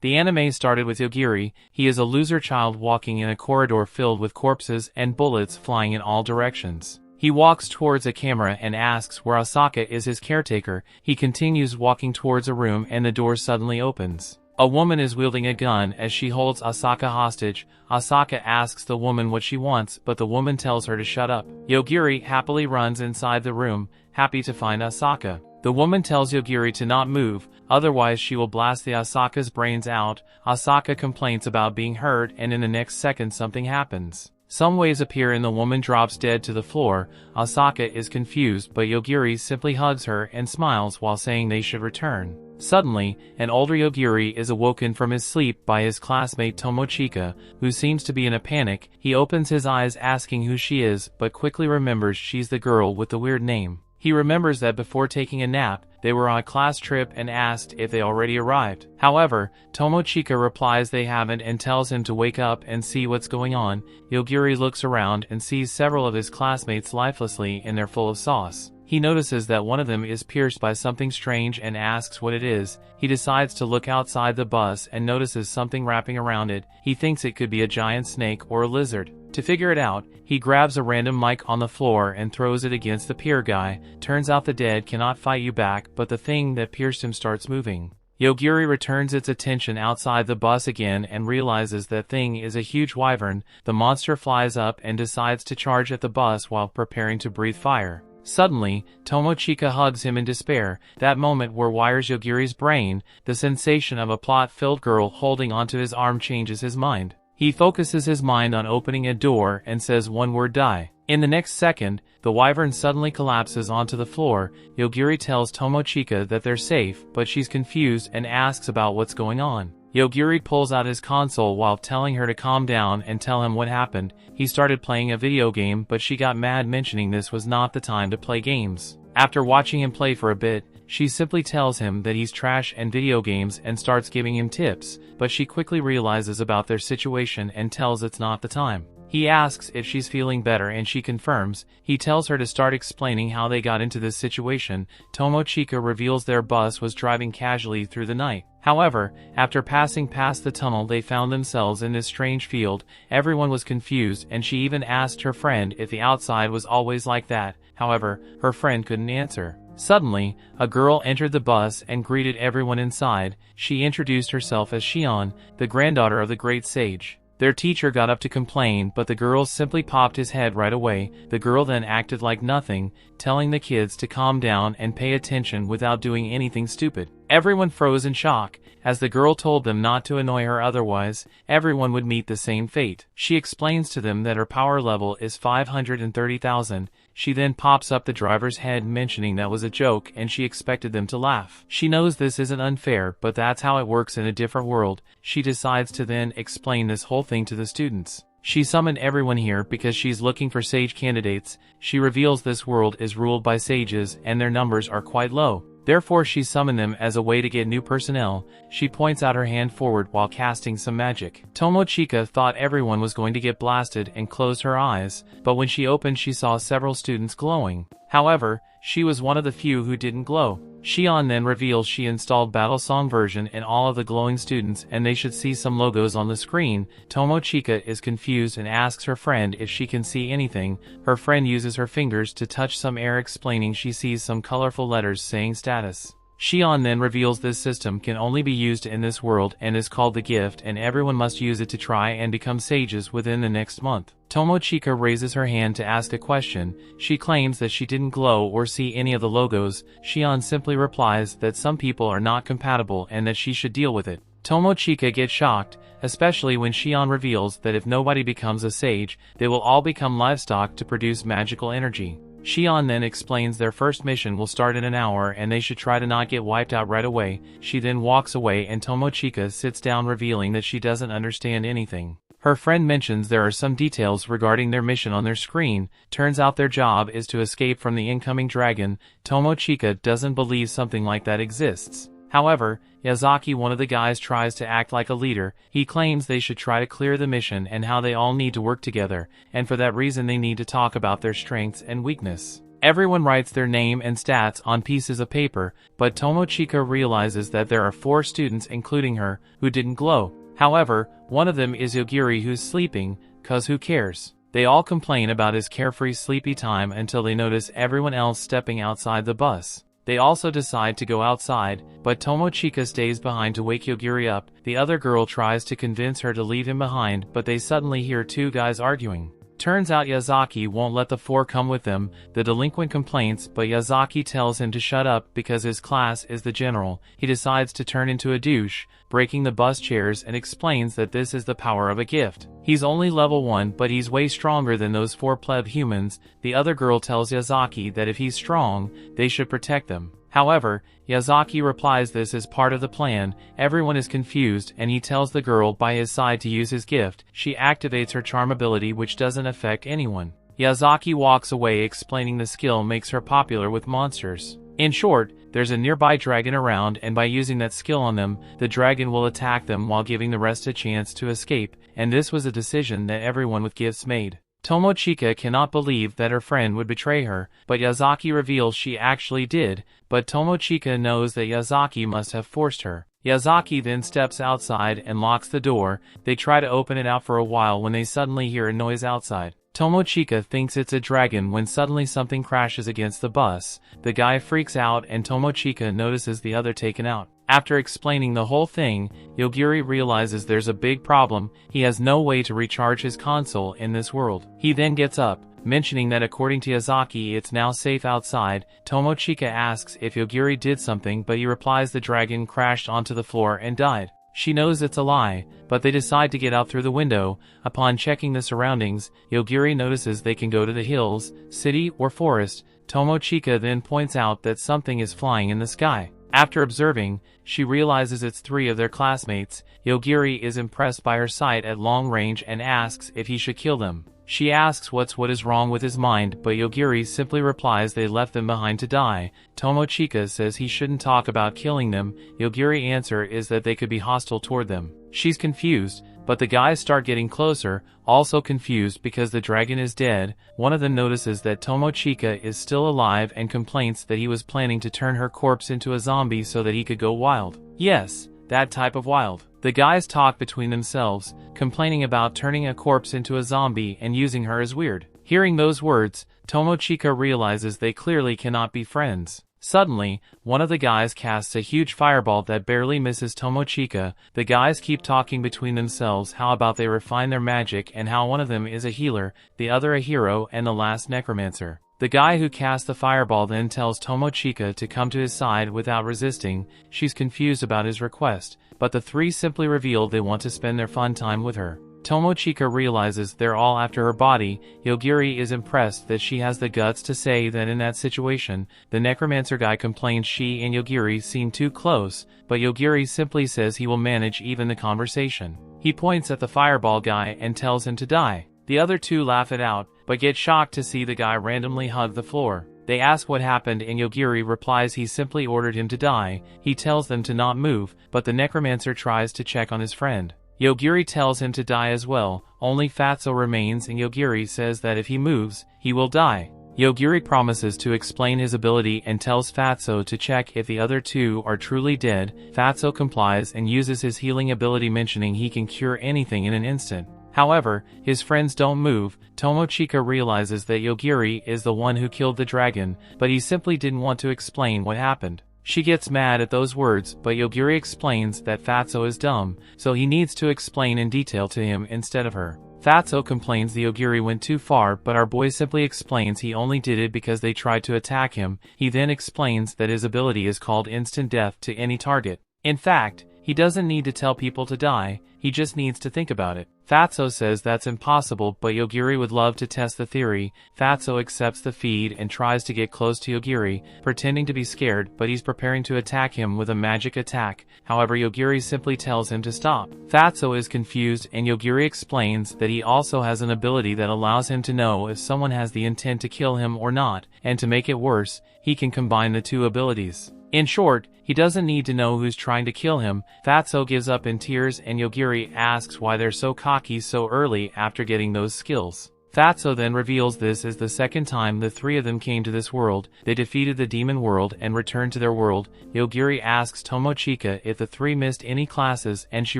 The anime started with Yogiri. He is a loser child walking in a corridor filled with corpses and bullets flying in all directions. He walks towards a camera and asks where Asaka is his caretaker. He continues walking towards a room and the door suddenly opens. A woman is wielding a gun as she holds Asaka hostage. Asaka asks the woman what she wants, but the woman tells her to shut up. Yogiri happily runs inside the room, happy to find Asaka. The woman tells Yogiri to not move, otherwise she will blast the Asaka's brains out. Asaka complains about being hurt, and in the next second something happens. Some waves appear and the woman drops dead to the floor. Asaka is confused, but Yogiri simply hugs her and smiles while saying they should return. Suddenly, an older Yogiri is awoken from his sleep by his classmate Tomochika, who seems to be in a panic. He opens his eyes asking who she is, but quickly remembers she's the girl with the weird name. He remembers that before taking a nap, they were on a class trip and asked if they already arrived. However, Tomochika replies they haven't and tells him to wake up and see what's going on. Yogiri looks around and sees several of his classmates lifelessly and they're full of sauce. He notices that one of them is pierced by something strange and asks what it is. He decides to look outside the bus and notices something wrapping around it. He thinks it could be a giant snake or a lizard. To figure it out, he grabs a random mic on the floor and throws it against the pier guy. Turns out the dead cannot fight you back, but the thing that pierced him starts moving. Yogiri returns its attention outside the bus again and realizes that thing is a huge wyvern. The monster flies up and decides to charge at the bus while preparing to breathe fire. Suddenly, Tomochika hugs him in despair. That moment rewires Yogiri's brain. The sensation of a plot-filled girl holding onto his arm changes his mind. He focuses his mind on opening a door and says one word, die. In the next second, the wyvern suddenly collapses onto the floor. Yogiri tells Tomochika that they're safe, but she's confused and asks about what's going on. Yogiri pulls out his console while telling her to calm down and tell him what happened. He started playing a video game, but she got mad mentioning this was not the time to play games. After watching him play for a bit, she simply tells him that he's trash and video games and starts giving him tips, but she quickly realizes about their situation and tells it's not the time. He asks if she's feeling better and she confirms. He tells her to start explaining how they got into this situation. Tomochika reveals their bus was driving casually through the night. However, after passing past the tunnel they found themselves in this strange field. Everyone was confused and she even asked her friend if the outside was always like that. However, her friend couldn't answer. Suddenly, a girl entered the bus and greeted everyone inside. She introduced herself as Shion, the granddaughter of the great sage. Their teacher got up to complain, but the girl simply popped his head right away. The girl then acted like nothing, telling the kids to calm down and pay attention without doing anything stupid. Everyone froze in shock, as the girl told them not to annoy her, otherwise, everyone would meet the same fate. She explains to them that her power level is 530,000. She then pops up the driver's head mentioning that was a joke and she expected them to laugh. She knows this isn't unfair, but that's how it works in a different world. She decides to then explain this whole thing to the students. She summoned everyone here because she's looking for sage candidates. She reveals this world is ruled by sages and their numbers are quite low. Therefore she summoned them as a way to get new personnel. She points out her hand forward while casting some magic. Tomochika thought everyone was going to get blasted and closed her eyes, but when she opened she saw several students glowing. However, she was one of the few who didn't glow. Shion then reveals she installed Battle Song version in all of the glowing students and they should see some logos on the screen. Tomochika is confused and asks her friend if she can see anything. Her friend uses her fingers to touch some air, explaining she sees some colorful letters saying status. Shion then reveals this system can only be used in this world and is called the gift, and everyone must use it to try and become sages within the next month. Tomochika raises her hand to ask a question. She claims that she didn't glow or see any of the logos. Shion simply replies that some people are not compatible and that she should deal with it. Tomochika gets shocked, especially when Shion reveals that if nobody becomes a sage, they will all become livestock to produce magical energy. Shion then explains their first mission will start in an hour and they should try to not get wiped out right away. She then walks away and Tomochika sits down, revealing that she doesn't understand anything. Her friend mentions there are some details regarding their mission on their screen. Turns out their job is to escape from the incoming dragon. Tomochika doesn't believe something like that exists. However, Yazaki, one of the guys, tries to act like a leader. He claims they should try to clear the mission and how they all need to work together, and for that reason they need to talk about their strengths and weakness. Everyone writes their name and stats on pieces of paper, but Tomochika realizes that there are 4 students including her, who didn't glow. However, one of them is Yogiri who's sleeping, cause who cares? They all complain about his carefree sleepy time until they notice everyone else stepping outside the bus. They also decide to go outside, but Tomochika stays behind to wake Yogiri up. The other girl tries to convince her to leave him behind, but they suddenly hear 2 guys arguing. Turns out Yazaki won't let the 4 come with them. The delinquent complains, but Yazaki tells him to shut up because his class is the general. He decides to turn into a douche, breaking the bus chairs, and explains that this is the power of a gift. He's only level 1, but he's way stronger than those 4 pleb humans. The other girl tells Yazaki that if he's strong, they should protect them. However, Yazaki replies this is part of the plan. Everyone is confused, and he tells the girl by his side to use his gift. She activates her charm ability, which doesn't affect anyone. Yazaki walks away, explaining the skill makes her popular with monsters. In short, there's a nearby dragon around, and by using that skill on them, the dragon will attack them while giving the rest a chance to escape, and this was a decision that everyone with gifts made. Tomochika cannot believe that her friend would betray her, but Yazaki reveals she actually did, but Tomochika knows that Yazaki must have forced her. Yazaki then steps outside and locks the door. They try to open it out for a while when they suddenly hear a noise outside. Tomochika thinks it's a dragon when suddenly something crashes against the bus. The guy freaks out and Tomochika notices the other taken out. After explaining the whole thing, Yogiri realizes there's a big problem. He has no way to recharge his console in this world. He then gets up, mentioning that according to Yazaki it's now safe outside. Tomochika asks if Yogiri did something, but he replies the dragon crashed onto the floor and died. She knows it's a lie, but they decide to get out through the window. Upon checking the surroundings, Yogiri notices they can go to the hills, city, or forest. Tomochika then points out that something is flying in the sky. After observing, she realizes it's 3 of their classmates. Yogiri is impressed by her sight at long range and asks if he should kill them. She asks what is wrong with his mind, but Yogiri simply replies they left them behind to die. Tomochika says he shouldn't talk about killing them. Yogiri's answer is that they could be hostile toward them. She's confused, but the guys start getting closer, also confused because the dragon is dead. One of them notices that Tomochika is still alive and complains that he was planning to turn her corpse into a zombie so that he could go wild. Yes, that type of wild. The guys talk between themselves, complaining about turning a corpse into a zombie and using her as weird. Hearing those words, Tomochika realizes they clearly cannot be friends. Suddenly, one of the guys casts a huge fireball that barely misses Tomochika. The guys keep talking between themselves how about they refine their magic and how one of them is a healer, the other a hero, and the last necromancer. The guy who cast the fireball then tells Tomochika to come to his side without resisting. She's confused about his request, but the 3 simply reveal they want to spend their fun time with her. Tomochika realizes they're all after her body. Yogiri is impressed that she has the guts to say that in that situation. The necromancer guy complains she and Yogiri seem too close, but Yogiri simply says he will manage even the conversation. He points at the fireball guy and tells him to die. The other 2 laugh it out, but get shocked to see the guy randomly hug the floor. They ask what happened and Yogiri replies he simply ordered him to die. He tells them to not move, but the necromancer tries to check on his friend. Yogiri tells him to die as well. Only Fatso remains and Yogiri says that if he moves, he will die. Yogiri promises to explain his ability and tells Fatso to check if the other 2 are truly dead. Fatso complies and uses his healing ability, mentioning he can cure anything in an instant. However, his friends don't move. Tomochika realizes that Yogiri is the one who killed the dragon, but he simply didn't want to explain what happened. She gets mad at those words, but Yogiri explains that Fatso is dumb, so he needs to explain in detail to him instead of her. Fatso complains the Yogiri went too far, but our boy simply explains he only did it because they tried to attack him. He then explains that his ability is called instant death to any target. In fact, he doesn't need to tell people to die, he just needs to think about it. Fatso says that's impossible, but Yogiri would love to test the theory. Fatso accepts the feed and tries to get close to Yogiri, pretending to be scared, but he's preparing to attack him with a magic attack. However, Yogiri simply tells him to stop. Fatso is confused and Yogiri explains that he also has an ability that allows him to know if someone has the intent to kill him or not, and to make it worse, he can combine the 2 abilities. In short, he doesn't need to know who's trying to kill him. Fatso gives up in tears and Yogiri asks why they're so cocky so early after getting those skills. Fatso then reveals this is the second time the three of them came to this world. They defeated the demon world and returned to their world. Yogiri asks Tomochika if the three missed any classes and she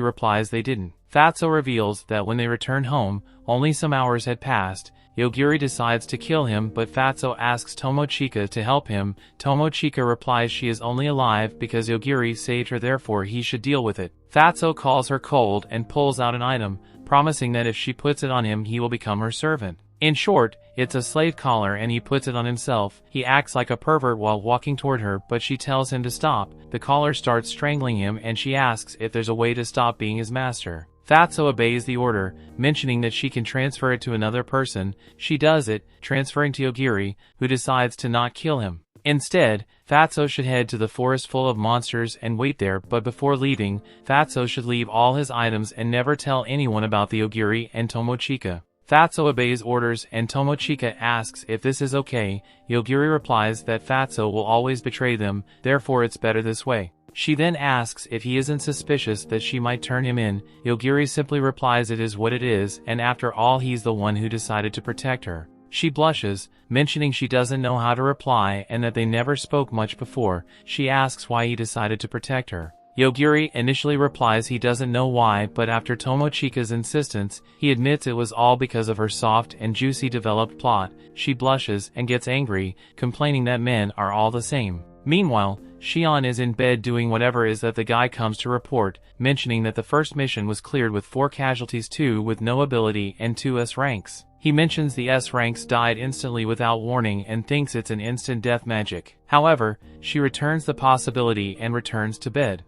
replies they didn't. Fatso reveals that when they returned home, only some hours had passed. Yogiri decides to kill him, but Fatso asks Tomochika to help him. Tomochika replies she is only alive because Yogiri saved her, therefore he should deal with it. Fatso calls her cold and pulls out an item, promising that if she puts it on him he will become her servant. In short, it's a slave collar and he puts it on himself. He acts like a pervert while walking toward her, but she tells him to stop. The collar starts strangling him and she asks if there's a way to stop being his master. Fatso obeys the order, mentioning that she can transfer it to another person. She does it, transferring to Yogiri, who decides to not kill him. Instead, Fatso should head to the forest full of monsters and wait there, but before leaving, Fatso should leave all his items and never tell anyone about the Yogiri and Tomochika. Fatso obeys orders and Tomochika asks if this is okay. Yogiri replies that Fatso will always betray them, therefore it's better this way. She then asks if he isn't suspicious that she might turn him in. Yogiri simply replies it is what it is, and after all he's the one who decided to protect her. She blushes, mentioning she doesn't know how to reply and that they never spoke much before. She asks why he decided to protect her. Yogiri initially replies he doesn't know why, but after Tomochika's insistence, he admits it was all because of her soft and juicy developed plot. She blushes and gets angry, complaining that men are all the same. Meanwhile, Shion is in bed doing whatever is that the guy comes to report, mentioning that the first mission was cleared with 4 casualties, 2 with no ability and 2 S ranks. He mentions the S ranks died instantly without warning and thinks it's an instant death magic. However, she returns the possibility and returns to bed.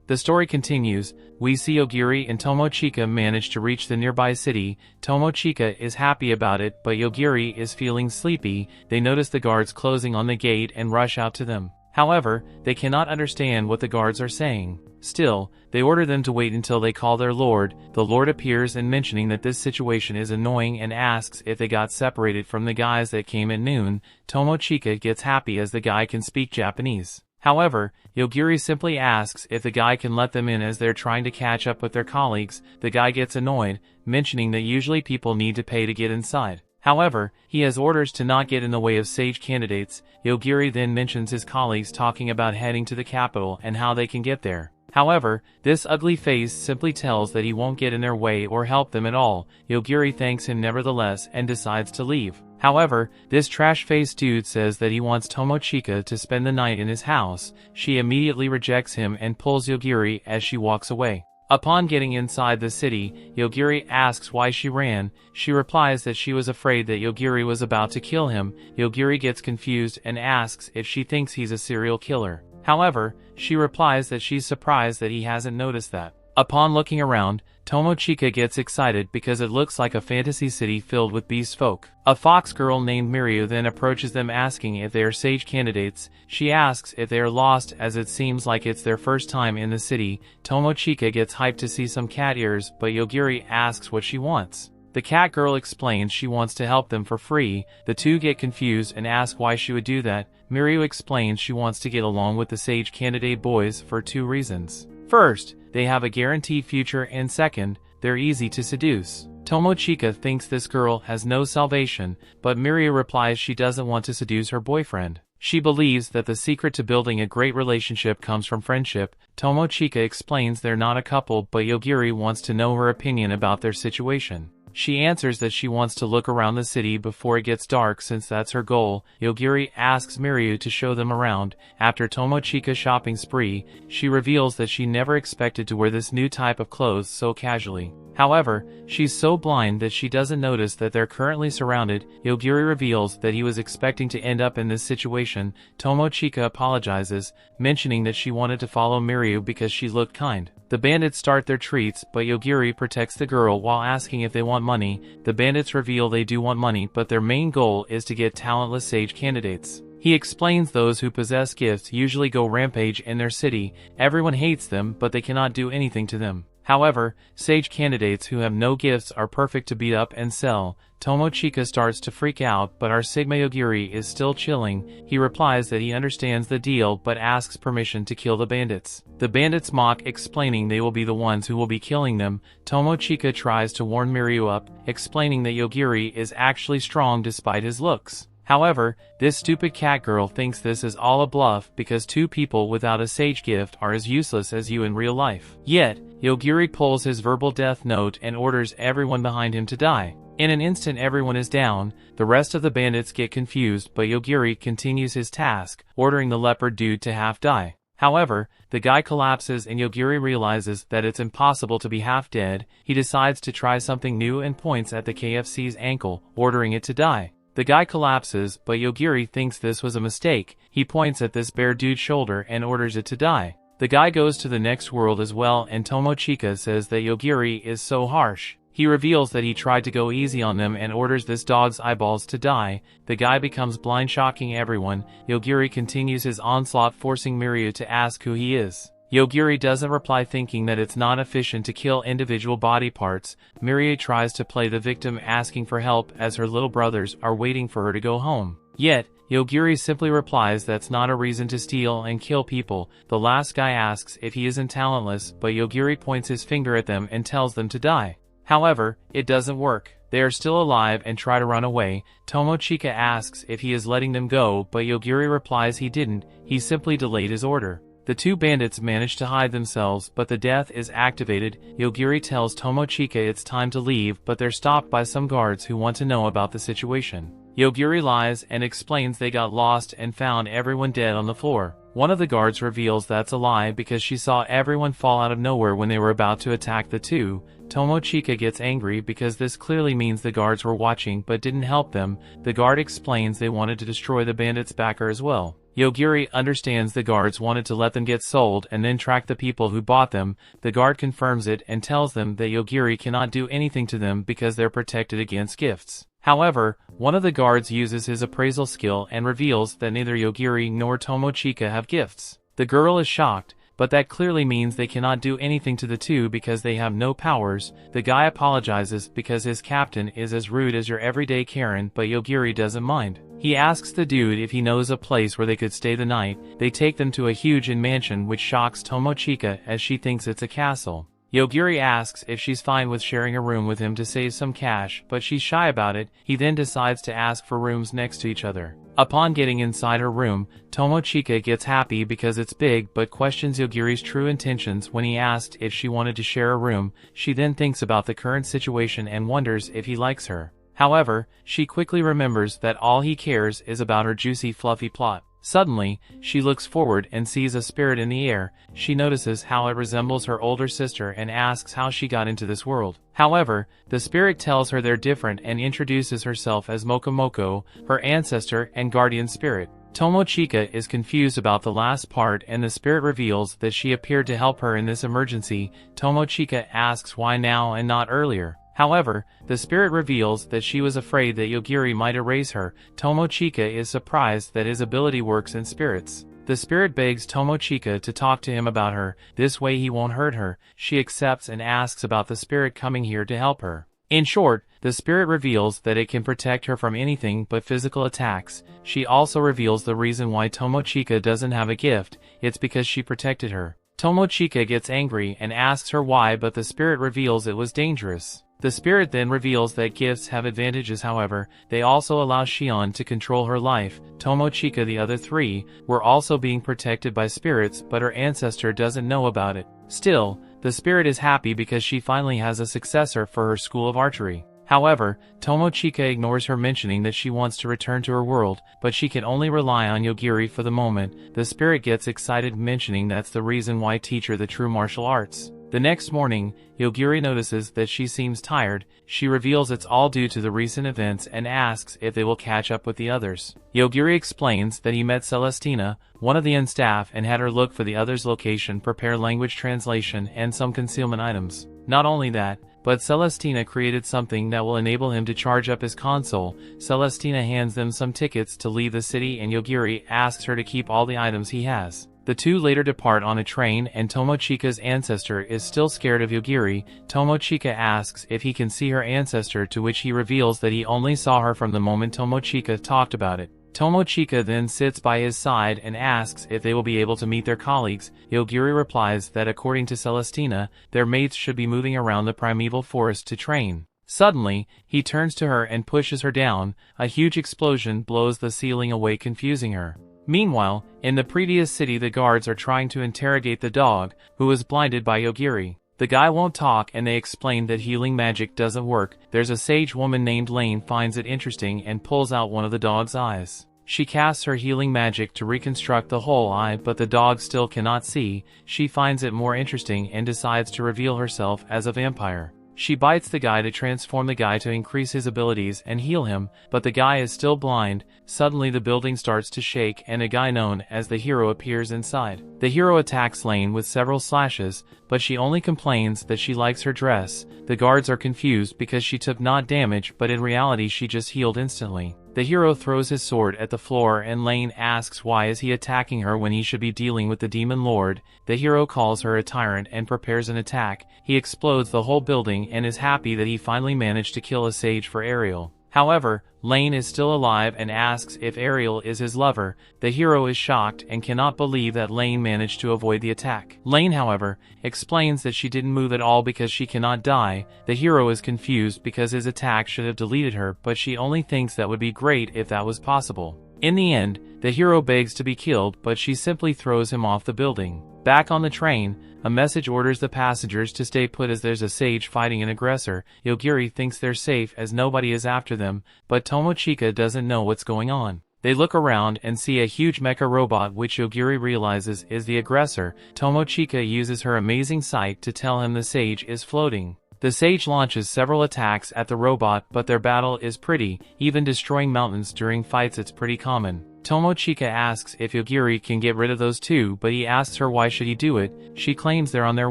The story continues. We see Yogiri and Tomochika manage to reach the nearby city. Tomochika is happy about it, but Yogiri is feeling sleepy. They notice the guards closing on the gate and rush out to them. However, they cannot understand what the guards are saying. Still, they order them to wait until they call their lord. The lord appears and mentioning that this situation is annoying and asks if they got separated from the guys that came at noon. Tomochika gets happy as the guy can speak Japanese. However, Yogiri simply asks if the guy can let them in as they're trying to catch up with their colleagues. The guy gets annoyed, mentioning that usually people need to pay to get inside. However, he has orders to not get in the way of sage candidates. Yogiri then mentions his colleagues talking about heading to the capital and how they can get there. However, this ugly face simply tells that he won't get in their way or help them at all. Yogiri thanks him nevertheless and decides to leave. However, this trash-faced dude says that he wants Tomochika to spend the night in his house. She immediately rejects him and pulls Yogiri as she walks away. Upon getting inside the city, Yogiri asks why she ran. She replies that she was afraid that Yogiri was about to kill him. Yogiri gets confused and asks if she thinks he's a serial killer. However, she replies that she's surprised that he hasn't noticed that. Upon looking around, Tomochika gets excited because it looks like a fantasy city filled with beast folk. A fox girl named Mirio then approaches them asking if they are sage candidates. She asks if they are lost as it seems like it's their first time in the city. Tomochika gets hyped to see some cat ears, but Yogiri asks what she wants. The cat girl explains she wants to help them for free. The two get confused and ask why she would do that. Mirio explains she wants to get along with the sage candidate boys for 2 reasons. First, they have a guaranteed future, and second, they're easy to seduce. Tomochika thinks this girl has no salvation, but Mirio replies she doesn't want to seduce her boyfriend. She believes that the secret to building a great relationship comes from friendship. Tomochika explains they're not a couple, but Yogiri wants to know her opinion about their situation. She answers that she wants to look around the city before it gets dark since that's her goal. Yogiri asks Mirio to show them around. After Tomochika's shopping spree, she reveals that she never expected to wear this new type of clothes so casually. However, she's so blind that she doesn't notice that they're currently surrounded. Yogiri reveals that he was expecting to end up in this situation. Tomochika apologizes, mentioning that she wanted to follow Mirio because she looked kind. The bandits start their treats, but Yogiri protects the girl while asking if they want money. The bandits reveal they do want money, but their main goal is to get talentless sage candidates. He explains those who possess gifts usually go rampage in their city. Everyone hates them, but they cannot do anything to them. However, sage candidates who have no gifts are perfect to beat up and sell. Tomochika starts to freak out, but our Sigma Yogiri is still chilling. He replies that he understands the deal but asks permission to kill the bandits. The bandits mock, explaining they will be the ones who will be killing them. Tomochika tries to warn Miryu up, explaining that Yogiri is actually strong despite his looks. However, this stupid cat girl thinks this is all a bluff because two people without a sage gift are as useless as you in real life. Yet, Yogiri pulls his verbal death note and orders everyone behind him to die. In an instant everyone is down, the rest of the bandits get confused, but Yogiri continues his task, ordering the leopard dude to half die. However, the guy collapses and Yogiri realizes that it's impossible to be half dead. He decides to try something new and points at the KFC's ankle, ordering it to die. The guy collapses, but Yogiri thinks this was a mistake. He points at this bear dude's shoulder and orders it to die. The guy goes to the next world as well, and Tomochika says that Yogiri is so harsh. He reveals that he tried to go easy on them and orders this dog's eyeballs to die. The guy becomes blind, shocking everyone. Yogiri continues his onslaught, forcing Miryu to ask who he is. Yogiri doesn't reply, thinking that it's not efficient to kill individual body parts. Miryu tries to play the victim, asking for help as her little brothers are waiting for her to go home. Yet, Yogiri simply replies that's not a reason to steal and kill people. The last guy asks if he isn't talentless, but Yogiri points his finger at them and tells them to die. However, it doesn't work. They are still alive and try to run away. Tomochika asks if he is letting them go, but Yogiri replies he didn't, he simply delayed his order. The two bandits manage to hide themselves, but the death is activated. Yogiri tells Tomochika it's time to leave, but they're stopped by some guards who want to know about the situation. Yogiri lies and explains they got lost and found everyone dead on the floor. One of the guards reveals that's a lie because she saw everyone fall out of nowhere when they were about to attack the two. Tomochika gets angry because this clearly means the guards were watching but didn't help them. The guard explains they wanted to destroy the bandits' backer as well. Yogiri understands the guards wanted to let them get sold and then track the people who bought them. The guard confirms it and tells them that Yogiri cannot do anything to them because they're protected against gifts. However, one of the guards uses his appraisal skill and reveals that neither Yogiri nor Tomochika have gifts. The girl is shocked, but that clearly means they cannot do anything to the two because they have no powers. The guy apologizes because his captain is as rude as your everyday Karen, but Yogiri doesn't mind. He asks the dude if he knows a place where they could stay the night. They take them to a huge mansion, which shocks Tomochika as she thinks it's a castle. Yogiri asks if she's fine with sharing a room with him to save some cash, but she's shy about it. He then decides to ask for rooms next to each other. Upon getting inside her room, Tomochika gets happy because it's big but questions Yogiri's true intentions when he asked if she wanted to share a room. She then thinks about the current situation and wonders if he likes her. However, she quickly remembers that all he cares is about her juicy, fluffy plot. Suddenly, she looks forward and sees a spirit in the air. She notices how it resembles her older sister and asks how she got into this world. However, the spirit tells her they're different and introduces herself as Mokomoko, her ancestor and guardian spirit. Tomochika is confused about the last part, and the spirit reveals that she appeared to help her in this emergency. Tomochika asks why now and not earlier. However, the spirit reveals that she was afraid that Yogiri might erase her. Tomochika is surprised that his ability works in spirits. The spirit begs Tomochika to talk to him about her, this way he won't hurt her. She accepts and asks about the spirit coming here to help her. In short, the spirit reveals that it can protect her from anything but physical attacks. She also reveals the reason why Tomochika doesn't have a gift. It's because she protected her. Tomochika gets angry and asks her why, but the spirit reveals it was dangerous. The spirit then reveals that gifts have advantages, however, they also allow Shion to control her life. Tomochika, the other three, were also being protected by spirits, but her ancestor doesn't know about it. Still, the spirit is happy because she finally has a successor for her school of archery. However, Tomochika ignores her, mentioning that she wants to return to her world, but she can only rely on Yogiri for the moment. The spirit gets excited, mentioning that's the reason why teach her the true martial arts. The next morning, Yogiri notices that she seems tired. She reveals it's all due to the recent events and asks if they will catch up with the others. Yogiri explains that he met Celestina, one of the inn staff, and had her look for the others' location, prepare language translation, and some concealment items. Not only that, but Celestina created something that will enable him to charge up his console. Celestina hands them some tickets to leave the city, and Yogiri asks her to keep all the items he has. The two later depart on a train and Tomochika's ancestor is still scared of Yogiri. Tomochika asks if he can see her ancestor, to which he reveals that he only saw her from the moment Tomochika talked about it. Tomochika then sits by his side and asks if they will be able to meet their colleagues. Yogiri replies that according to Celestina, their mates should be moving around the primeval forest to train. Suddenly, he turns to her and pushes her down. A huge explosion blows the ceiling away, confusing her. Meanwhile, in the previous city, the guards are trying to interrogate the dog, who is blinded by Yogiri. The guy won't talk and they explain that healing magic doesn't work. There's a sage woman named Lane finds it interesting and pulls out one of the dog's eyes. She casts her healing magic to reconstruct the whole eye, but the dog still cannot see. She finds it more interesting and decides to reveal herself as a vampire. She bites the guy to transform the guy to increase his abilities and heal him, but the guy is still blind. Suddenly the building starts to shake and a guy known as the hero appears inside. The hero attacks Lane with several slashes, but she only complains that she likes her dress. The guards are confused because she took not damage, but in reality she just healed instantly. The hero throws his sword at the floor and Lane asks why is he attacking her when he should be dealing with the demon lord. The hero calls her a tyrant and prepares an attack. He explodes the whole building and is happy that he finally managed to kill a sage for Ariel. However, Lane is still alive and asks if Ariel is his lover. The hero is shocked and cannot believe that Lane managed to avoid the attack. Lane, however, explains that she didn't move at all because she cannot die. The hero is confused because his attack should have deleted her, but she only thinks that would be great if that was possible. In the end, the hero begs to be killed, but she simply throws him off the building. Back on the train, a message orders the passengers to stay put as there's a sage fighting an aggressor. Yogiri thinks they're safe as nobody is after them, but Tomochika doesn't know what's going on. They look around and see a huge mecha robot which Yogiri realizes is the aggressor. Tomochika uses her amazing sight to tell him the sage is floating. The sage launches several attacks at the robot, but their battle is pretty, even destroying mountains during fights it's pretty common. Tomochika asks if Yogiri can get rid of those two, but he asks her why should he do it. She claims they're on their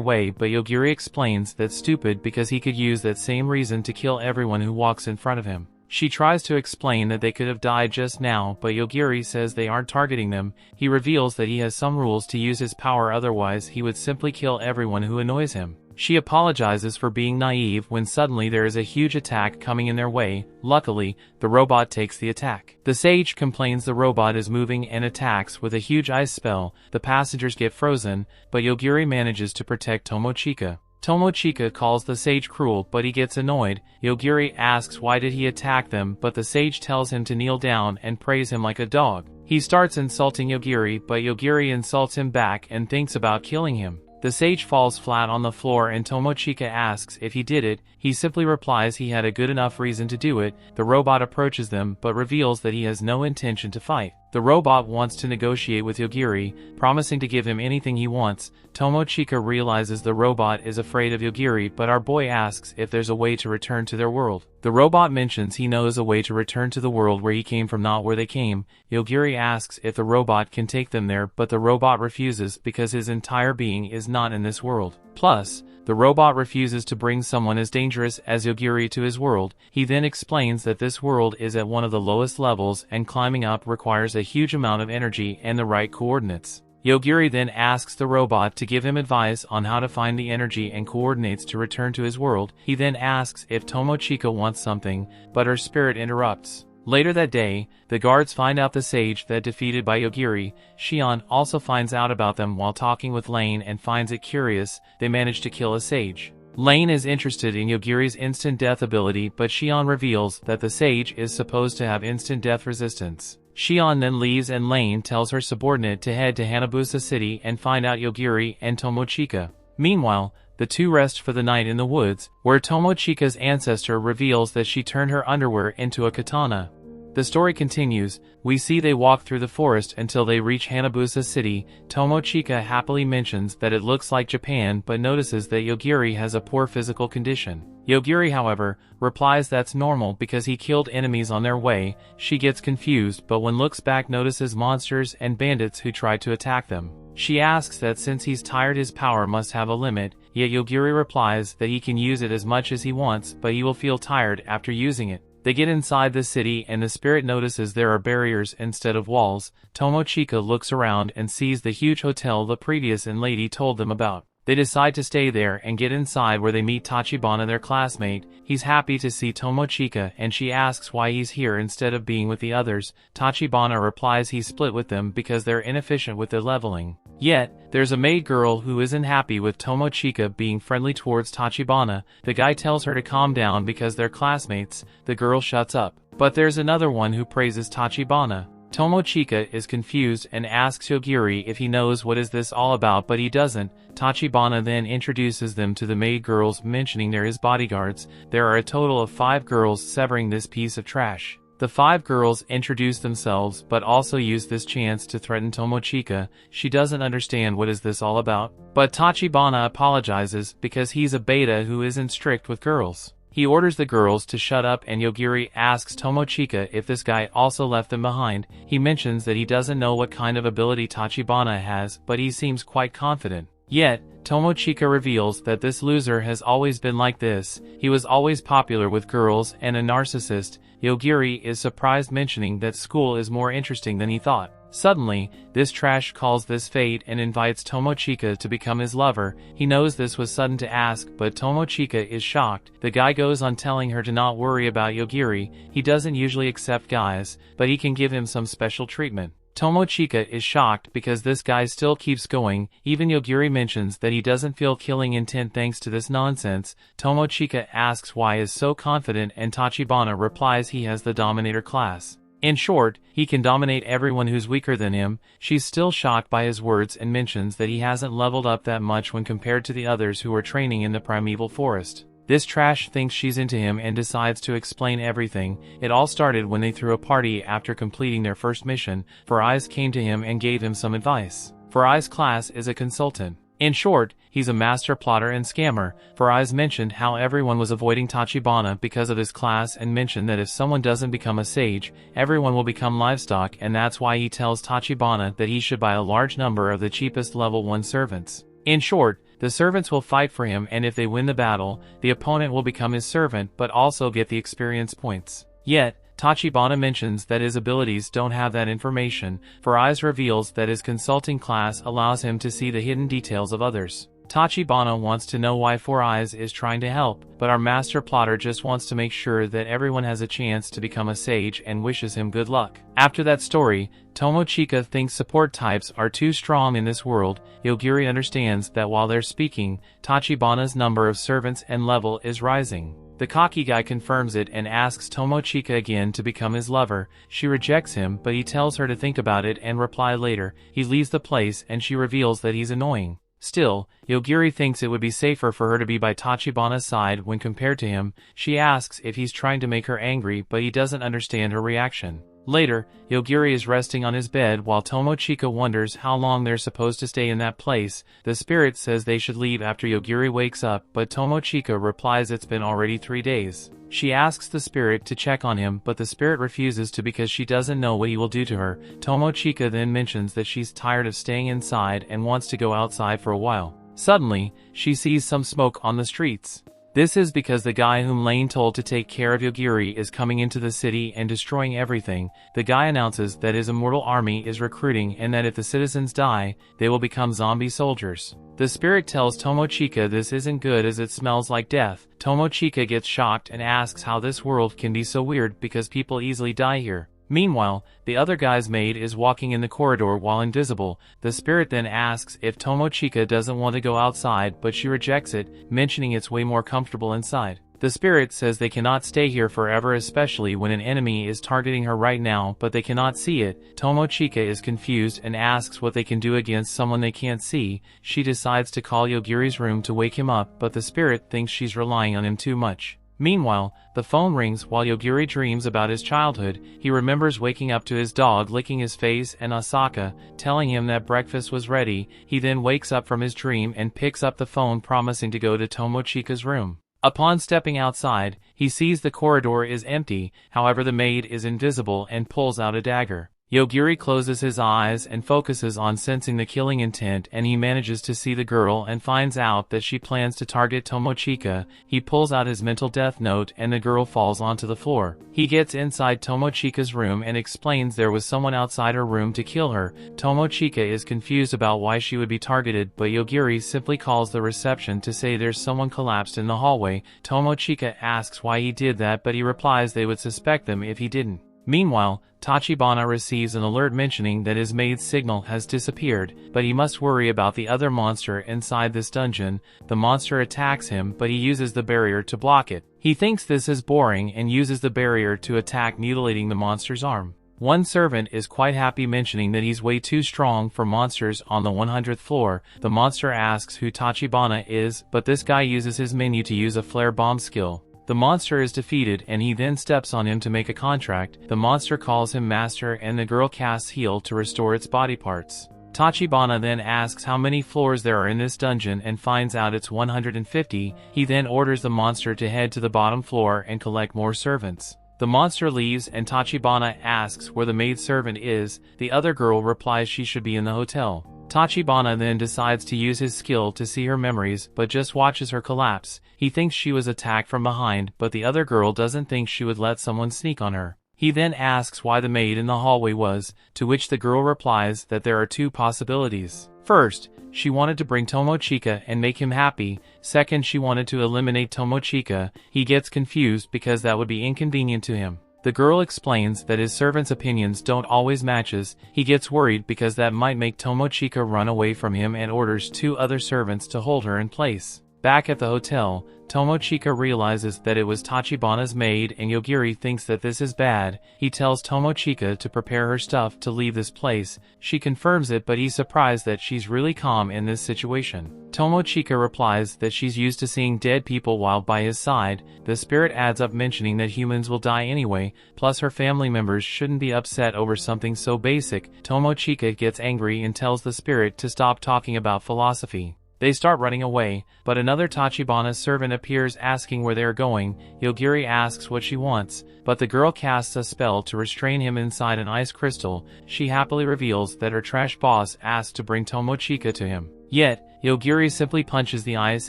way, but Yogiri explains that's stupid because he could use that same reason to kill everyone who walks in front of him. She tries to explain that they could have died just now, but Yogiri says they aren't targeting them. He reveals that he has some rules to use his power, otherwise he would simply kill everyone who annoys him. She apologizes for being naive when suddenly there is a huge attack coming in their way. Luckily, the robot takes the attack. The sage complains the robot is moving and attacks with a huge ice spell. The passengers get frozen, but Yogiri manages to protect Tomochika. Tomochika calls the sage cruel, but he gets annoyed. Yogiri asks why did he attack them, but the sage tells him to kneel down and praise him like a dog. He starts insulting Yogiri, but Yogiri insults him back and thinks about killing him. The sage falls flat on the floor and Tomochika asks if he did it. He simply replies he had a good enough reason to do it. The robot approaches them but reveals that he has no intention to fight. The robot wants to negotiate with Yogiri, promising to give him anything he wants. Tomochika realizes the robot is afraid of Yogiri, but our boy asks if there's a way to return to their world. The robot mentions he knows a way to return to the world where he came from, not where they came. Yogiri asks if the robot can take them there, but the robot refuses because his entire being is not in this world. Plus, the robot refuses to bring someone as dangerous as Yogiri to his world. He then explains that this world is at one of the lowest levels and climbing up requires a huge amount of energy and the right coordinates. Yogiri then asks the robot to give him advice on how to find the energy and coordinates to return to his world. He then asks if Tomochika wants something, but her spirit interrupts. Later that day, the guards find out the sage that defeated by Yogiri. Shion also finds out about them while talking with Lane and finds it curious they managed to kill a sage. Lane is interested in Yogiri's instant death ability, but Shion reveals that the sage is supposed to have instant death resistance. Shion then leaves and Lane tells her subordinate to head to Hanabusa City and find out Yogiri and Tomochika. Meanwhile, the two rest for the night in the woods, where Tomochika's ancestor reveals that she turned her underwear into a katana. The story continues. We see they walk through the forest until they reach Hanabusa City. Tomochika happily mentions that it looks like Japan but notices that Yogiri has a poor physical condition. Yogiri, however, replies that's normal because he killed enemies on their way. She gets confused but when looks back notices monsters and bandits who try to attack them. She asks that since he's tired his power must have a limit, yet Yogiri replies that he can use it as much as he wants but he will feel tired after using it. They get inside the city and the spirit notices there are barriers instead of walls. Tomochika looks around and sees the huge hotel the previous lady told them about. They decide to stay there and get inside where they meet Tachibana, their classmate. He's happy to see Tomochika and she asks why he's here instead of being with the others. Tachibana replies he's split with them because they're inefficient with their leveling. Yet, there's a maid girl who isn't happy with Tomochika being friendly towards Tachibana. The guy tells her to calm down because they're classmates. The girl shuts up. But there's another one who praises Tachibana. Tomochika is confused and asks Yogiri if he knows what is this all about, but he doesn't. Tachibana then introduces them to the maid girls, mentioning they're his bodyguards. There are a total of 5 girls severing this piece of trash. The 5 girls introduce themselves but also use this chance to threaten Tomochika. She doesn't understand what is this all about. But Tachibana apologizes because he's a beta who isn't strict with girls. He orders the girls to shut up and Yogiri asks Tomochika if this guy also left them behind. He mentions that he doesn't know what kind of ability Tachibana has, but he seems quite confident. Yet, Tomochika reveals that this loser has always been like this. He was always popular with girls and a narcissist. Yogiri is surprised, mentioning that school is more interesting than he thought. Suddenly, this trash calls this fate and invites Tomochika to become his lover. He knows this was sudden to ask, but Tomochika is shocked. The guy goes on telling her to not worry about Yogiri. He doesn't usually accept guys, but he can give him some special treatment. Tomochika is shocked because this guy still keeps going. Even Yogiri mentions that he doesn't feel killing intent thanks to this nonsense. Tomochika asks why he is so confident and Tachibana replies he has the dominator class. In short, he can dominate everyone who's weaker than him. She's still shocked by his words and mentions that he hasn't leveled up that much when compared to the others who are training in the primeval forest. This trash thinks she's into him and decides to explain everything. It all started when they threw a party after completing their first mission. Furai's came to him and gave him some advice. Furai's class is a consultant. In short, he's a master plotter and scammer. Furai's mentioned how everyone was avoiding Tachibana because of his class and mentioned that if someone doesn't become a sage, everyone will become livestock, and that's why he tells Tachibana that he should buy a large number of the cheapest level 1 servants. In short, the servants will fight for him, and if they win the battle, the opponent will become his servant but also get the experience points. Yet, Tachibana mentions that his abilities don't have that information. Furai's reveals that his consulting class allows him to see the hidden details of others. Tachibana wants to know why Furai's is trying to help, but our master plotter just wants to make sure that everyone has a chance to become a sage and wishes him good luck. After that story, Tomochika thinks support types are too strong in this world. Yogiri understands that while they're speaking, Tachibana's number of servants and level is rising. The cocky guy confirms it and asks Tomochika again to become his lover. She rejects him, but he tells her to think about it and reply later. He leaves the place and she reveals that he's annoying. Still, Yogiri thinks it would be safer for her to be by Tachibana's side when compared to him. She asks if he's trying to make her angry, but he doesn't understand her reaction. Later, Yogiri is resting on his bed while Tomochika wonders how long they're supposed to stay in that place. The spirit says they should leave after Yogiri wakes up, but Tomochika replies it's been already 3 days. She asks the spirit to check on him, but the spirit refuses to because she doesn't know what he will do to her. Tomochika then mentions that she's tired of staying inside and wants to go outside for a while. Suddenly, she sees some smoke on the streets. This is because the guy whom Lane told to take care of Yogiri is coming into the city and destroying everything. The guy announces that his immortal army is recruiting and that if the citizens die, they will become zombie soldiers. The spirit tells Tomochika this isn't good as it smells like death. Tomochika gets shocked and asks how this world can be so weird because people easily die here. Meanwhile, the other guy's maid is walking in the corridor while invisible. The spirit then asks if Tomochika doesn't want to go outside, but she rejects it, mentioning it's way more comfortable inside. The spirit says they cannot stay here forever, especially when an enemy is targeting her right now, but they cannot see it. Tomochika is confused and asks what they can do against someone they can't see. She decides to call Yogiri's room to wake him up, but the spirit thinks she's relying on him too much. Meanwhile, the phone rings while Yogiri dreams about his childhood. He remembers waking up to his dog licking his face and Asaka telling him that breakfast was ready. He then wakes up from his dream and picks up the phone, promising to go to Tomochika's room. Upon stepping outside, he sees the corridor is empty. However, the maid is invisible and pulls out a dagger. Yogiri closes his eyes and focuses on sensing the killing intent, and he manages to see the girl and finds out that she plans to target Tomochika. He pulls out his mental death note and the girl falls onto the floor. He gets inside Tomochika's room and explains there was someone outside her room to kill her. Tomochika is confused about why she would be targeted, but Yogiri simply calls the reception to say there's someone collapsed in the hallway. Tomochika asks why he did that, but he replies they would suspect them if he didn't. Meanwhile, Tachibana receives an alert mentioning that his maid's signal has disappeared, but he must worry about the other monster inside this dungeon. The monster attacks him, but he uses the barrier to block it. He thinks this is boring and uses the barrier to attack, mutilating the monster's arm. One servant is quite happy, mentioning that he's way too strong for monsters on the 100th floor. The monster asks who Tachibana is, but this guy uses his menu to use a flare bomb skill. The monster is defeated and he then steps on him to make a contract. The monster calls him master and the girl casts heal to restore its body parts. Tachibana then asks how many floors there are in this dungeon and finds out it's 150. He then orders the monster to head to the bottom floor and collect more servants. The monster leaves and Tachibana asks where the maidservant is. The other girl replies she should be in the hotel. Tachibana then decides to use his skill to see her memories, but just watches her collapse. He thinks she was attacked from behind, but the other girl doesn't think she would let someone sneak on her. He then asks why the maid in the hallway was, to which the girl replies that there are two possibilities. First, she wanted to bring Tomochika and make him happy. Second, she wanted to eliminate Tomochika. He gets confused because that would be inconvenient to him. The girl explains that his servants' opinions don't always matches. He gets worried because that might make Tomochika run away from him and orders two other servants to hold her in place. Back at the hotel, Tomochika realizes that it was Tachibana's maid and Yogiri thinks that this is bad. He tells Tomochika to prepare her stuff to leave this place. She confirms it, but he's surprised that she's really calm in this situation. Tomochika replies that she's used to seeing dead people while by his side. The spirit adds up, mentioning that humans will die anyway, plus her family members shouldn't be upset over something so basic. Tomochika gets angry and tells the spirit to stop talking about philosophy. They start running away, but another Tachibana servant appears asking where they are going. Yogiri asks what she wants, but the girl casts a spell to restrain him inside an ice crystal. She happily reveals that her trash boss asked to bring Tomochika to him. Yet, Yogiri simply punches the ice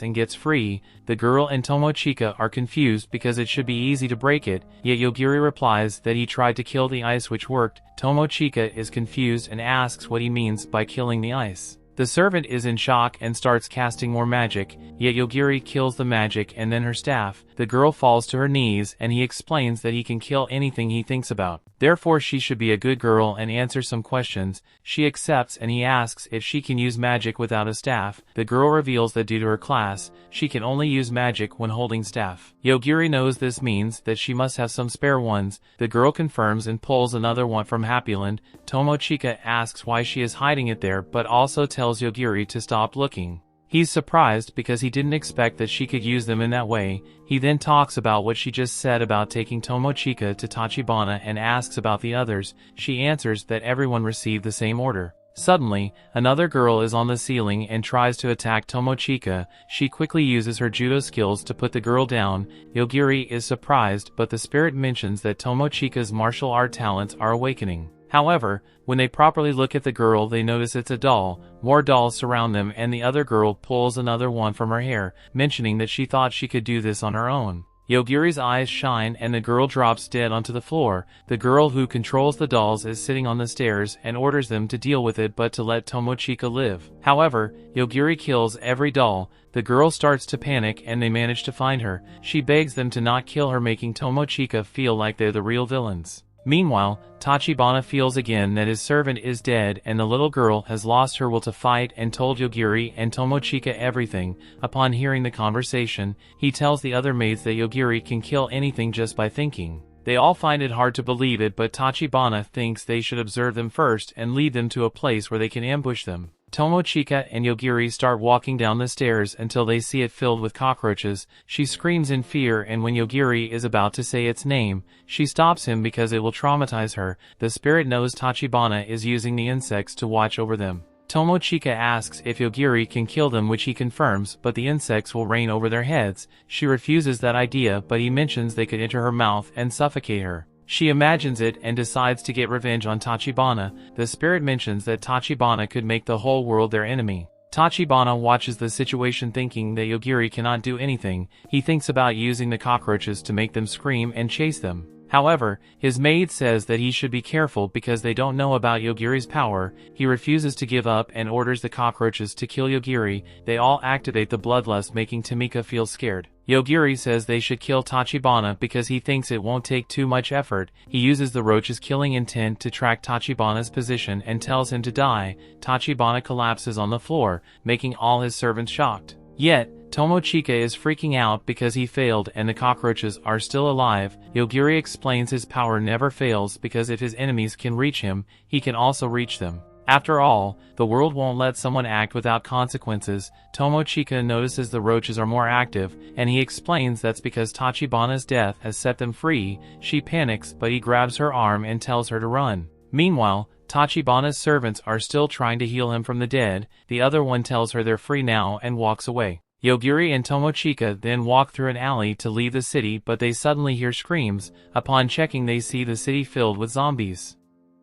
and gets free. The girl and Tomochika are confused because it should be easy to break it, yet Yogiri replies that he tried to kill the ice, which worked. Tomochika is confused and asks what he means by killing the ice. The servant is in shock and starts casting more magic, yet Yogiri kills the magic and then her staff. The girl falls to her knees and he explains that he can kill anything he thinks about. Therefore she should be a good girl and answer some questions. She accepts and he asks if she can use magic without a staff. The girl reveals that due to her class, she can only use magic when holding staff. Yogiri knows this means that she must have some spare ones. The girl confirms and pulls another one from Happyland. Tomochika asks why she is hiding it there, but also tells Yogiri to stop looking. He's surprised because he didn't expect that she could use them in that way. He then talks about what she just said about taking Tomochika to Tachibana and asks about the others. She answers that everyone received the same order. Suddenly, another girl is on the ceiling and tries to attack Tomochika. She quickly uses her judo skills to put the girl down. Yogiri is surprised, but the spirit mentions that Tomochika's martial art talents are awakening. However, when they properly look at the girl, they notice it's a doll. More dolls surround them and the other girl pulls another one from her hair, mentioning that she thought she could do this on her own. Yogiri's eyes shine and the girl drops dead onto the floor. The girl who controls the dolls is sitting on the stairs and orders them to deal with it but to let Tomochika live. However, Yogiri kills every doll. The girl starts to panic and they manage to find her. She begs them to not kill her, making Tomochika feel like they're the real villains. Meanwhile, Tachibana feels again that his servant is dead and the little girl has lost her will to fight and told Yogiri and Tomochika everything. Upon hearing the conversation, he tells the other maids that Yogiri can kill anything just by thinking. They all find it hard to believe it, but Tachibana thinks they should observe them first and lead them to a place where they can ambush them. Tomochika and Yogiri start walking down the stairs until they see it filled with cockroaches. She screams in fear, and when Yogiri is about to say its name, she stops him because it will traumatize her. The spirit knows Tachibana is using the insects to watch over them. Tomochika asks if Yogiri can kill them, which he confirms, but the insects will reign over their heads. She refuses that idea, but he mentions they could enter her mouth and suffocate her. She imagines it and decides to get revenge on Tachibana. The spirit mentions that Tachibana could make the whole world their enemy. Tachibana watches the situation thinking that Yogiri cannot do anything. He thinks about using the cockroaches to make them scream and chase them. However, his maid says that he should be careful because they don't know about Yogiri's power. He refuses to give up and orders the cockroaches to kill Yogiri. They all activate the bloodlust, making Tamika feel scared. Yogiri says they should kill Tachibana because he thinks it won't take too much effort. He uses the roach's killing intent to track Tachibana's position and tells him to die. Tachibana collapses on the floor, making all his servants shocked. Yet, Tomochika is freaking out because he failed and the cockroaches are still alive. Yogiri explains his power never fails because if his enemies can reach him, he can also reach them. After all, the world won't let someone act without consequences. Tomochika notices the roaches are more active, and he explains that's because Tachibana's death has set them free. She panics, but he grabs her arm and tells her to run. Meanwhile, Tachibana's servants are still trying to heal him from the dead. The other one tells her they're free now and walks away. Yogiri and Tomochika then walk through an alley to leave the city, but they suddenly hear screams. Upon checking, they see the city filled with zombies.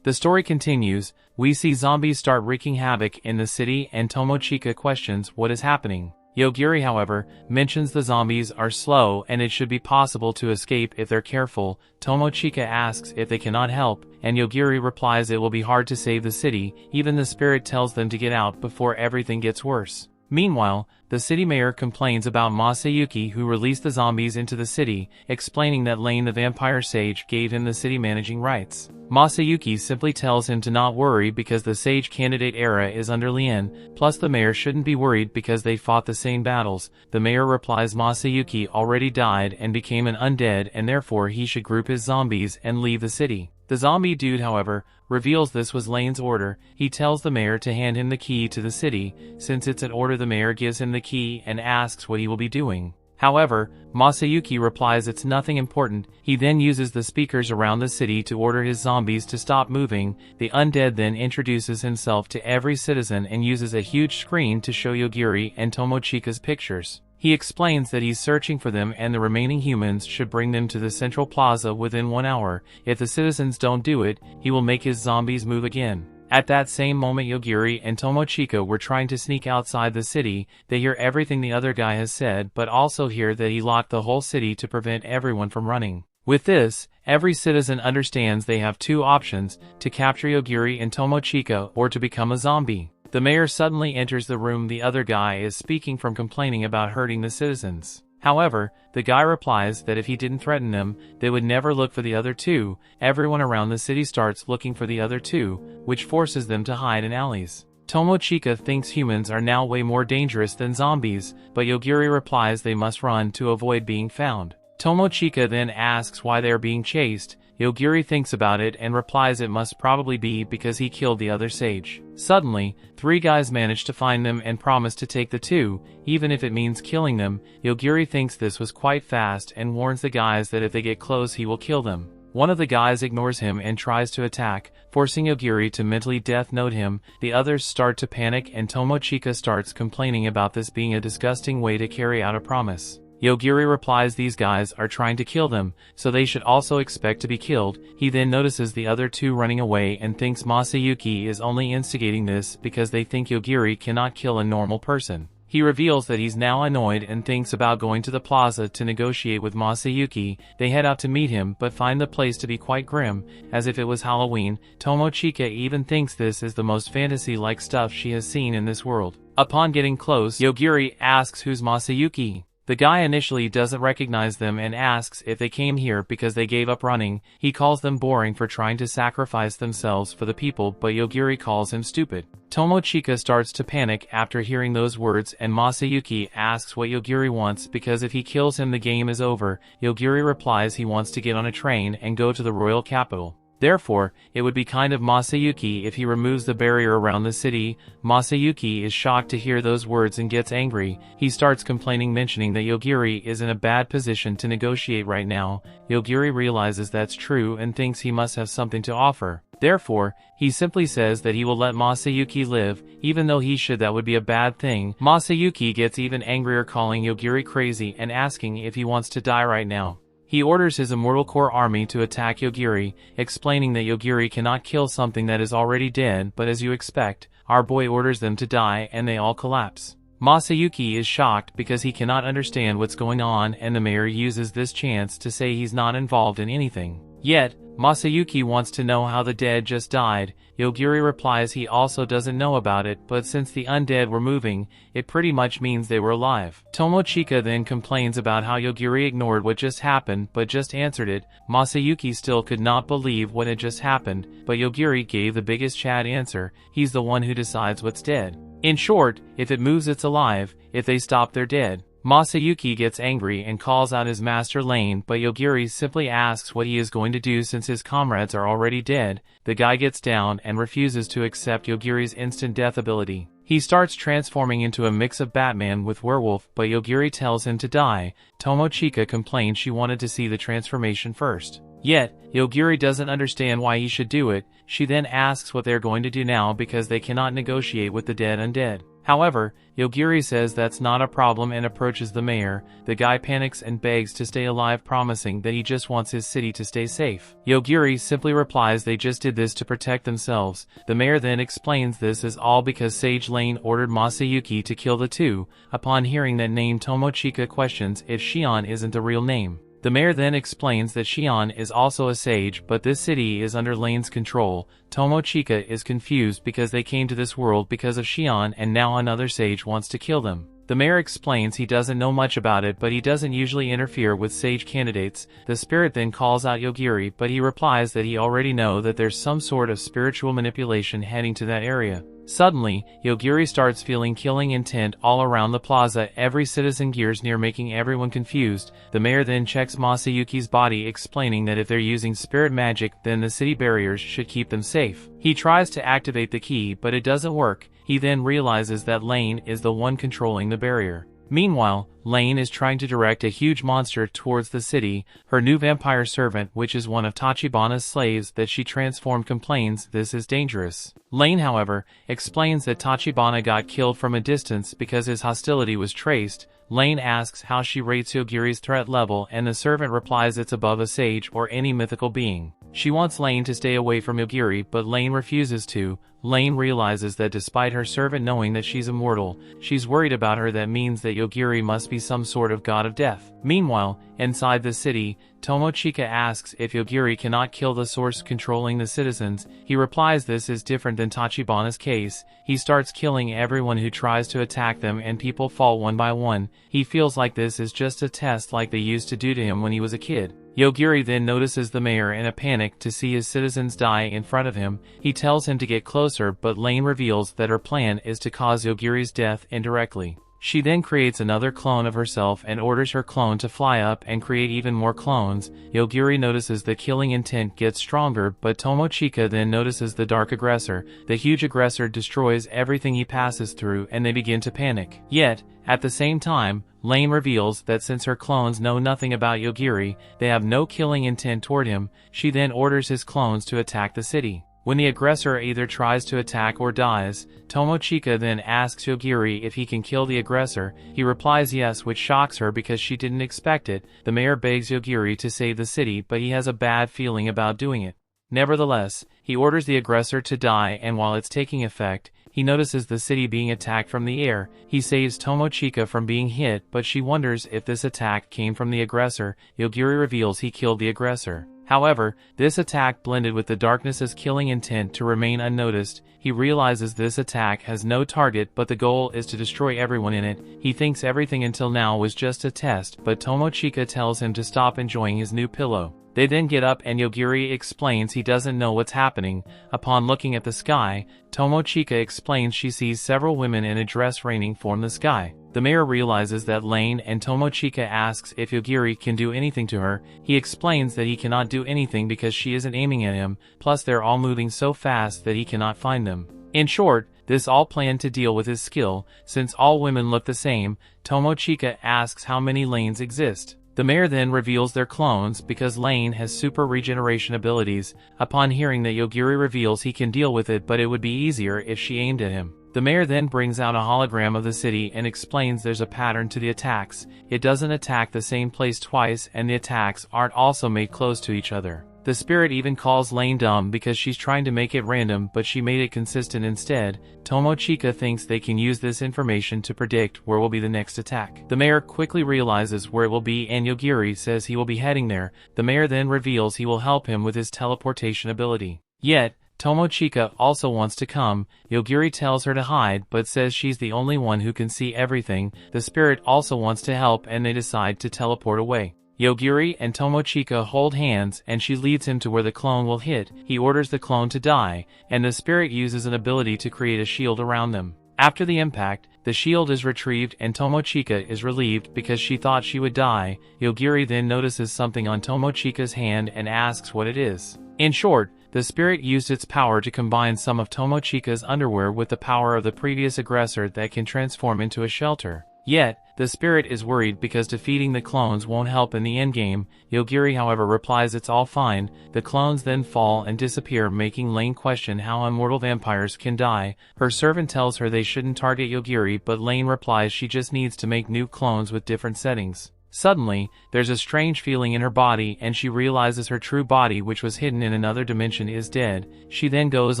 The story continues. We see zombies start wreaking havoc in the city and Tomochika questions what is happening. Yogiri, however, mentions the zombies are slow and it should be possible to escape if they're careful. Tomochika asks if they cannot help, and Yogiri replies it will be hard to save the city. Even the spirit tells them to get out before everything gets worse. Meanwhile, the city mayor complains about Masayuki, who released the zombies into the city, explaining that Lane the vampire sage gave him the city managing rights. Masayuki simply tells him to not worry because the sage candidate era is under Lien, plus the mayor shouldn't be worried because they fought the same battles. The mayor replies Masayuki already died and became an undead and therefore he should group his zombies and leave the city. The zombie dude, however, reveals this was Lane's order. He tells the mayor to hand him the key to the city. Since it's an order, the mayor gives him the key and asks what he will be doing. However, Masayuki replies it's nothing important. He then uses the speakers around the city to order his zombies to stop moving. The undead then introduces himself to every citizen and uses a huge screen to show Yogiri and Tomochika's pictures. He explains that he's searching for them and the remaining humans should bring them to the central plaza within 1 hour. If the citizens don't do it, he will make his zombies move again. At that same moment, Yogiri and Tomochika were trying to sneak outside the city. They hear everything the other guy has said, but also hear that he locked the whole city to prevent everyone from running. With this, every citizen understands they have two options: to capture Yogiri and Tomochika or to become a zombie. The mayor suddenly enters the room the other guy is speaking from, complaining about hurting the citizens. However, the guy replies that if he didn't threaten them, they would never look for the other two. Everyone around the city starts looking for the other two, which forces them to hide in alleys. Tomochika thinks humans are now way more dangerous than zombies, but Yogiri replies they must run to avoid being found. Tomochika then asks why they are being chased. Yogiri thinks about it and replies it must probably be because he killed the other sage. Suddenly, 3 guys manage to find them and promise to take the 2, even if it means killing them. Yogiri thinks this was quite fast and warns the guys that if they get close he will kill them. One of the guys ignores him and tries to attack, forcing Yogiri to mentally death note him. The others start to panic and Tomochika starts complaining about this being a disgusting way to carry out a promise. Yogiri replies these guys are trying to kill them, so they should also expect to be killed. He then notices the other 2 running away and thinks Masayuki is only instigating this because they think Yogiri cannot kill a normal person. He reveals that he's now annoyed and thinks about going to the plaza to negotiate with Masayuki. They head out to meet him but find the place to be quite grim, as if it was Halloween. Tomochika even thinks this is the most fantasy-like stuff she has seen in this world. Upon getting close, Yogiri asks who's Masayuki. The guy initially doesn't recognize them and asks if they came here because they gave up running. He calls them boring for trying to sacrifice themselves for the people, but Yogiri calls him stupid. Tomochika starts to panic after hearing those words and Masayuki asks what Yogiri wants because if he kills him the game is over. Yogiri replies he wants to get on a train and go to the royal capital. Therefore, it would be kind of Masayuki if he removes the barrier around the city. Masayuki is shocked to hear those words and gets angry. He starts complaining, mentioning that Yogiri is in a bad position to negotiate right now. Yogiri realizes that's true and thinks he must have something to offer. Therefore, he simply says that he will let Masayuki live, even though he should that would be a bad thing. Masayuki gets even angrier, calling Yogiri crazy and asking if he wants to die right now. He orders his Immortal Core army to attack Yogiri, explaining that Yogiri cannot kill something that is already dead, but as you expect, our boy orders them to die and they all collapse. Masayuki is shocked because he cannot understand what's going on, and the mayor uses this chance to say he's not involved in anything. Yet, Masayuki wants to know how the dead just died. Yogiri replies he also doesn't know about it, but since the undead were moving, it pretty much means they were alive. Tomochika then complains about how Yogiri ignored what just happened but just answered it. Masayuki still could not believe what had just happened, but Yogiri gave the biggest Chad answer: he's the one who decides what's dead. In short, if it moves it's alive, if they stop they're dead. Masayuki gets angry and calls out his master Lane, but Yogiri simply asks what he is going to do since his comrades are already dead. The guy gets down and refuses to accept Yogiri's instant death ability. He starts transforming into a mix of Batman with werewolf, but Yogiri tells him to die. Tomochika complains she wanted to see the transformation first. Yet, Yogiri doesn't understand why he should do it. She then asks what they're going to do now because they cannot negotiate with the dead undead. However, Yogiri says that's not a problem and approaches the mayor. The guy panics and begs to stay alive, promising that he just wants his city to stay safe. Yogiri simply replies they just did this to protect themselves. The mayor then explains this is all because Sage Lane ordered Masayuki to kill the two. Upon hearing that name, Tomochika questions if Shion isn't the real name. The mayor then explains that Shion is also a sage, but this city is under Lane's control. Tomochika is confused because they came to this world because of Shion and now another sage wants to kill them. The mayor explains he doesn't know much about it, but he doesn't usually interfere with sage candidates. The spirit then calls out Yogiri, but he replies that he already knows that there's some sort of spiritual manipulation heading to that area. Suddenly, Yogiri starts feeling killing intent all around the plaza. Every citizen gears near, making everyone confused. The mayor then checks Masayuki's body, explaining that if they're using spirit magic, then the city barriers should keep them safe. He tries to activate the key, but it doesn't work. He then realizes that Lane is the one controlling the barrier. Meanwhile, Lane is trying to direct a huge monster towards the city. Her new vampire servant, which is one of Tachibana's slaves that she transformed, complains this is dangerous. Lane, however, explains that Tachibana got killed from a distance because his hostility was traced. Lane asks how she rates Yogiri's threat level, and the servant replies it's above a sage or any mythical being. She wants Lane to stay away from Yogiri, but Lane refuses to. Lane realizes that despite her servant knowing that she's immortal, she's worried about her. That means that Yogiri must be some sort of god of death. Meanwhile, inside the city, Tomochika asks if Yogiri cannot kill the source controlling the citizens. He replies this is different than Tachibana's case. He starts killing everyone who tries to attack them and people fall one by one. He feels like this is just a test like they used to do to him when he was a kid. Yogiri then notices the mayor in a panic to see his citizens die in front of him. He tells him to get closer, but Lane reveals that her plan is to cause Yogiri's death indirectly. She then creates another clone of herself and orders her clone to fly up and create even more clones. Yogiri notices the killing intent gets stronger, but Tomochika then notices the dark aggressor. The huge aggressor destroys everything he passes through and they begin to panic. Yet, at the same time, Lane reveals that since her clones know nothing about Yogiri, they have no killing intent toward him. She then orders his clones to attack the city. When the aggressor either tries to attack or dies, Tomochika then asks Yogiri if he can kill the aggressor. He replies yes, which shocks her because she didn't expect it. The mayor begs Yogiri to save the city, but he has a bad feeling about doing it. Nevertheless, he orders the aggressor to die, and while it's taking effect, he notices the city being attacked from the air. He saves Tomochika from being hit, but she wonders if this attack came from the aggressor. Yogiri reveals he killed the aggressor. However, this attack blended with the darkness's killing intent to remain unnoticed. He realizes this attack has no target, but the goal is to destroy everyone in it. He thinks everything until now was just a test, but Tomochika tells him to stop enjoying his new pillow. They then get up and Yogiri explains he doesn't know what's happening. Upon looking at the sky, Tomochika explains she sees several women in a dress raining from the sky. The mayor realizes that Lane, and Tomochika asks if Yogiri can do anything to her. He explains that he cannot do anything because she isn't aiming at him, plus they're all moving so fast that he cannot find them. In short, this all planned to deal with his skill. Since all women look the same, Tomochika asks how many Lanes exist. The mayor then reveals their clones because Lane has super regeneration abilities. Upon hearing that, Yogiri reveals he can deal with it, but it would be easier if she aimed at him. The mayor then brings out a hologram of the city and explains there's a pattern to the attacks. It doesn't attack the same place twice, and the attacks aren't also made close to each other. The spirit even calls Lane dumb because she's trying to make it random, but she made it consistent instead. Tomochika thinks they can use this information to predict where will be the next attack. The mayor quickly realizes where it will be, and Yogiri says he will be heading there. The mayor then reveals he will help him with his teleportation ability. Yet, Tomochika also wants to come. Yogiri tells her to hide, but says she's the only one who can see everything. The spirit also wants to help, and they decide to teleport away. Yogiri and Tomochika hold hands, and she leads him to where the clone will hit. He orders the clone to die, and the spirit uses an ability to create a shield around them. After the impact, the shield is retrieved and Tomochika is relieved because she thought she would die. Yogiri then notices something on Tomochika's hand and asks what it is. In short, the spirit used its power to combine some of Tomochika's underwear with the power of the previous aggressor that can transform into a shelter. Yet, the spirit is worried because defeating the clones won't help in the endgame. Yogiri however replies it's all fine. The clones then fall and disappear, making Lane question how immortal vampires can die. Her servant tells her they shouldn't target Yogiri, but Lane replies she just needs to make new clones with different settings. Suddenly, there's a strange feeling in her body and she realizes her true body, which was hidden in another dimension, is dead. She then goes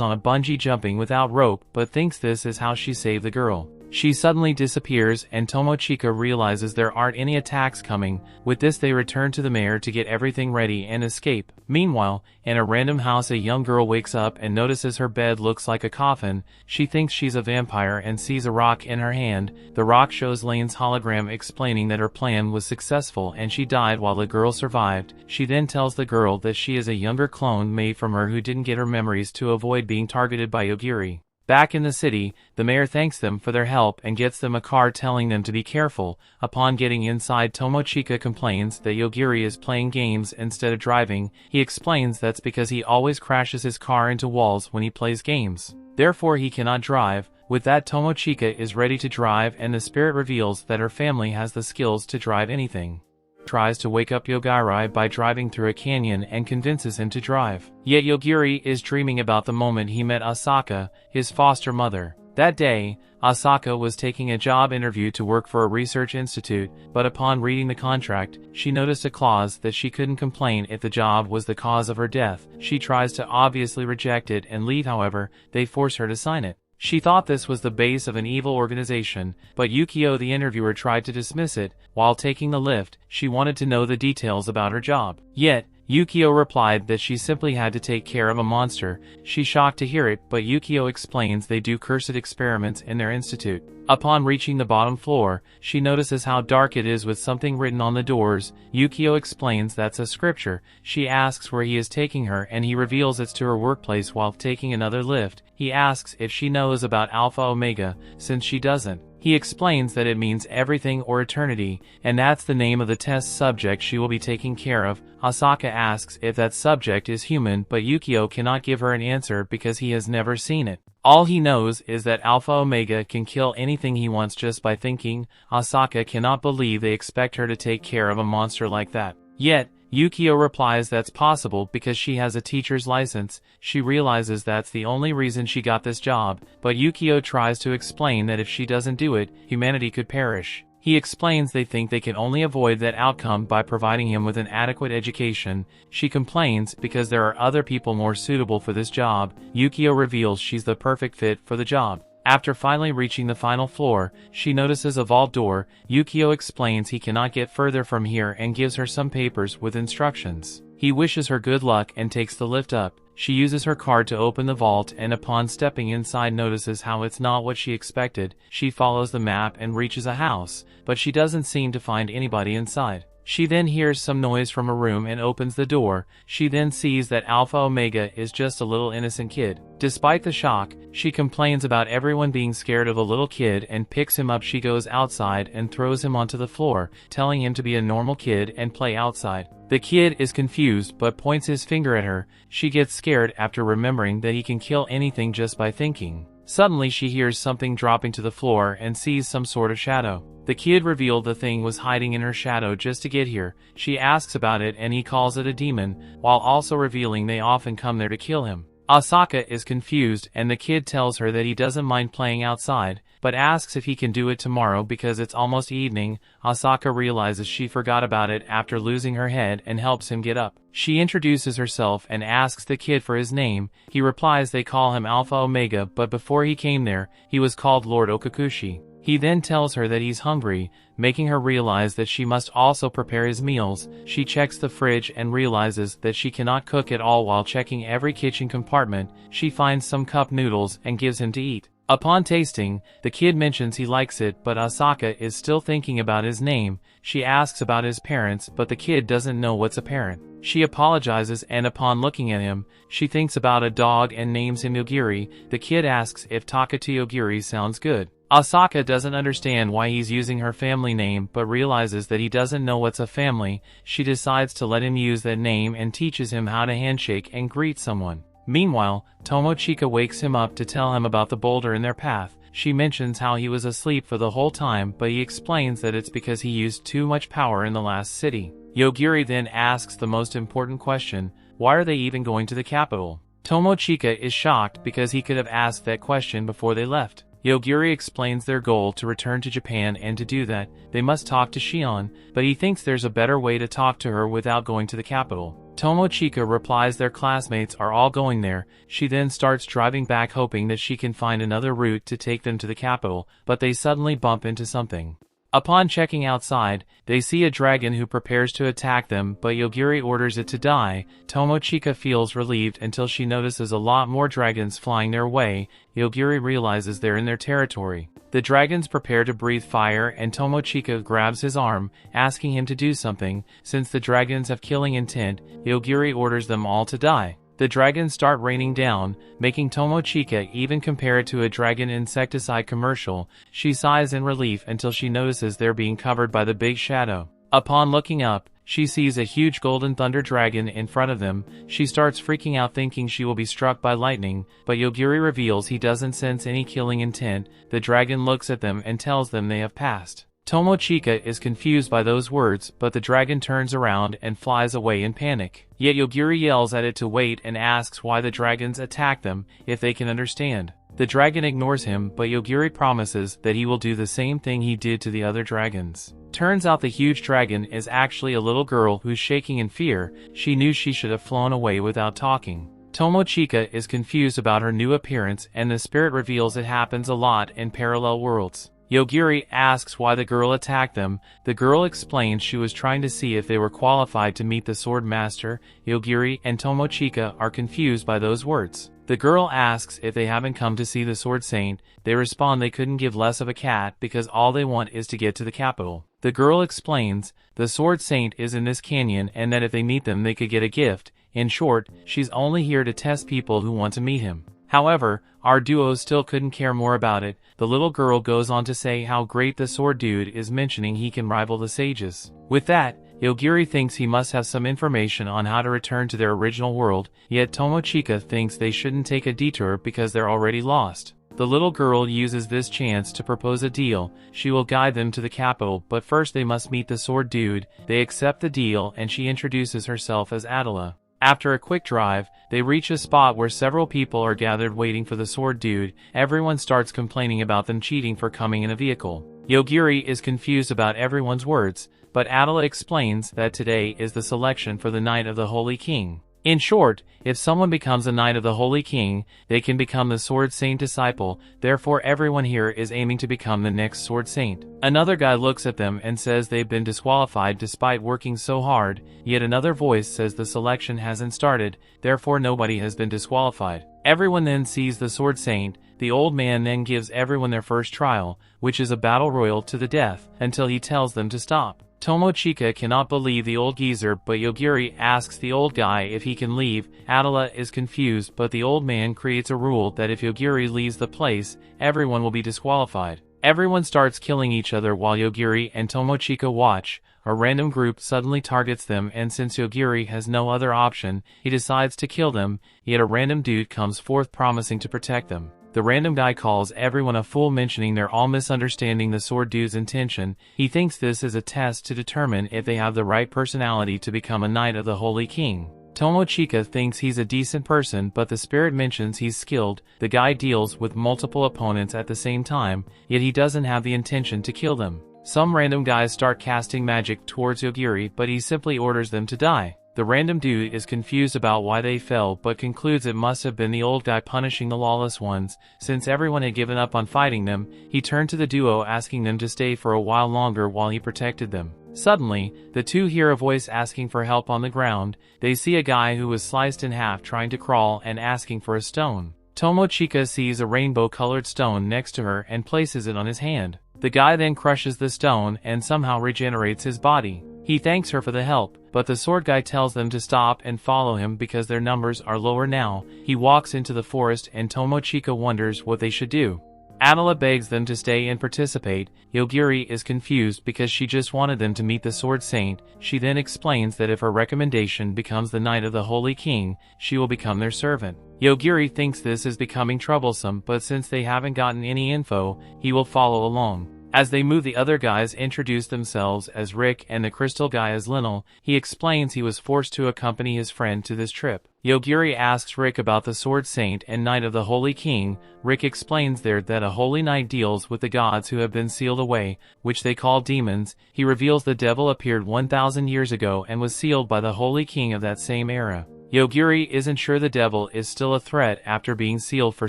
on a bungee jumping without rope, but thinks this is how she saved the girl. She suddenly disappears and Tomochika realizes there aren't any attacks coming. With this they return to the mayor to get everything ready and escape. Meanwhile, in a random house a young girl wakes up and notices her bed looks like a coffin. She thinks she's a vampire and sees a rock in her hand. The rock shows Lane's hologram explaining that her plan was successful and she died while the girl survived. She then tells the girl that she is a younger clone made from her who didn't get her memories to avoid being targeted by Yogiri. Back in the city, the mayor thanks them for their help and gets them a card telling them to be careful. Upon getting inside, Tomochika complains that Yogiri is playing games instead of driving. He explains that's because he always crashes his car into walls when he plays games. Therefore he cannot drive. With that, Tomochika is ready to drive and the spirit reveals that her family has the skills to drive anything. Tries to wake up Yogiri by driving through a canyon and convinces him to drive. Yet Yogiri is dreaming about the moment he met Asaka, his foster mother. That day, Asaka was taking a job interview to work for a research institute, but upon reading the contract, she noticed a clause that she couldn't complain if the job was the cause of her death. She tries to obviously reject it and leave, however, they force her to sign it. She thought this was the base of an evil organization, but Yukio the interviewer tried to dismiss it. While taking the lift, she wanted to know the details about her job. Yet, Yukio replied that she simply had to take care of a monster. She's shocked to hear it, but Yukio explains they do cursed experiments in their institute. Upon reaching the bottom floor, she notices how dark it is with something written on the doors. Yukio explains that's a scripture. She asks where he is taking her and he reveals it's to her workplace while taking another lift. He asks if she knows about Alpha Omega, since she doesn't. He explains that it means everything or eternity, and that's the name of the test subject she will be taking care of. Asaka asks if that subject is human, but Yukio cannot give her an answer because he has never seen it. All he knows is that Alpha Omega can kill anything he wants just by thinking. Asaka cannot believe they expect her to take care of a monster like that. Yet, Yukio replies that's possible because she has a teacher's license. She realizes that's the only reason she got this job, but Yukio tries to explain that if she doesn't do it, humanity could perish. He explains they think they can only avoid that outcome by providing him with an adequate education. She complains because there are other people more suitable for this job. Yukio reveals she's the perfect fit for the job. After finally reaching the final floor, she notices a vault door. Yukio explains he cannot get further from here and gives her some papers with instructions. He wishes her good luck and takes the lift up. She uses her card to open the vault and upon stepping inside notices how it's not what she expected. She follows the map and reaches a house, but she doesn't seem to find anybody inside. She then hears some noise from a room and opens the door. She then sees that Alpha Omega is just a little innocent kid. Despite the shock, she complains about everyone being scared of a little kid and picks him up. She goes outside and throws him onto the floor, telling him to be a normal kid and play outside. The kid is confused but points his finger at her. She gets scared after remembering that he can kill anything just by thinking. Suddenly she hears something dropping to the floor and sees some sort of shadow. The kid revealed the thing was hiding in her shadow just to get here. She asks about it and he calls it a demon, while also revealing they often come there to kill him. Asaka is confused and the kid tells her that he doesn't mind playing outside, but asks if he can do it tomorrow because it's almost evening. Asaka realizes she forgot about it after losing her head and helps him get up. She introduces herself and asks the kid for his name. He replies they call him Alpha Omega, but before he came there, he was called Lord Okakushi. He then tells her that he's hungry, making her realize that she must also prepare his meals. She checks the fridge and realizes that she cannot cook at all. While checking every kitchen compartment, she finds some cup noodles and gives him to eat. Upon tasting, the kid mentions he likes it, but Asaka is still thinking about his name. She asks about his parents, but the kid doesn't know what's a parent. She apologizes and upon looking at him, she thinks about a dog and names him Yogiri. The kid asks if Takatou Yogiri sounds good. Asaka doesn't understand why he's using her family name but realizes that he doesn't know what's a family. She decides to let him use that name and teaches him how to handshake and greet someone. Meanwhile, Tomochika wakes him up to tell him about the boulder in their path. She mentions how he was asleep for the whole time, but he explains that it's because he used too much power in the last city. Yogiri then asks the most important question: why are they even going to the capital? Tomochika is shocked because he could have asked that question before they left. Yogiri explains their goal to return to Japan, and to do that, they must talk to Shion, but he thinks there's a better way to talk to her without going to the capital. Tomochika replies their classmates are all going there. She then starts driving back hoping that she can find another route to take them to the capital, but they suddenly bump into something. Upon checking outside, they see a dragon who prepares to attack them, but Yogiri orders it to die. Tomochika feels relieved until she notices a lot more dragons flying their way. Yogiri realizes they're in their territory. The dragons prepare to breathe fire and Tomochika grabs his arm, asking him to do something. Since the dragons have killing intent, Yogiri orders them all to die. The dragons start raining down, making Tomochika even compare it to a dragon insecticide commercial. She sighs in relief until she notices they're being covered by the big shadow. Upon looking up, she sees a huge golden thunder dragon in front of them. She starts freaking out thinking she will be struck by lightning, but Yogiri reveals he doesn't sense any killing intent. The dragon looks at them and tells them they have passed. Tomochika is confused by those words, but the dragon turns around and flies away in panic. Yet Yogiri yells at it to wait and asks why the dragons attack them, if they can understand. The dragon ignores him, but Yogiri promises that he will do the same thing he did to the other dragons. Turns out the huge dragon is actually a little girl who's shaking in fear. She knew she should have flown away without talking. Tomochika is confused about her new appearance, and the spirit reveals it happens a lot in parallel worlds. Yogiri asks why the girl attacked them. The girl explains she was trying to see if they were qualified to meet the sword master. Yogiri and Tomochika are confused by those words. The girl asks if they haven't come to see the sword saint. They respond they couldn't give less of a cat because all they want is to get to the capital. The girl explains the sword saint is in this canyon and that if they meet them they could get a gift. In short, she's only here to test people who want to meet him. However, our duo still couldn't care more about it. The little girl goes on to say how great the sword dude is, mentioning he can rival the sages. With that, Yogiri thinks he must have some information on how to return to their original world, yet Tomochika thinks they shouldn't take a detour because they're already lost. The little girl uses this chance to propose a deal. She will guide them to the capital, but first they must meet the sword dude. They accept the deal and she introduces herself as Adela. After a quick drive, they reach a spot where several people are gathered waiting for the sword dude. Everyone starts complaining about them cheating for coming in a vehicle. Yogiri is confused about everyone's words, but Adela explains that today is the selection for the Knight of the Holy King. In short, if someone becomes a Knight of the Holy King, they can become the Sword Saint disciple. Therefore everyone here is aiming to become the next Sword Saint. Another guy looks at them and says they've been disqualified despite working so hard, yet another voice says the selection hasn't started, therefore nobody has been disqualified. Everyone then sees the Sword Saint. The old man then gives everyone their first trial, which is a battle royal to the death, until he tells them to stop. Tomochika cannot believe the old geezer, but Yogiri asks the old guy if he can leave. Adela is confused, but the old man creates a rule that if Yogiri leaves the place, everyone will be disqualified. Everyone starts killing each other while Yogiri and Tomochika watch. A random group suddenly targets them, and since Yogiri has no other option, he decides to kill them, yet a random dude comes forth promising to protect them. The random guy calls everyone a fool, mentioning they're all misunderstanding the sword dude's intention. He thinks this is a test to determine if they have the right personality to become a Knight of the Holy King. Tomochika thinks he's a decent person, but the spirit mentions he's skilled. The guy deals with multiple opponents at the same time, yet he doesn't have the intention to kill them. Some random guys start casting magic towards Yogiri, but he simply orders them to die. The random dude is confused about why they fell, but concludes it must have been the old guy punishing the lawless ones. Since everyone had given up on fighting them, he turned to the duo asking them to stay for a while longer while he protected them. Suddenly, the two hear a voice asking for help on the ground. They see a guy who was sliced in half trying to crawl and asking for a stone. Tomochika sees a rainbow-colored stone next to her and places it on his hand. The guy then crushes the stone and somehow regenerates his body. He thanks her for the help, but the sword guy tells them to stop and follow him because their numbers are lower now. He walks into the forest and Tomochika wonders what they should do. Adela begs them to stay and participate. Yogiri is confused because she just wanted them to meet the Sword Saint. She then explains that if her recommendation becomes the Knight of the Holy King, she will become their servant. Yogiri thinks this is becoming troublesome, but since they haven't gotten any info, he will follow along. As they move, the other guys introduce themselves as Rick and the crystal guy as Lionel. He explains he was forced to accompany his friend to this trip. Yogiri asks Rick about the Sword Saint and Knight of the Holy King. Rick explains there that a holy knight deals with the gods who have been sealed away, which they call demons. He reveals the devil appeared 1,000 years ago and was sealed by the Holy King of that same era. Yogiri isn't sure the devil is still a threat after being sealed for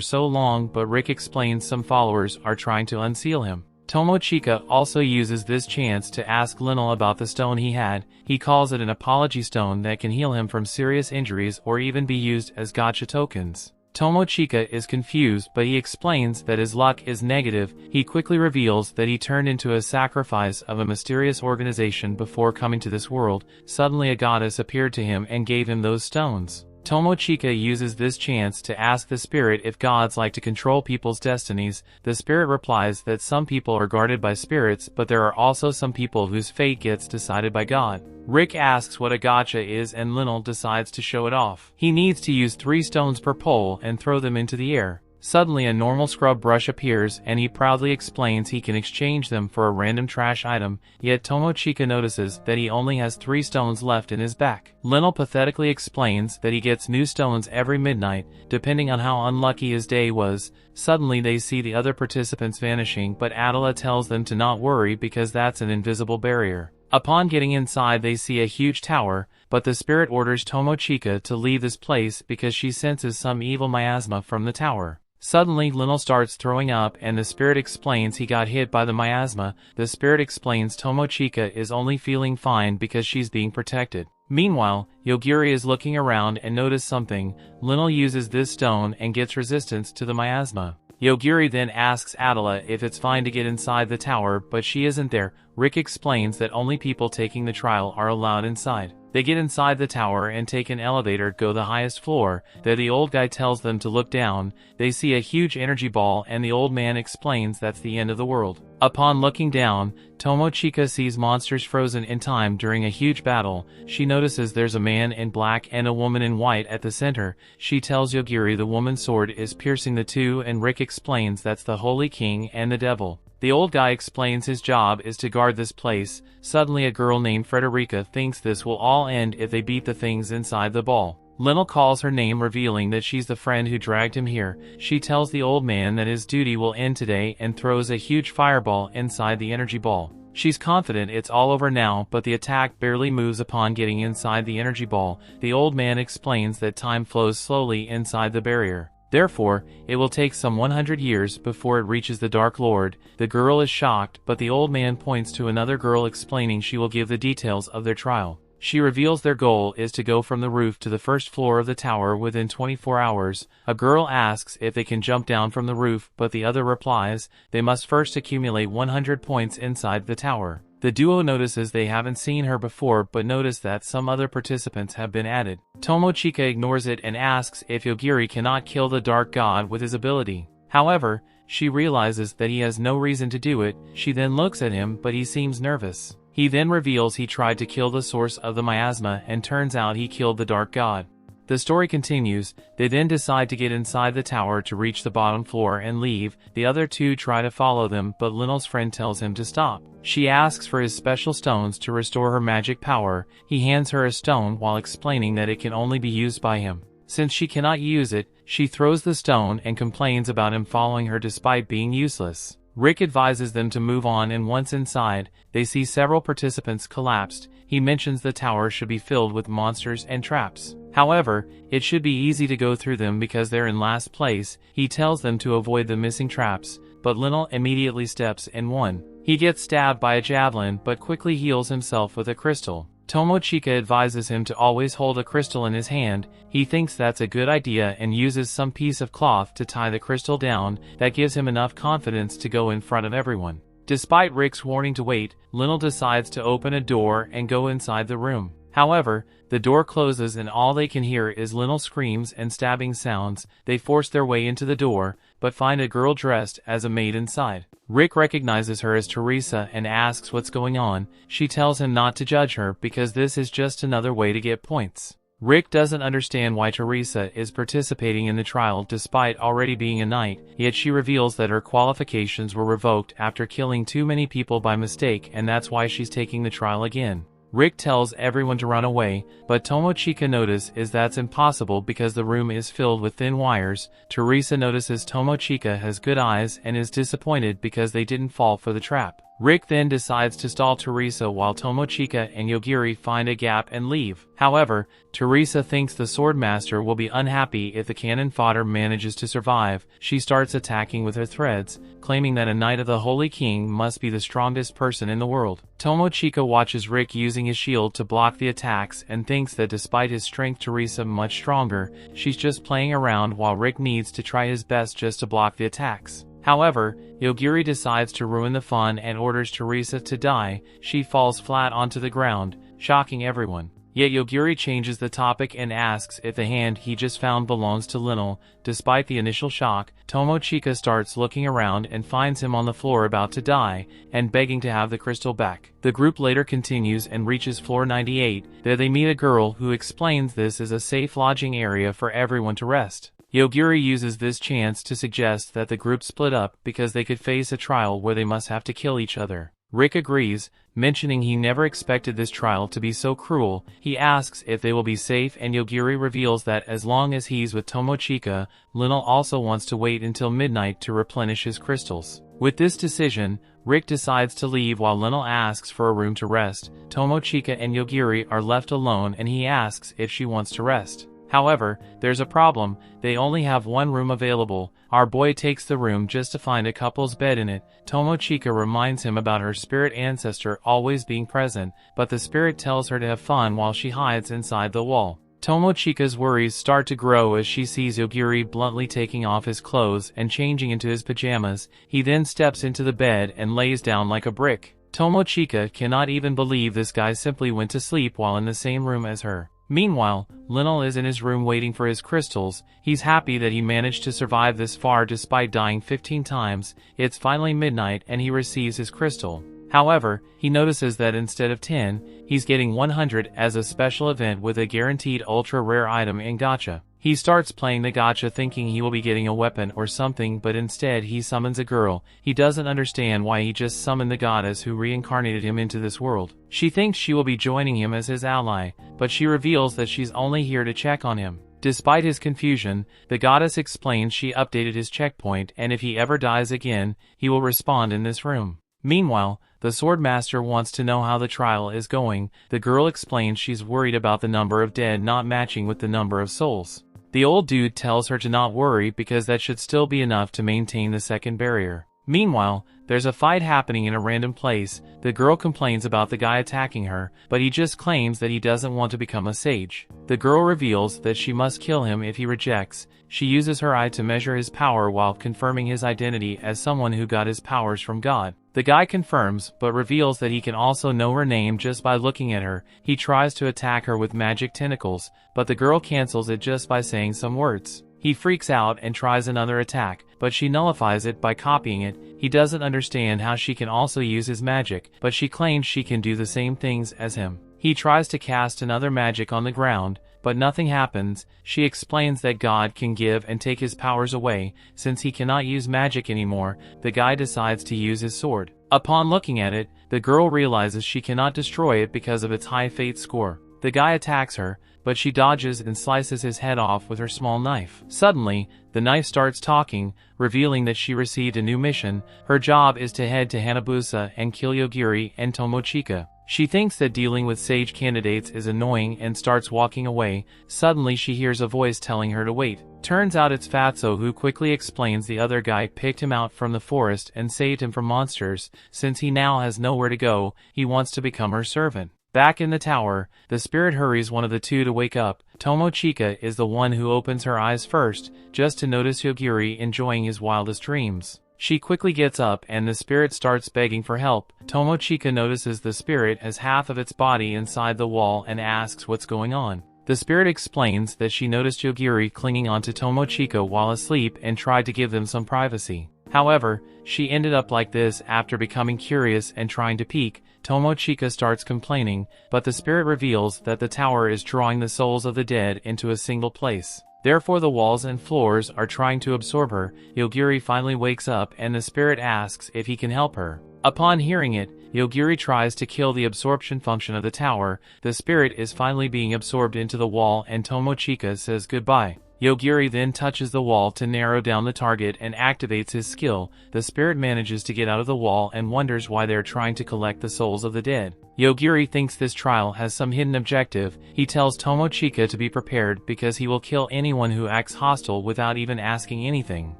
so long, but Rick explains some followers are trying to unseal him. Tomochika also uses this chance to ask Lionel about the stone he had. He calls it an apology stone that can heal him from serious injuries or even be used as gacha tokens. Tomochika is confused, but he explains that his luck is negative. He quickly reveals that he turned into a sacrifice of a mysterious organization before coming to this world. Suddenly a goddess appeared to him and gave him those stones. Tomochika uses this chance to ask the spirit if gods like to control people's destinies. The spirit replies that some people are guarded by spirits, but there are also some people whose fate gets decided by God. Rick asks what a gacha is and Lionel decides to show it off. He needs to use 3 stones per pole and throw them into the air. Suddenly a normal scrub brush appears and he proudly explains he can exchange them for a random trash item, yet Tomochika notices that he only has 3 stones left in his back. Lionel pathetically explains that he gets new stones every midnight, depending on how unlucky his day was. Suddenly they see the other participants vanishing, but Adela tells them to not worry because that's an invisible barrier. Upon getting inside they see a huge tower, but the spirit orders Tomochika to leave this place because she senses some evil miasma from the tower. Suddenly Lionel starts throwing up and the spirit explains he got hit by the miasma. The spirit explains Tomochika is only feeling fine because she's being protected. Meanwhile, Yogiri is looking around and notices something. Lionel uses this stone and gets resistance to the miasma. Yogiri then asks Adela if it's fine to get inside the tower, but she isn't there. Rick explains that only people taking the trial are allowed inside. They get inside the tower and take an elevator to go to the highest floor. There the old guy tells them to look down. They see a huge energy ball and the old man explains that's the end of the world. Upon looking down, Tomochika sees monsters frozen in time during a huge battle. She notices there's a man in black and a woman in white at the center. She tells Yogiri the woman's sword is piercing the two and Rick explains that's the Holy King and the devil. The old guy explains his job is to guard this place. Suddenly a girl named Frederica thinks this will all end if they beat the things inside the ball. Lionel calls her name, revealing that she's the friend who dragged him here. She tells the old man that his duty will end today and throws a huge fireball inside the energy ball. She's confident it's all over now, but the attack barely moves upon getting inside the energy ball. The old man explains that time flows slowly inside the barrier. Therefore, it will take some 100 years before it reaches the Dark Lord. The girl is shocked, but the old man points to another girl explaining she will give the details of their trial. She reveals their goal is to go from the roof to the first floor of the tower within 24 hours. A girl asks if they can jump down from the roof, but the other replies they must first accumulate 100 points inside the tower. The duo notices they haven't seen her before but notice that some other participants have been added. Tomochika ignores it and asks if Yogiri cannot kill the Dark God with his ability. However, she realizes that he has no reason to do it. She then looks at him but he seems nervous. He then reveals he tried to kill the source of the miasma and turns out he killed the Dark God. The story continues. They then decide to get inside the tower to reach the bottom floor and leave. The other two try to follow them, but Lynel's friend tells him to stop. She asks for his special stones to restore her magic power. He hands her a stone while explaining that it can only be used by him. Since she cannot use it, she throws the stone and complains about him following her despite being useless. Rick advises them to move on, and once inside, they see several participants collapsed. He mentions the tower should be filled with monsters and traps. However, it should be easy to go through them because they're in last place. He tells them to avoid the missing traps, but Lynel immediately steps in one. He gets stabbed by a javelin but quickly heals himself with a crystal. Tomochika advises him to always hold a crystal in his hand. He thinks that's a good idea and uses some piece of cloth to tie the crystal down. That gives him enough confidence to go in front of everyone. Despite Rick's warning to wait, Lynel decides to open a door and go inside the room. However, the door closes and all they can hear is Lynel screams and stabbing sounds. They force their way into the door, but find a girl dressed as a maid inside. Rick recognizes her as Teresa and asks what's going on. She tells him not to judge her because this is just another way to get points. Rick doesn't understand why Teresa is participating in the trial despite already being a knight, yet she reveals that her qualifications were revoked after killing too many people by mistake, and that's why she's taking the trial again. Rick tells everyone to run away, but Tomochika notices that's impossible because the room is filled with thin wires. Teresa notices Tomochika has good eyes and is disappointed because they didn't fall for the trap. Rick then decides to stall Teresa while Tomochika and Yogiri find a gap and leave. However, Teresa thinks the swordmaster will be unhappy if the cannon fodder manages to survive. She starts attacking with her threads, claiming that a knight of the Holy King must be the strongest person in the world. Tomochika watches Rick using his shield to block the attacks and thinks that despite his strength, Teresa much stronger. She's just playing around while Rick needs to try his best just to block the attacks. However, Yogiri decides to ruin the fun and orders Teresa to die. She falls flat onto the ground, shocking everyone. Yet Yogiri changes the topic and asks if the hand he just found belongs to Lynel. Despite the initial shock, Tomochika starts looking around and finds him on the floor about to die, and begging to have the crystal back. The group later continues and reaches floor 98. There they meet a girl who explains this is a safe lodging area for everyone to rest. Yogiri uses this chance to suggest that the group split up because they could face a trial where they must have to kill each other. Rick agrees, mentioning he never expected this trial to be so cruel. He asks if they will be safe, and Yogiri reveals that as long as he's with Tomochika, Lynel also wants to wait until midnight to replenish his crystals. With this decision, Rick decides to leave while Lynel asks for a room to rest. Tomochika and Yogiri are left alone and he asks if she wants to rest. However, there's a problem. They only have one room available. Our boy takes the room just to find a couple's bed in it. Tomochika reminds him about her spirit ancestor always being present, but the spirit tells her to have fun while she hides inside the wall. Tomochika's worries start to grow as she sees Yogiri bluntly taking off his clothes and changing into his pajamas. He then steps into the bed and lays down like a brick. Tomochika cannot even believe this guy simply went to sleep while in the same room as her. Meanwhile, Lynel is in his room waiting for his crystals. He's happy that he managed to survive this far despite dying 15 times. It's finally midnight and he receives his crystal. However, he notices that instead of 10, he's getting 100 as a special event with a guaranteed ultra-rare item in gacha. He starts playing the gacha thinking he will be getting a weapon or something, but instead he summons a girl. He doesn't understand why he just summoned the goddess who reincarnated him into this world. She thinks she will be joining him as his ally, but she reveals that she's only here to check on him. Despite his confusion, the goddess explains she updated his checkpoint and if he ever dies again, he will respawn in this room. Meanwhile, the swordmaster wants to know how the trial is going. The girl explains she's worried about the number of dead not matching with the number of souls. The old dude tells her to not worry because that should still be enough to maintain the second barrier. Meanwhile, there's a fight happening in a random place. The girl complains about the guy attacking her, but he just claims that he doesn't want to become a sage. The girl reveals that she must kill him if he rejects. She uses her eye to measure his power while confirming his identity as someone who got his powers from God. The guy confirms, but reveals that he can also know her name just by looking at her. He tries to attack her with magic tentacles, but the girl cancels it just by saying some words. He freaks out and tries another attack, but she nullifies it by copying it. He doesn't understand how she can also use his magic, but she claims she can do the same things as him. He tries to cast another magic on the ground, but nothing happens. She explains that God can give and take his powers away. Since he cannot use magic anymore, the guy decides to use his sword. Upon looking at it, the girl realizes she cannot destroy it because of its high fate score. The guy attacks her, but she dodges and slices his head off with her small knife. Suddenly, the knife starts talking, revealing that she received a new mission. Her job is to head to Hanabusa and kill Yogiri and Tomochika. She thinks that dealing with sage candidates is annoying and starts walking away. Suddenly she hears a voice telling her to wait. Turns out it's Fatso, who quickly explains the other guy picked him out from the forest and saved him from monsters. Since he now has nowhere to go, he wants to become her servant. Back in the tower, the spirit hurries one of the two to wake up. Tomochika is the one who opens her eyes first, just to notice Yogiri enjoying his wildest dreams. She quickly gets up and the spirit starts begging for help. Tomochika notices the spirit has half of its body inside the wall and asks what's going on. The spirit explains that she noticed Yogiri clinging onto Tomochika while asleep and tried to give them some privacy. However, she ended up like this after becoming curious and trying to peek. Tomochika starts complaining, but the spirit reveals that the tower is drawing the souls of the dead into a single place. Therefore the walls and floors are trying to absorb her. Yogiri finally wakes up and the spirit asks if he can help her. Upon hearing it, Yogiri tries to kill the absorption function of the tower. The spirit is finally being absorbed into the wall and Tomochika says goodbye. Yogiri then touches the wall to narrow down the target and activates his skill. The spirit manages to get out of the wall and wonders why they are trying to collect the souls of the dead. Yogiri thinks this trial has some hidden objective. He tells Tomochika to be prepared because he will kill anyone who acts hostile without even asking anything.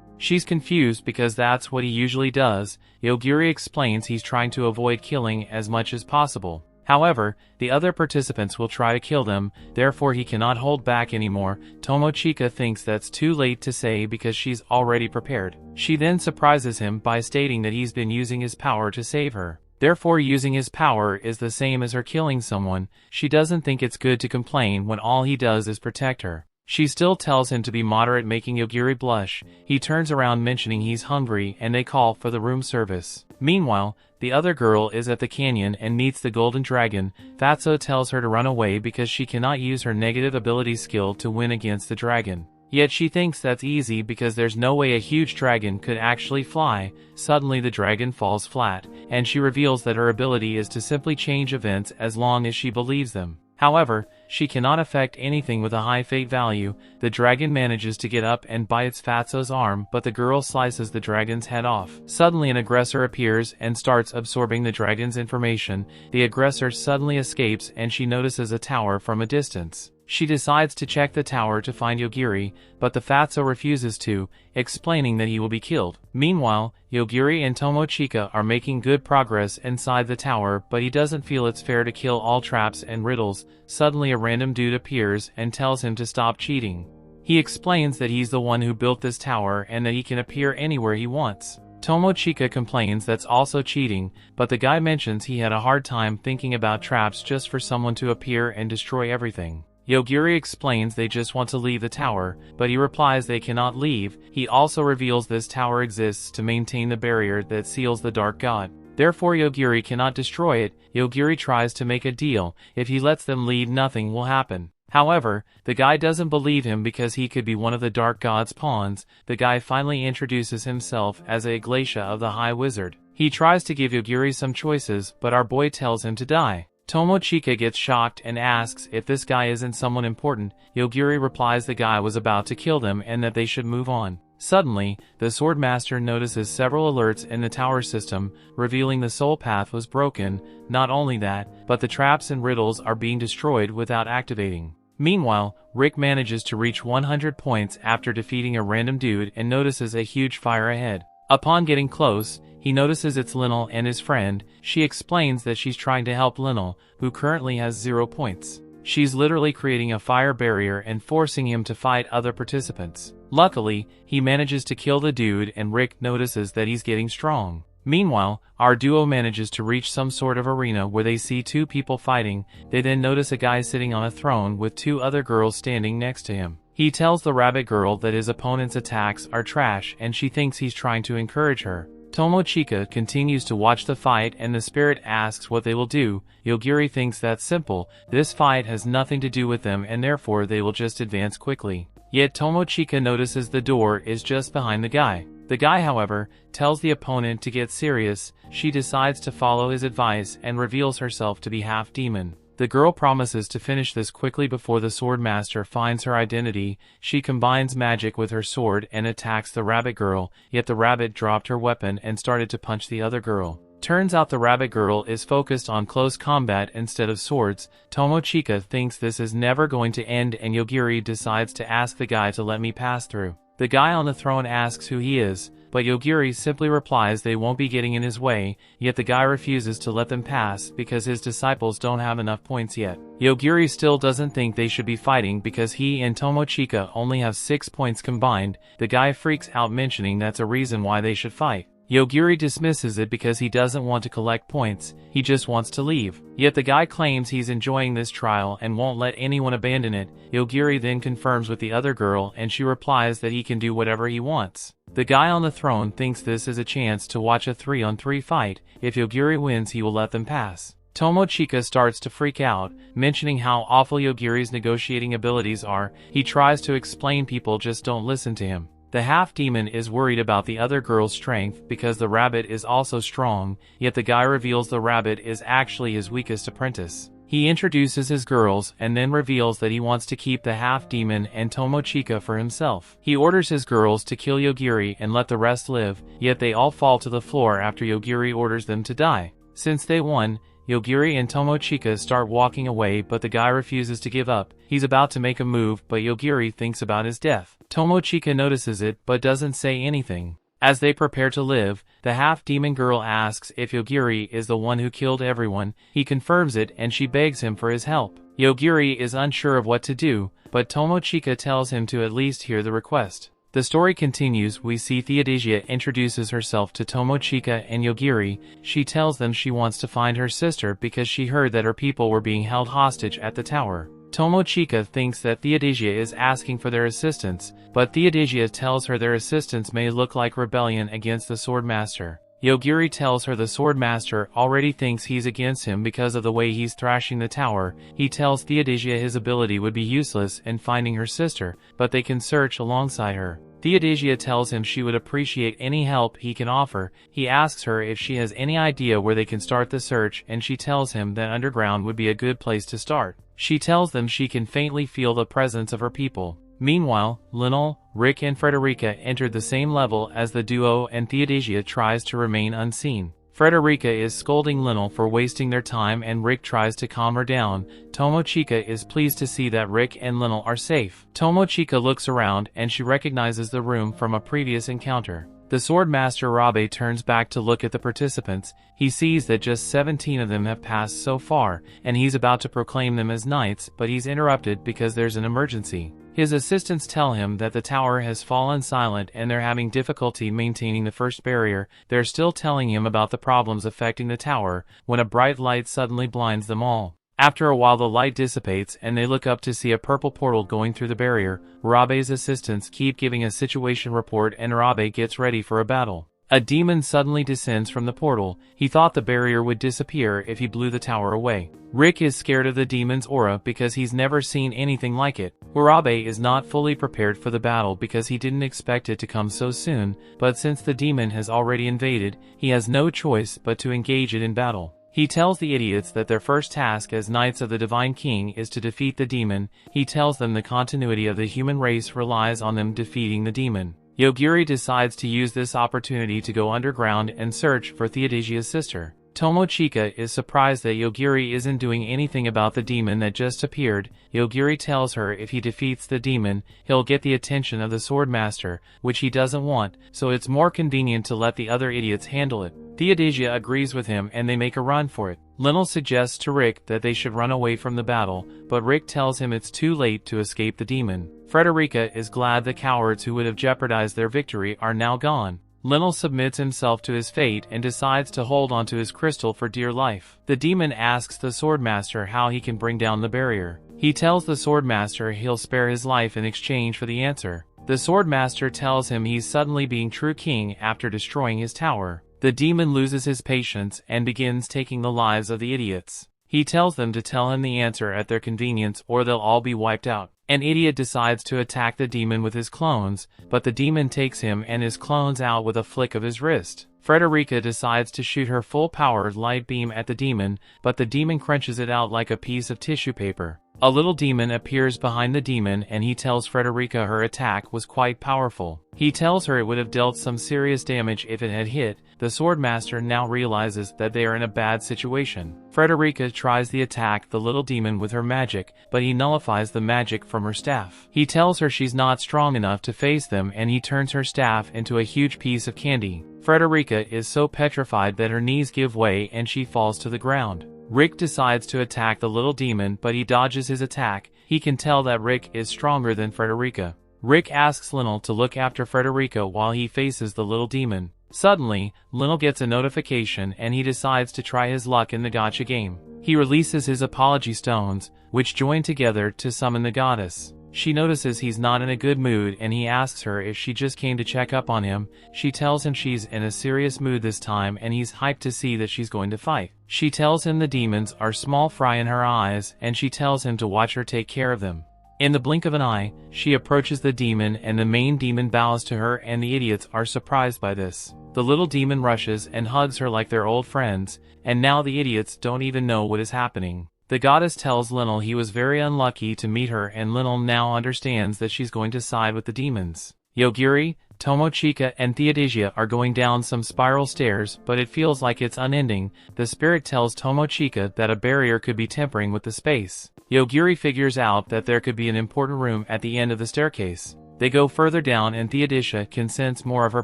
She's confused because that's what he usually does. Yogiri explains he's trying to avoid killing as much as possible. However, the other participants will try to kill them, therefore he cannot hold back anymore. Tomochika thinks that's too late to say because she's already prepared. She then surprises him by stating that he's been using his power to save her. Therefore using his power is the same as her killing someone. She doesn't think it's good to complain when all he does is protect her. She still tells him to be moderate, making Yogiri blush. He turns around mentioning he's hungry and they call for the room service. Meanwhile, the other girl is at the canyon and meets the golden dragon. Fatso tells her to run away because she cannot use her negative ability skill to win against the dragon. Yet she thinks that's easy because there's no way a huge dragon could actually fly. Suddenly the dragon falls flat, and she reveals that her ability is to simply change events as long as she believes them. However, she cannot affect anything with a high fate value. The dragon manages to get up and bites Fatso's arm, but the girl slices the dragon's head off. Suddenly an aggressor appears and starts absorbing the dragon's information. The aggressor suddenly escapes and she notices a tower from a distance. She decides to check the tower to find Yogiri, but the Fatso refuses to, explaining that he will be killed. Meanwhile, Yogiri and Tomochika are making good progress inside the tower, but he doesn't feel it's fair to kill all traps and riddles. Suddenly a random dude appears and tells him to stop cheating. He explains that he's the one who built this tower and that he can appear anywhere he wants. Tomochika complains that's also cheating, but the guy mentions he had a hard time thinking about traps just for someone to appear and destroy everything. Yogiri explains they just want to leave the tower, but he replies they cannot leave. He also reveals this tower exists to maintain the barrier that seals the Dark God. Therefore Yogiri cannot destroy it. Yogiri tries to make a deal. If he lets them leave, nothing will happen. However, the guy doesn't believe him because he could be one of the Dark God's pawns. The guy finally introduces himself as a Glacia of the High Wizard. He tries to give Yogiri some choices, but our boy tells him to die. Tomochika gets shocked and asks if this guy isn't someone important. Yogiri replies the guy was about to kill them and that they should move on. Suddenly, the Swordmaster notices several alerts in the tower system, revealing the soul path was broken. Not only that, but the traps and riddles are being destroyed without activating. Meanwhile, Rick manages to reach 100 points after defeating a random dude and notices a huge fire ahead. Upon getting close, he notices it's Linnell and his friend. She explains that she's trying to help Linnell, who currently has 0 points. She's literally creating a fire barrier and forcing him to fight other participants. Luckily, he manages to kill the dude and Rick notices that he's getting strong. Meanwhile, our duo manages to reach some sort of arena where they see 2 people fighting. They then notice a guy sitting on a throne with 2 other girls standing next to him. He tells the rabbit girl that his opponent's attacks are trash and she thinks he's trying to encourage her. Tomochika continues to watch the fight and the spirit asks what they will do. Yogiri thinks that's simple, this fight has nothing to do with them and therefore they will just advance quickly. Yet Tomochika notices the door is just behind the guy. The guy, however, tells the opponent to get serious. She decides to follow his advice and reveals herself to be half demon. The girl promises to finish this quickly before the sword master finds her identity. She combines magic with her sword and attacks the rabbit girl, yet the rabbit dropped her weapon and started to punch the other girl. Turns out the rabbit girl is focused on close combat instead of swords. Tomochika thinks this is never going to end and Yogiri decides to ask the guy to let me pass through. The guy on the throne asks who he is, but Yogiri simply replies they won't be getting in his way, yet the guy refuses to let them pass because his disciples don't have enough points yet. Yogiri still doesn't think they should be fighting because he and Tomochika only have 6 points combined. The guy freaks out mentioning that's a reason why they should fight. Yogiri dismisses it because he doesn't want to collect points, he just wants to leave. Yet the guy claims he's enjoying this trial and won't let anyone abandon it. Yogiri then confirms with the other girl and she replies that he can do whatever he wants. The guy on the throne thinks this is a chance to watch a 3-on-3 fight. If Yogiri wins he will let them pass. Tomochika starts to freak out, mentioning how awful Yogiri's negotiating abilities are. He tries to explain people just don't listen to him. The half-demon is worried about the other girl's strength because the rabbit is also strong, yet the guy reveals the rabbit is actually his weakest apprentice. He introduces his girls and then reveals that he wants to keep the half-demon and Tomochika for himself. He orders his girls to kill Yogiri and let the rest live, yet they all fall to the floor after Yogiri orders them to die. Since they won, Yogiri and Tomochika start walking away but the guy refuses to give up. He's about to make a move but Yogiri thinks about his death. Tomochika notices it but doesn't say anything. As they prepare to live, the half-demon girl asks if Yogiri is the one who killed everyone. He confirms it and she begs him for his help. Yogiri is unsure of what to do, but Tomochika tells him to at least hear the request. The story continues. We see Theodosia introduces herself to Tomochika and Yogiri. She tells them she wants to find her sister because she heard that her people were being held hostage at the tower. Tomochika thinks that Theodosia is asking for their assistance, but Theodosia tells her their assistance may look like rebellion against the swordmaster. Yogiri tells her the swordmaster already thinks he's against him because of the way he's thrashing the tower. He tells Theodosia his ability would be useless in finding her sister, but they can search alongside her. Theodosia tells him she would appreciate any help he can offer. He asks her if she has any idea where they can start the search and she tells him that underground would be a good place to start. She tells them she can faintly feel the presence of her people. Meanwhile, Lionel, Rick and Frederica entered the same level as the duo and Theodosia tries to remain unseen. Frederica is scolding Lionel for wasting their time and Rick tries to calm her down. Tomochika is pleased to see that Rick and Lionel are safe. Tomochika looks around and she recognizes the room from a previous encounter. The swordmaster Rabe turns back to look at the participants. He sees that just 17 of them have passed so far, and he's about to proclaim them as knights, but he's interrupted because there's an emergency. His assistants tell him that the tower has fallen silent and they're having difficulty maintaining the first barrier. They're still telling him about the problems affecting the tower, when a bright light suddenly blinds them all. After a while the light dissipates and they look up to see a purple portal going through the barrier. Rabe's assistants keep giving a situation report and Rabe gets ready for a battle. A demon suddenly descends from the portal. He thought the barrier would disappear if he blew the tower away. Rick is scared of the demon's aura because he's never seen anything like it. Rabe is not fully prepared for the battle because he didn't expect it to come so soon, but since the demon has already invaded, he has no choice but to engage it in battle. He tells the idiots that their first task as Knights of the Divine King is to defeat the demon. He tells them the continuity of the human race relies on them defeating the demon. Yogiri decides to use this opportunity to go underground and search for Theodosia's sister. Tomochika is surprised that Yogiri isn't doing anything about the demon that just appeared. Yogiri tells her if he defeats the demon, he'll get the attention of the swordmaster, which he doesn't want, so it's more convenient to let the other idiots handle it. Theodosia agrees with him and they make a run for it. Lionel suggests to Rick that they should run away from the battle, but Rick tells him it's too late to escape the demon. Frederica is glad the cowards who would have jeopardized their victory are now gone. Lionel submits himself to his fate and decides to hold onto his crystal for dear life. The demon asks the swordmaster how he can bring down the barrier. He tells the swordmaster he'll spare his life in exchange for the answer. The Swordmaster tells him he's suddenly being true king after destroying his tower. The demon loses his patience and begins taking the lives of the idiots. He tells them to tell him the answer at their convenience or they'll all be wiped out. An idiot decides to attack the demon with his clones, but the demon takes him and his clones out with a flick of his wrist. Frederica decides to shoot her full-powered light beam at the demon, but the demon crunches it out like a piece of tissue paper. A little demon appears behind the demon and he tells Frederica her attack was quite powerful. He tells her it would have dealt some serious damage if it had hit. The Swordmaster now realizes that they are in a bad situation. Frederica tries to attack the little demon with her magic, but he nullifies the magic from her staff. He tells her she's not strong enough to face them and he turns her staff into a huge piece of candy. Frederica is so petrified that her knees give way and she falls to the ground. Rick decides to attack the little demon but he dodges his attack. He can tell that Rick is stronger than Frederica. Rick asks Lionel to look after Frederica while he faces the little demon. Suddenly, Lionel gets a notification and he decides to try his luck in the gacha game. He releases his apology stones, which join together to summon the goddess. She notices he's not in a good mood and he asks her if she just came to check up on him. She tells him she's in a serious mood this time and he's hyped to see that she's going to fight. She tells him the demons are small fry in her eyes and she tells him to watch her take care of them. In the blink of an eye, she approaches the demon and the main demon bows to her and the idiots are surprised by this. The little demon rushes and hugs her like they're old friends, and now the idiots don't even know what is happening. The goddess tells Lionel he was very unlucky to meet her and Lionel now understands that she's going to side with the demons. Yogiri, Tomochika and Theodosia are going down some spiral stairs but it feels like it's unending. The spirit tells Tomochika that a barrier could be tempering with the space. Yogiri figures out that there could be an important room at the end of the staircase. They go further down and Theodosia can sense more of her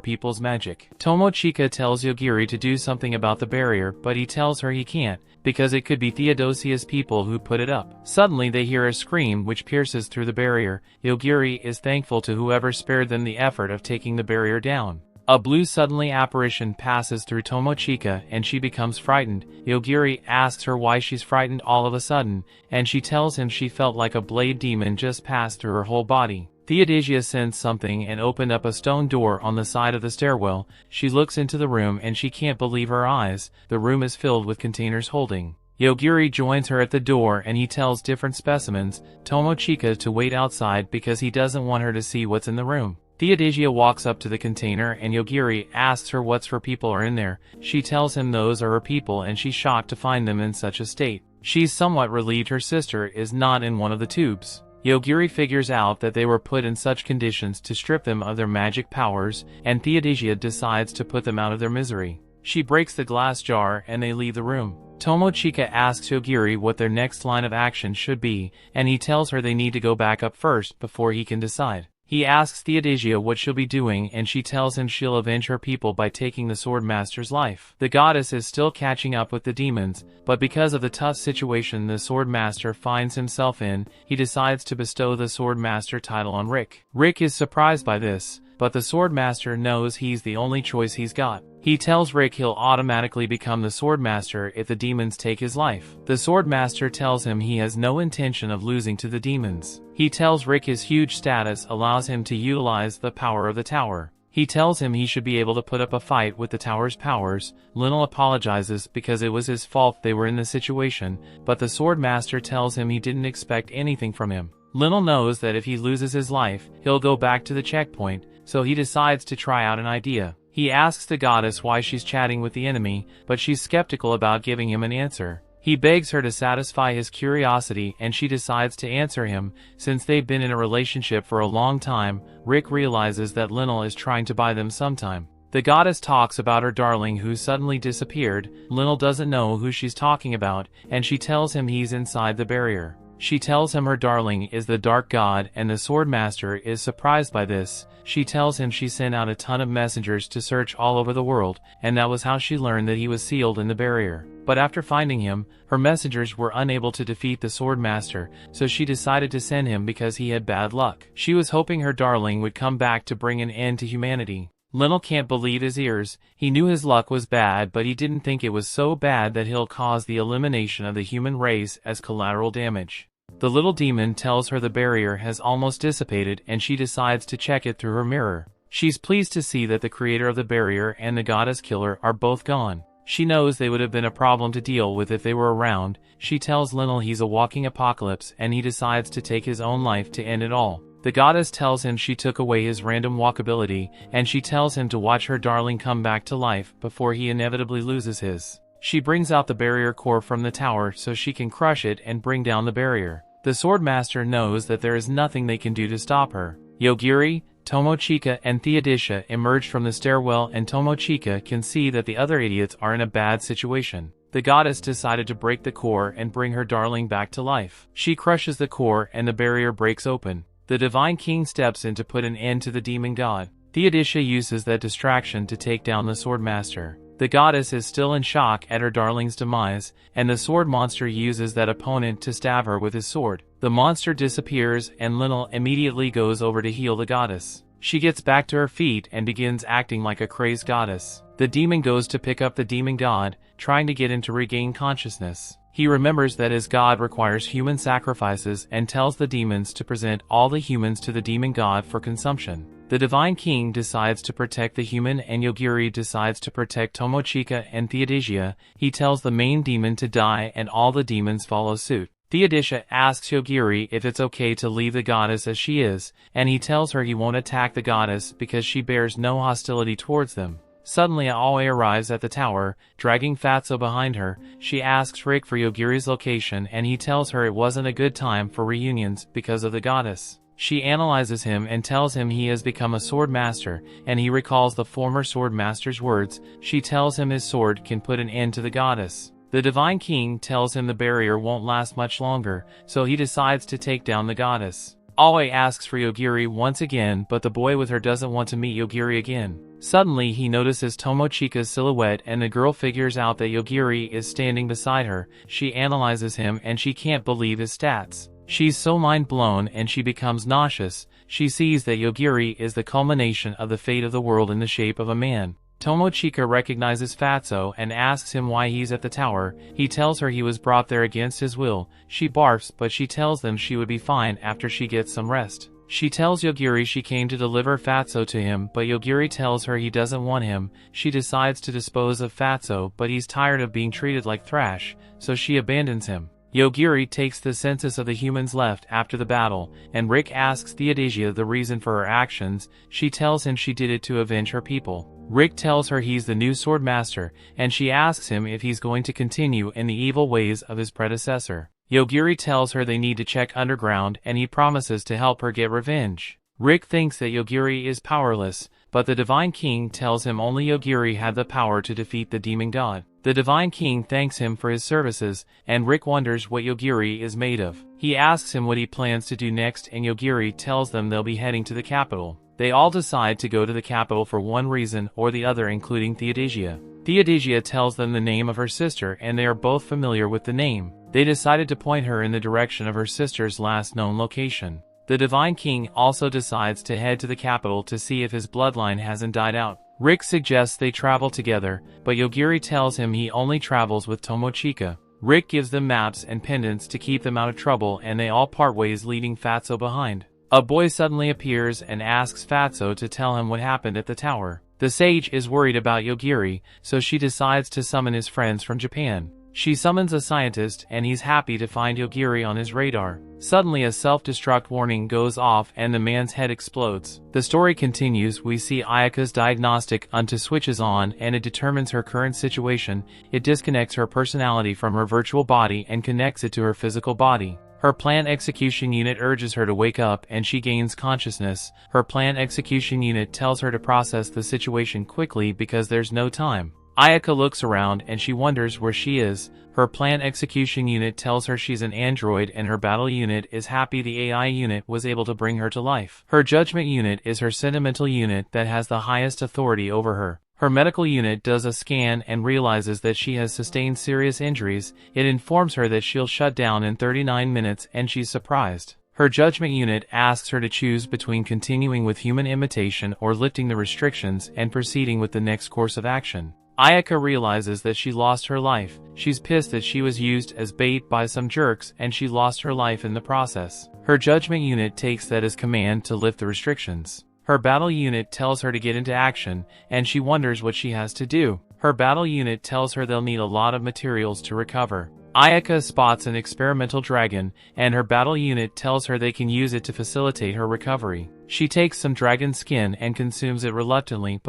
people's magic. Tomochika tells Yogiri to do something about the barrier but he tells her he can't, because it could be Theodosia's people who put it up. Suddenly they hear a scream which pierces through the barrier. Yogiri is thankful to whoever spared them the effort of taking the barrier down. A blue suddenly apparition passes through Tomochika and she becomes frightened. Yogiri asks her why she's frightened all of a sudden, and she tells him she felt like a blade demon just passed through her whole body. Theodosia sensed something and opened up a stone door on the side of the stairwell. She looks into the room and she can't believe her eyes. The room is filled with containers holding. Yogiri joins her at the door and he tells different specimens, Tomochika, to wait outside because he doesn't want her to see what's in the room. Theodosia walks up to the container and Yogiri asks her what for people are in there. She tells him those are her people and she's shocked to find them in such a state. She's somewhat relieved her sister is not in one of the tubes. Yogiri figures out that they were put in such conditions to strip them of their magic powers, and Theodosia decides to put them out of their misery. She breaks the glass jar and they leave the room. Tomochika asks Yogiri what their next line of action should be, and he tells her they need to go back up first before he can decide. He asks Theodosia what she'll be doing and she tells him she'll avenge her people by taking the Swordmaster's life. The goddess is still catching up with the demons, but because of the tough situation the Swordmaster finds himself in, he decides to bestow the Swordmaster title on Rick. Rick is surprised by this, but the Swordmaster knows he's the only choice he's got. He tells Rick he'll automatically become the Swordmaster if the demons take his life. The Swordmaster tells him he has no intention of losing to the demons. He tells Rick his huge status allows him to utilize the power of the tower. He tells him he should be able to put up a fight with the tower's powers. Lionel apologizes because it was his fault they were in this situation, but the Swordmaster tells him he didn't expect anything from him. Lionel knows that if he loses his life, he'll go back to the checkpoint, so he decides to try out an idea. He asks the goddess why she's chatting with the enemy, but she's skeptical about giving him an answer. He begs her to satisfy his curiosity and she decides to answer him. Since they've been in a relationship for a long time, Rick realizes that Lionel is trying to buy them some time. The goddess talks about her darling who suddenly disappeared. Lionel doesn't know who she's talking about, and she tells him he's inside the barrier. She tells him her darling is the Dark God and the Swordmaster is surprised by this. She tells him she sent out a ton of messengers to search all over the world, and that was how she learned that he was sealed in the barrier. But after finding him, her messengers were unable to defeat the Swordmaster, so she decided to send him because he had bad luck. She was hoping her darling would come back to bring an end to humanity. Lionel can't believe his ears. He knew his luck was bad, but he didn't think it was so bad that he'll cause the elimination of the human race as collateral damage. The little demon tells her the barrier has almost dissipated and she decides to check it through her mirror. She's pleased to see that the creator of the barrier and the goddess killer are both gone. She knows they would have been a problem to deal with if they were around. She tells Linnell he's a walking apocalypse and he decides to take his own life to end it all. The goddess tells him she took away his random walkability, and she tells him to watch her darling come back to life before he inevitably loses his. She brings out the barrier core from the tower so she can crush it and bring down the barrier. The Swordmaster knows that there is nothing they can do to stop her. Yogiri, Tomochika and Theodosia emerge from the stairwell and Tomochika can see that the other idiots are in a bad situation. The goddess decided to break the core and bring her darling back to life. She crushes the core and the barrier breaks open. The Divine King steps in to put an end to the demon god. Theodosia uses that distraction to take down the Swordmaster. The goddess is still in shock at her darling's demise, and the sword monster uses that opponent to stab her with his sword. The monster disappears and Linnell immediately goes over to heal the goddess. She gets back to her feet and begins acting like a crazed goddess. The demon goes to pick up the demon god, trying to get him to regain consciousness. He remembers that his god requires human sacrifices and tells the demons to present all the humans to the demon god for consumption. The Divine King decides to protect the human and Yogiri decides to protect Tomochika and Theodosia. He tells the main demon to die and all the demons follow suit. Theodosia asks Yogiri if it's okay to leave the goddess as she is, and he tells her he won't attack the goddess because she bears no hostility towards them. Suddenly Aoi arrives at the tower, dragging Fatso behind her. She asks Rick for Yogiri's location and he tells her it wasn't a good time for reunions because of the goddess. She analyzes him and tells him he has become a sword master, and he recalls the former sword master's words. She tells him his sword can put an end to the goddess. The Divine King tells him the barrier won't last much longer, so he decides to take down the goddess. Aoi asks for Yogiri once again, but the boy with her doesn't want to meet Yogiri again. Suddenly he notices Tomochika's silhouette and the girl figures out that Yogiri is standing beside her. She analyzes him and she can't believe his stats. She's so mind-blown and she becomes nauseous. She sees that Yogiri is the culmination of the fate of the world in the shape of a man. Tomochika recognizes Fatso and asks him why he's at the tower. He tells her he was brought there against his will. She barfs, but she tells them she would be fine after she gets some rest. She tells Yogiri she came to deliver Fatso to him, but Yogiri tells her he doesn't want him. She decides to dispose of Fatso, but he's tired of being treated like trash, so she abandons him. Yogiri takes the census of the humans left after the battle, and Rick asks Theodosia the reason for her actions. She tells him she did it to avenge her people. Rick tells her he's the new sword master, and she asks him if he's going to continue in the evil ways of his predecessor. Yogiri tells her they need to check underground, and he promises to help her get revenge. Rick thinks that Yogiri is powerless, but the Divine King tells him only Yogiri had the power to defeat the demon god. The Divine King thanks him for his services, and Rick wonders what Yogiri is made of. He asks him what he plans to do next, and Yogiri tells them they'll be heading to the capital. They all decide to go to the capital for one reason or the other, including Theodosia. Theodosia tells them the name of her sister and they are both familiar with the name. They decided to point her in the direction of her sister's last known location. The Divine King also decides to head to the capital to see if his bloodline hasn't died out. Rick suggests they travel together, but Yogiri tells him he only travels with Tomochika. Rick gives them maps and pendants to keep them out of trouble and they all part ways, leaving Fatso behind. A boy suddenly appears and asks Fatso to tell him what happened at the tower. The sage is worried about Yogiri, so she decides to summon his friends from Japan. She summons a scientist and he's happy to find Yogiri on his radar. Suddenly a self-destruct warning goes off and the man's head explodes. The story continues. We see Ayaka's diagnostic unto switches on and it determines her current situation. It disconnects her personality from her virtual body and connects it to her physical body. Her plan execution unit urges her to wake up and she gains consciousness. Her plan execution unit tells her to process the situation quickly because there's no time. Ayaka looks around and she wonders where she is. Her plan execution unit tells her she's an android and her battle unit is happy the AI unit was able to bring her to life. Her judgment unit is her sentimental unit that has the highest authority over her. Her medical unit does a scan and realizes that she has sustained serious injuries. It informs her that she'll shut down in 39 minutes and she's surprised. Her judgment unit asks her to choose between continuing with human imitation or lifting the restrictions and proceeding with the next course of action. Ayaka realizes that she lost her life. She's pissed that she was used as bait by some jerks and she lost her life in the process. Her judgment unit takes that as command to lift the restrictions. Her battle unit tells her to get into action, and she wonders what she has to do. Her battle unit tells her they'll need a lot of materials to recover. Ayaka spots an experimental dragon, and her battle unit tells her they can use it to facilitate her recovery. She takes some dragon skin and consumes it reluctantly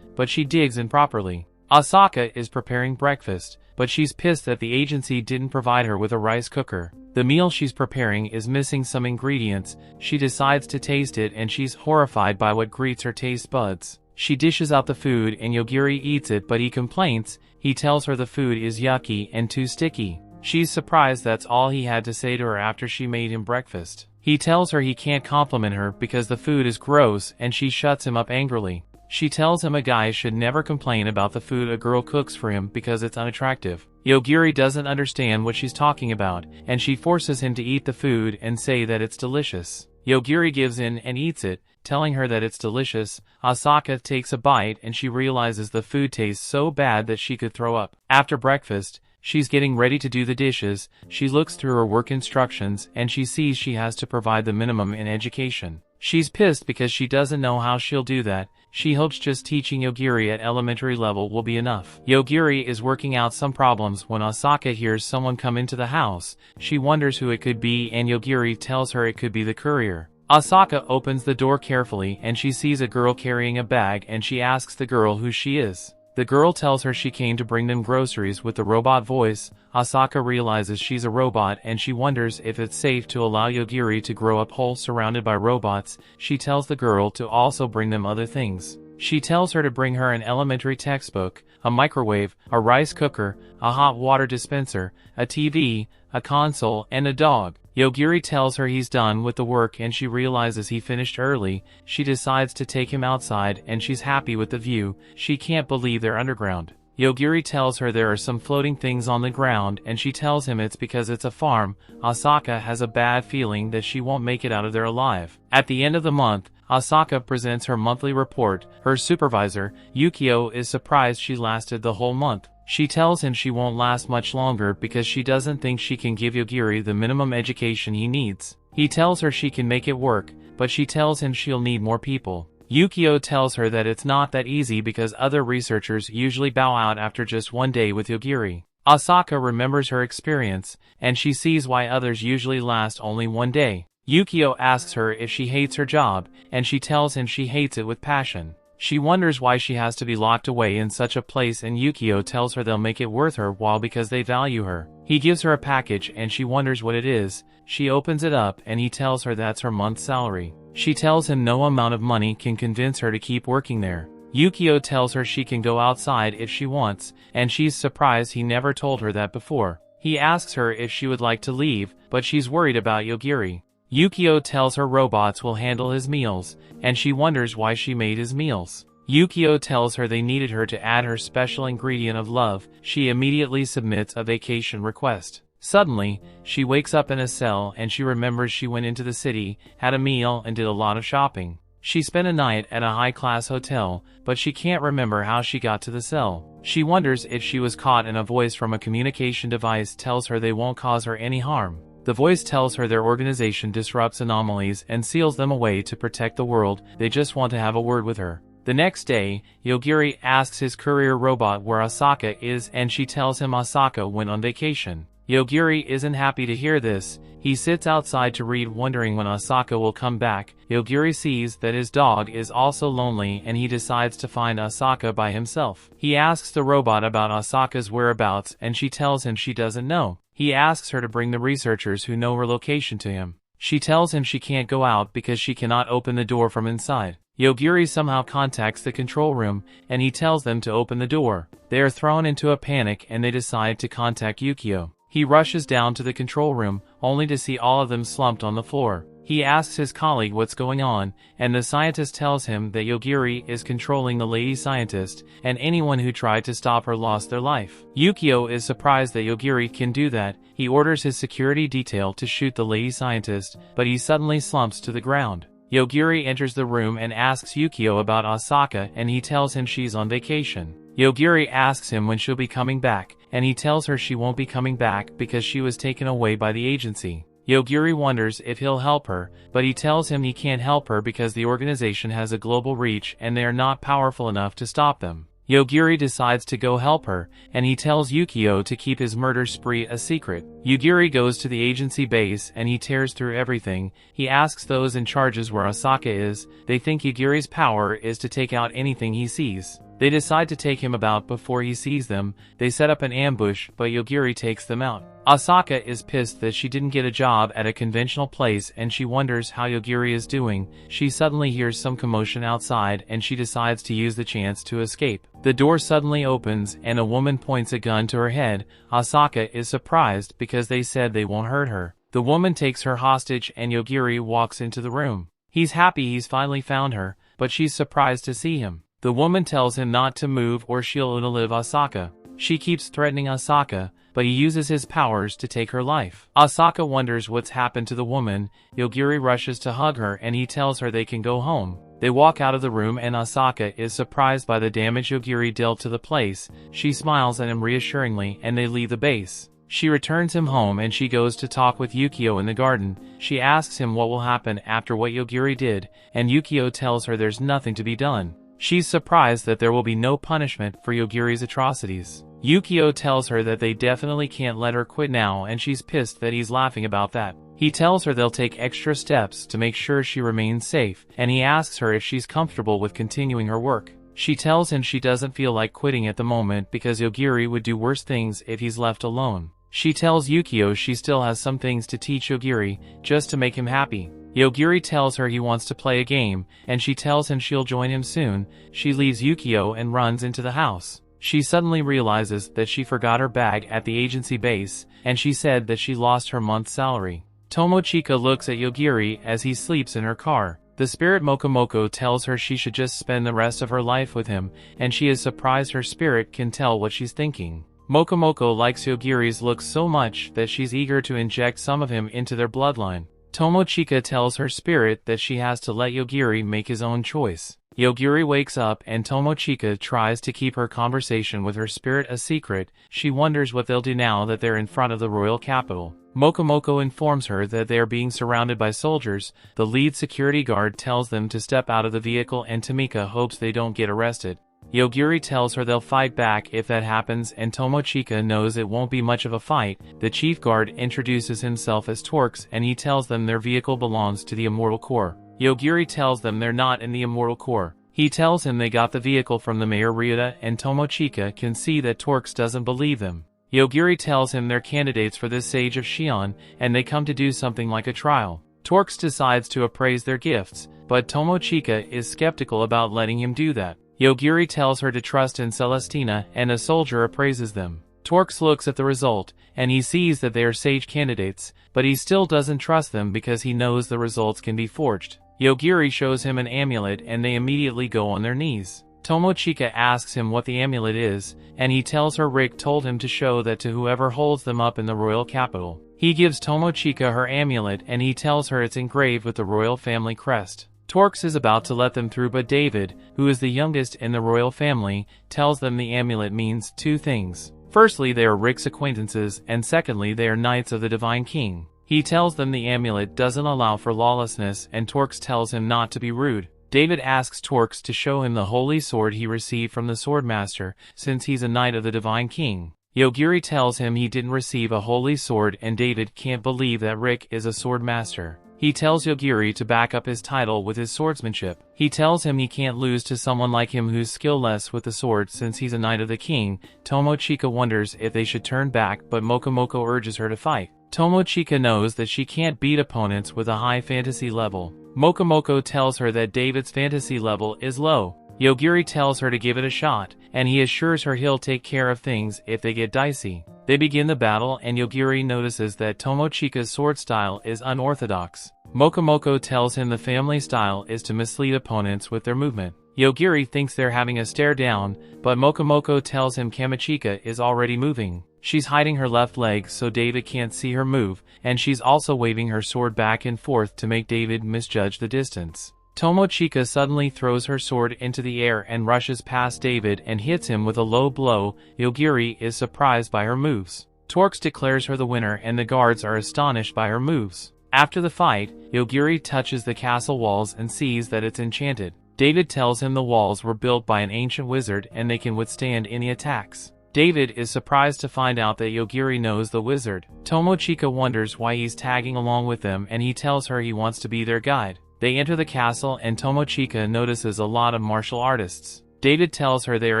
but she digs improperly. Asaka is preparing breakfast, but she's pissed that the agency didn't provide her with a rice cooker. The meal she's preparing is missing some ingredients. She decides to taste it and she's horrified by what greets her taste buds. She dishes out the food and Yogiri eats it, but he complains. He tells her the food is yucky and too sticky. She's surprised that's all he had to say to her after she made him breakfast. He tells her he can't compliment her because the food is gross, and she shuts him up angrily. She tells him a guy should never complain about the food a girl cooks for him because it's unattractive. Yogiri doesn't understand what she's talking about, and she forces him to eat the food and say that it's delicious. Yogiri gives in and eats it, telling her that it's delicious. Asaka takes a bite and she realizes the food tastes so bad that she could throw up. After breakfast, she's getting ready to do the dishes. She looks through her work instructions and she sees she has to provide the minimum in education. She's pissed because she doesn't know how she'll do that. She hopes just teaching Yogiri at elementary level will be enough. Yogiri is working out some problems when Asaka hears someone come into the house. She wonders who it could be and Yogiri tells her it could be the courier. Asaka opens the door carefully and she sees a girl carrying a bag and she asks the girl who she is. The girl tells her she came to bring them groceries with the robot voice. Asaka realizes she's a robot and she wonders if it's safe to allow Yogiri to grow up whole surrounded by robots. She tells the girl to also bring them other things. She tells her to bring her an elementary textbook, a microwave, a rice cooker, a hot water dispenser, a TV, a console, and a dog. Yogiri tells her he's done with the work and she realizes he finished early. She decides to take him outside and she's happy with the view. She can't believe they're underground. Yogiri tells her there are some floating things on the ground and she tells him it's because it's a farm. Asaka has a bad feeling that she won't make it out of there alive. At the end of the month, Asaka presents her monthly report. Her supervisor, Yukio, is surprised she lasted the whole month. She tells him she won't last much longer because she doesn't think she can give Yogiri the minimum education he needs. He tells her she can make it work, but she tells him she'll need more people. Yukio tells her that it's not that easy because other researchers usually bow out after just one day with Yogiri. Asaka remembers her experience, and she sees why others usually last only one day. Yukio asks her if she hates her job, and she tells him she hates it with passion. She wonders why she has to be locked away in such a place and Yukio tells her they'll make it worth her while because they value her. He gives her a package and she wonders what it is. She opens it up and he tells her that's her month's salary. She tells him no amount of money can convince her to keep working there. Yukio tells her she can go outside if she wants, and she's surprised he never told her that before. He asks her if she would like to leave, but she's worried about Yogiri. Yukio tells her robots will handle his meals, and she wonders why she made his meals. Yukio tells her they needed her to add her special ingredient of love. She immediately submits a vacation request. Suddenly, she wakes up in a cell and she remembers she went into the city, had a meal, and did a lot of shopping. She spent a night at a high-class hotel, but she can't remember how she got to the cell. She wonders if she was caught, and a voice from a communication device tells her they won't cause her any harm. The voice tells her their organization disrupts anomalies and seals them away to protect the world. They just want to have a word with her. The next day, Yogiri asks his courier robot where Asaka is and she tells him Asaka went on vacation. Yogiri isn't happy to hear this. He sits outside to read, wondering when Asaka will come back. Yogiri sees that his dog is also lonely and he decides to find Asaka by himself. He asks the robot about Asaka's whereabouts and she tells him she doesn't know. He asks her to bring the researchers who know her location to him. She tells him she can't go out because she cannot open the door from inside. Yogiri somehow contacts the control room, and he tells them to open the door. They are thrown into a panic and they decide to contact Yukio. He rushes down to the control room, only to see all of them slumped on the floor. He asks his colleague what's going on, and the scientist tells him that Yogiri is controlling the lady scientist, and anyone who tried to stop her lost their life. Yukio is surprised that Yogiri can do that. He orders his security detail to shoot the lady scientist, but he suddenly slumps to the ground. Yogiri enters the room and asks Yukio about Asaka, and he tells him she's on vacation. Yogiri asks him when she'll be coming back, and he tells her she won't be coming back because she was taken away by the agency. Yogiri wonders if he'll help her, but he tells him he can't help her because the organization has a global reach and they are not powerful enough to stop them. Yogiri decides to go help her, and he tells Yukio to keep his murder spree a secret. Yogiri goes to the agency base and he tears through everything. He asks those in charge where Asaka is. They think Yogiri's power is to take out anything he sees. They decide to take him about before he sees them. They set up an ambush, but Yogiri takes them out. Asaka is pissed that she didn't get a job at a conventional place and she wonders how Yogiri is doing. She suddenly hears some commotion outside and she decides to use the chance to escape. The door suddenly opens and a woman points a gun to her head. Asaka is surprised because they said they won't hurt her. The woman takes her hostage and Yogiri walks into the room. He's happy he's finally found her, but she's surprised to see him. The woman tells him not to move or she'll outlive Asaka. She keeps threatening Asaka, but he uses his powers to take her life. Asaka wonders what's happened to the woman. Yogiri rushes to hug her and he tells her they can go home. They walk out of the room and Asaka is surprised by the damage Yogiri dealt to the place. She smiles at him reassuringly and they leave the base. She returns him home and she goes to talk with Yukio in the garden. She asks him what will happen after what Yogiri did, and Yukio tells her there's nothing to be done. She's surprised that there will be no punishment for Yogiri's atrocities. Yukio tells her that they definitely can't let her quit now and she's pissed that he's laughing about that. He tells her they'll take extra steps to make sure she remains safe, and he asks her if she's comfortable with continuing her work. She tells him she doesn't feel like quitting at the moment because Yogiri would do worse things if he's left alone. She tells Yukio she still has some things to teach Yogiri, just to make him happy. Yogiri tells her he wants to play a game, and she tells him she'll join him soon. She leaves Yukio and runs into the house. She suddenly realizes that she forgot her bag at the agency base, and she said that she lost her month's salary. Tomochika looks at Yogiri as he sleeps in her car. The spirit Mokomoko tells her she should just spend the rest of her life with him, and she is surprised her spirit can tell what she's thinking. Mokomoko likes Yogiri's looks so much that she's eager to inject some of him into their bloodline. Tomochika tells her spirit that she has to let Yogiri make his own choice. Yogiri wakes up and Tomochika tries to keep her conversation with her spirit a secret. She wonders what they'll do now that they're in front of the royal capital. Mokomoko informs her that they are being surrounded by soldiers. The lead security guard tells them to step out of the vehicle and Tamika hopes they don't get arrested. Yogiri tells her they'll fight back if that happens and Tomochika knows it won't be much of a fight. The chief guard introduces himself as Torx and he tells them their vehicle belongs to the Immortal Corps. Yogiri tells them they're not in the Immortal Corps. He tells him they got the vehicle from the Mayor Ryuta and Tomochika can see that Torx doesn't believe them. Yogiri tells him they're candidates for this Sage of Shion and they come to do something like a trial. Torx decides to appraise their gifts, but Tomochika is skeptical about letting him do that. Yogiri tells her to trust in Celestina and a soldier appraises them. Torx looks at the result, and he sees that they are sage candidates, but he still doesn't trust them because he knows the results can be forged. Yogiri shows him an amulet and they immediately go on their knees. Tomochika asks him what the amulet is, and he tells her Rick told him to show that to whoever holds them up in the royal capital. He gives Tomochika her amulet and he tells her it's engraved with the royal family crest. Torx is about to let them through but David, who is the youngest in the royal family, tells them the amulet means two things. Firstly, they are Rick's acquaintances, and secondly, they are knights of the Divine King. He tells them the amulet doesn't allow for lawlessness and Torx tells him not to be rude. David asks Torx to show him the holy sword he received from the Swordmaster, since he's a knight of the Divine King. Yogiri tells him he didn't receive a holy sword and David can't believe that Rick is a swordmaster. He tells Yogiri to back up his title with his swordsmanship. He tells him he can't lose to someone like him who's skillless with the sword since he's a knight of the king. Tomochika wonders if they should turn back but Mokomoko urges her to fight. Tomochika knows that she can't beat opponents with a high fantasy level. Mokomoko tells her that David's fantasy level is low. Yogiri tells her to give it a shot, and he assures her he'll take care of things if they get dicey. They begin the battle and Yogiri notices that Tomochika's sword style is unorthodox. Mokomoko tells him the family style is to mislead opponents with their movement. Yogiri thinks they're having a stare down, but Mokomoko tells him Kamachika is already moving. She's hiding her left leg so David can't see her move, and she's also waving her sword back and forth to make David misjudge the distance. Tomochika suddenly throws her sword into the air and rushes past David and hits him with a low blow. Yogiri is surprised by her moves. Torx declares her the winner and the guards are astonished by her moves. After the fight, Yogiri touches the castle walls and sees that it's enchanted. David tells him the walls were built by an ancient wizard and they can withstand any attacks. David is surprised to find out that Yogiri knows the wizard. Tomochika wonders why he's tagging along with them and he tells her he wants to be their guide. They enter the castle and Tomochika notices a lot of martial artists. David tells her they are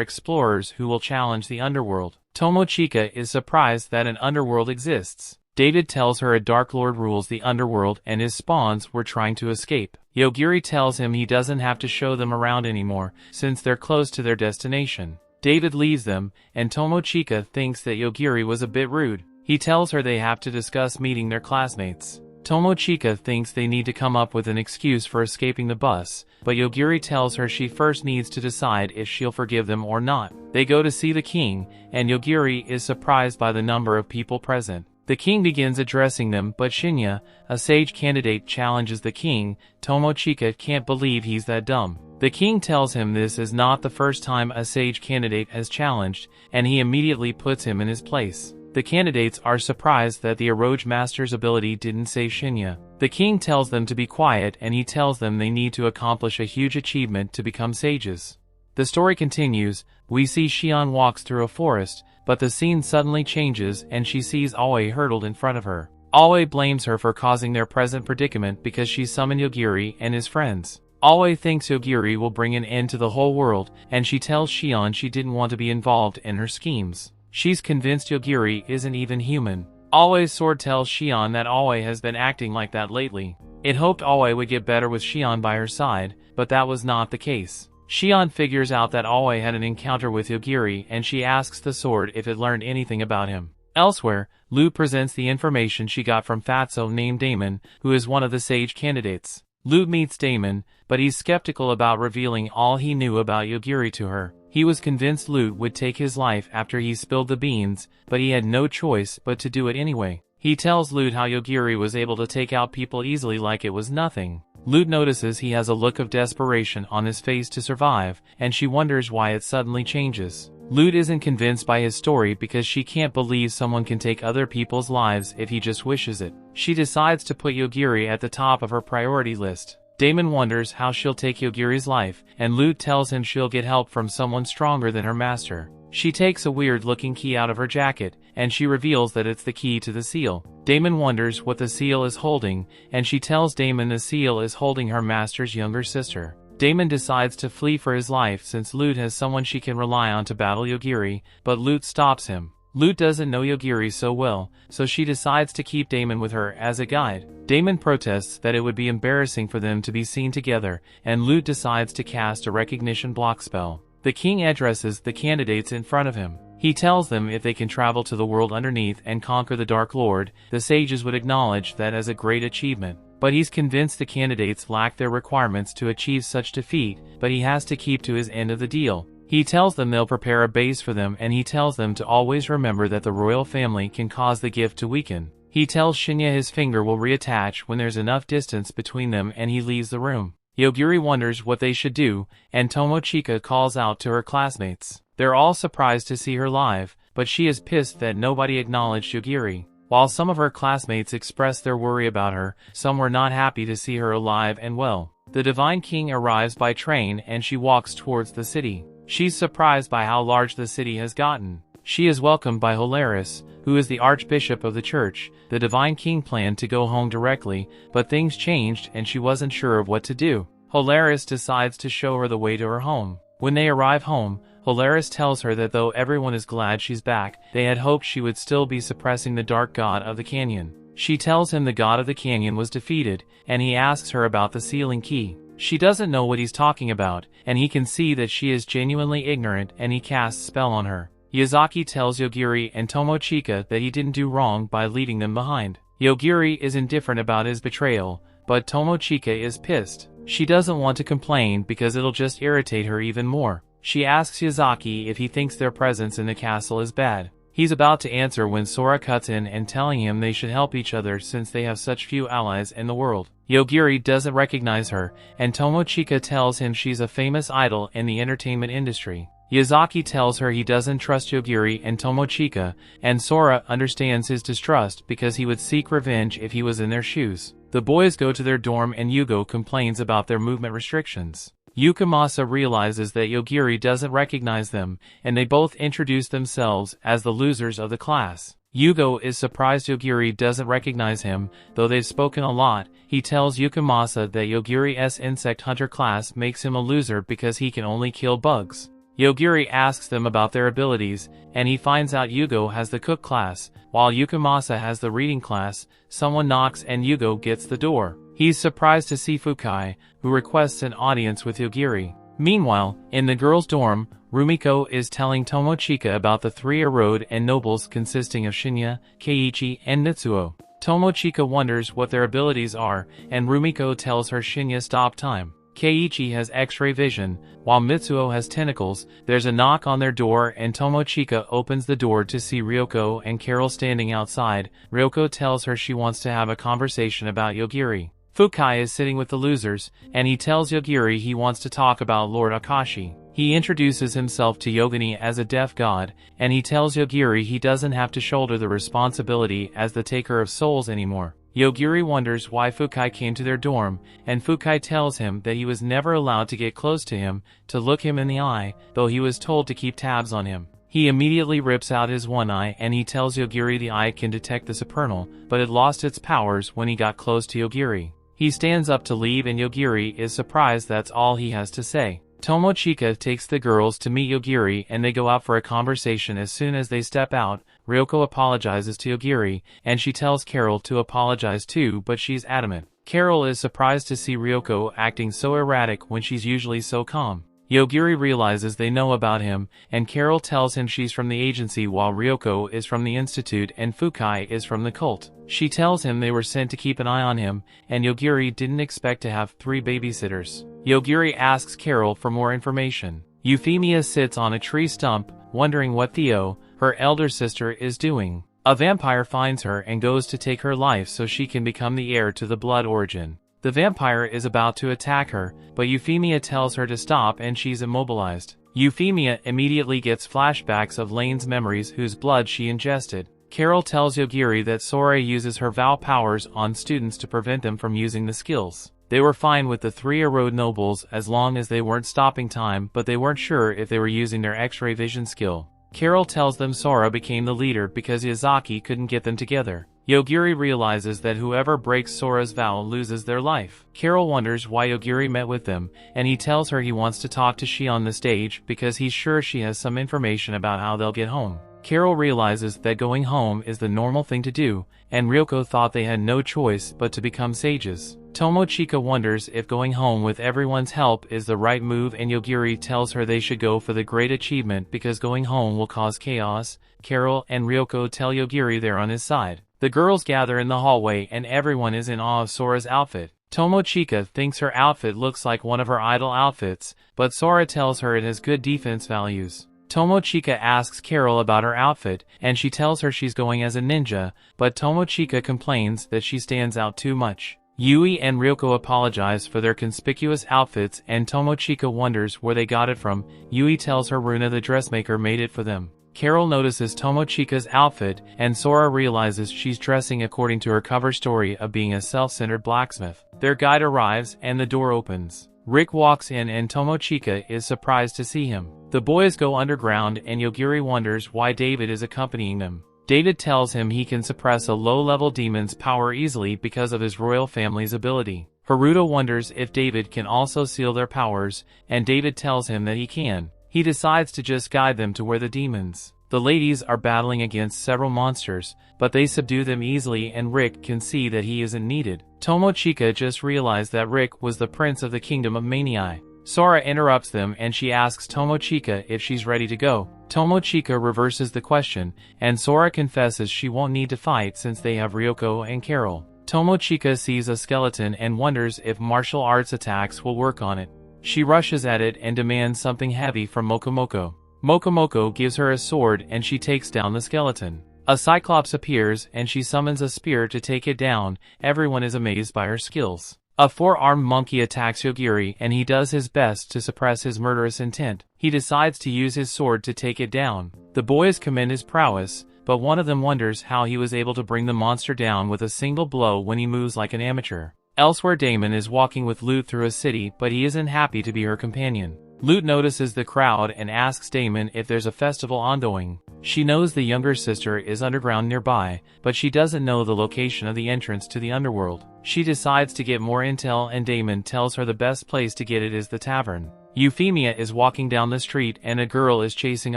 explorers who will challenge the underworld. Tomochika is surprised that an underworld exists. David tells her a Dark Lord rules the underworld and his spawns were trying to escape. Yogiri tells him he doesn't have to show them around anymore since they're close to their destination. David leaves them, and Tomochika thinks that Yogiri was a bit rude. He tells her they have to discuss meeting their classmates. Tomochika thinks they need to come up with an excuse for escaping the bus, but Yogiri tells her she first needs to decide if she'll forgive them or not. They go to see the king, and Yogiri is surprised by the number of people present. The king begins addressing them, but Shinya, a sage candidate, challenges the king. Tomochika can't believe he's that dumb. The king tells him this is not the first time a sage candidate has challenged, and he immediately puts him in his place. The candidates are surprised that the Eroge Master's ability didn't save Shinya. The king tells them to be quiet and he tells them they need to accomplish a huge achievement to become sages. The story continues. We see Shion walks through a forest, but the scene suddenly changes and she sees Aoi hurtled in front of her. Aoi blames her for causing their present predicament because she summoned Yogiri and his friends. Aoi thinks Yogiri will bring an end to the whole world, and she tells Shion she didn't want to be involved in her schemes. She's convinced Yogiri isn't even human. Aoi's sword tells Shion that Aoi has been acting like that lately. It hoped Aoi would get better with Shion by her side, but that was not the case. Shion figures out that Aoi had an encounter with Yogiri and she asks the sword if it learned anything about him. Elsewhere, Lu presents the information she got from Fatso named Damon, who is one of the sage candidates. Lu meets Damon, but he's skeptical about revealing all he knew about Yogiri to her. He was convinced Lu would take his life after he spilled the beans, but he had no choice but to do it anyway. He tells Lute how Yogiri was able to take out people easily like it was nothing. Lute notices he has a look of desperation on his face to survive, and she wonders why it suddenly changes. Lute isn't convinced by his story because she can't believe someone can take other people's lives if he just wishes it. She decides to put Yogiri at the top of her priority list. Damon wonders how she'll take Yogiri's life, and Lute tells him she'll get help from someone stronger than her master. She takes a weird-looking key out of her jacket, and she reveals that it's the key to the seal. Damon wonders what the seal is holding, and she tells Damon the seal is holding her master's younger sister. Damon decides to flee for his life since Lute has someone she can rely on to battle Yogiri, but Lute stops him. Lute doesn't know Yogiri so well, so she decides to keep Damon with her as a guide. Damon protests that it would be embarrassing for them to be seen together, and Lute decides to cast a recognition block spell. The king addresses the candidates in front of him. He tells them if they can travel to the world underneath and conquer the Dark Lord, the sages would acknowledge that as a great achievement. But he's convinced the candidates lack their requirements to achieve such defeat, but he has to keep to his end of the deal. He tells them they'll prepare a base for them, and he tells them to always remember that the royal family can cause the gift to weaken. He tells Shinya his finger will reattach when there's enough distance between them, and he leaves the room. Yogiri wonders what they should do, and Tomochika calls out to her classmates. They're all surprised to see her live, but she is pissed that nobody acknowledged Yogiri. While some of her classmates express their worry about her, some were not happy to see her alive and well. The Divine King arrives by train and she walks towards the city. She's surprised by how large the city has gotten. She is welcomed by Holaris, who is the Archbishop of the church. The Divine King planned to go home directly, but things changed and she wasn't sure of what to do. Holaris decides to show her the way to her home. When they arrive home, Holaris tells her that though everyone is glad she's back, they had hoped she would still be suppressing the dark god of the canyon. She tells him the god of the canyon was defeated, and he asks her about the sealing key. She doesn't know what he's talking about, and he can see that she is genuinely ignorant, and he casts spell on her. Yazaki tells Yogiri and Tomochika that he didn't do wrong by leaving them behind. Yogiri is indifferent about his betrayal, but Tomochika is pissed. She doesn't want to complain because it'll just irritate her even more. She asks Yazaki if he thinks their presence in the castle is bad. He's about to answer when Sora cuts in and telling him they should help each other since they have such few allies in the world. Yogiri doesn't recognize her, and Tomochika tells him she's a famous idol in the entertainment industry. Yazaki tells her he doesn't trust Yogiri and Tomochika, and Sora understands his distrust because he would seek revenge if he was in their shoes. The boys go to their dorm and Yugo complains about their movement restrictions. Yukimasa realizes that Yogiri doesn't recognize them, and they both introduce themselves as the losers of the class. Yugo is surprised Yogiri doesn't recognize him, though they've spoken a lot. He tells Yukimasa that Yogiri's insect hunter class makes him a loser because he can only kill bugs. Yogiri asks them about their abilities, and he finds out Yugo has the cook class, while Yukimasa has the reading class. Someone knocks and Yugo gets the door. He's surprised to see Fukai, who requests an audience with Yogiri. Meanwhile, in the girls' dorm, Rumiko is telling Tomochika about the three erode and nobles consisting of Shinya, Keiichi, and Mitsuo. Tomochika wonders what their abilities are, and Rumiko tells her Shinya stop time. Keiichi has X-ray vision, while Mitsuo has tentacles. There's a knock on their door and Tomochika opens the door to see Ryoko and Carol standing outside. Ryoko tells her she wants to have a conversation about Yogiri. Fukai is sitting with the losers, and he tells Yogiri he wants to talk about Lord Akashi. He introduces himself to Yogini as a deaf god, and he tells Yogiri he doesn't have to shoulder the responsibility as the taker of souls anymore. Yogiri wonders why Fukai came to their dorm, and Fukai tells him that he was never allowed to get close to him, to look him in the eye, though he was told to keep tabs on him. He immediately rips out his one eye and he tells Yogiri the eye can detect the supernal, but it lost its powers when he got close to Yogiri. He stands up to leave and Yogiri is surprised that's all he has to say. Tomochika takes the girls to meet Yogiri and they go out for a conversation. As soon as they step out, Ryoko apologizes to Yogiri, and she tells Carol to apologize too, but she's adamant. Carol is surprised to see Ryoko acting so erratic when she's usually so calm. Yogiri realizes they know about him, and Carol tells him she's from the agency while Ryoko is from the institute and Fukai is from the cult. She tells him they were sent to keep an eye on him, and Yogiri didn't expect to have 3 babysitters. Yogiri asks Carol for more information. Euphemia sits on a tree stump, wondering what Theo, her elder sister, is doing. A vampire finds her and goes to take her life so she can become the heir to the blood origin. The vampire is about to attack her, but Euphemia tells her to stop and she's immobilized. Euphemia immediately gets flashbacks of Lane's memories whose blood she ingested. Carol tells Yogiri that Sora uses her vow powers on students to prevent them from using the skills. They were fine with the 3 erode nobles as long as they weren't stopping time, but they weren't sure if they were using their X-ray vision skill. Carol tells them Sora became the leader because Yazaki couldn't get them together. Yogiri realizes that whoever breaks Sora's vow loses their life. Carol wonders why Yogiri met with them, and he tells her he wants to talk to she on the stage because he's sure she has some information about how they'll get home. Carol realizes that going home is the normal thing to do, and Ryoko thought they had no choice but to become sages. Tomochika wonders if going home with everyone's help is the right move, and Yogiri tells her they should go for the great achievement because going home will cause chaos. Carol and Ryoko tell Yogiri they're on his side. The girls gather in the hallway and everyone is in awe of Sora's outfit. Tomochika thinks her outfit looks like one of her idol outfits, but Sora tells her it has good defense values. Tomochika asks Carol about her outfit, and she tells her she's going as a ninja, but Tomochika complains that she stands out too much. Yui and Ryoko apologize for their conspicuous outfits and Tomochika wonders where they got it from. Yui tells her Runa the dressmaker made it for them. Carol notices Tomochika's outfit, and Sora realizes she's dressing according to her cover story of being a self-centered blacksmith. Their guide arrives, and the door opens. Rick walks in and Tomochika is surprised to see him. The boys go underground and Yogiri wonders why David is accompanying them. David tells him he can suppress a low-level demon's power easily because of his royal family's ability. Haruto wonders if David can also seal their powers, and David tells him that he can. He decides to just guide them to where the demons. The ladies are battling against several monsters, but they subdue them easily and Rick can see that he isn't needed. Tomochika just realized that Rick was the prince of the kingdom of Manii. Sora interrupts them and she asks Tomochika if she's ready to go. Tomochika reverses the question, and Sora confesses she won't need to fight since they have Ryoko and Carol. Tomochika sees a skeleton and wonders if martial arts attacks will work on it. She rushes at it and demands something heavy from Mokomoko. Mokomoko gives her a sword and she takes down the skeleton. A Cyclops appears and she summons a spear to take it down. Everyone is amazed by her skills. A four-armed monkey attacks Yogiri and he does his best to suppress his murderous intent. He decides to use his sword to take it down. The boys commend his prowess, but one of them wonders how he was able to bring the monster down with a single blow when he moves like an amateur. Elsewhere, Damon is walking with Lute through a city, but he isn't happy to be her companion. Lute notices the crowd and asks Damon if there's a festival ongoing. She knows the younger sister is underground nearby, but she doesn't know the location of the entrance to the underworld. She decides to get more intel and Damon tells her the best place to get it is the tavern. Euphemia is walking down the street and a girl is chasing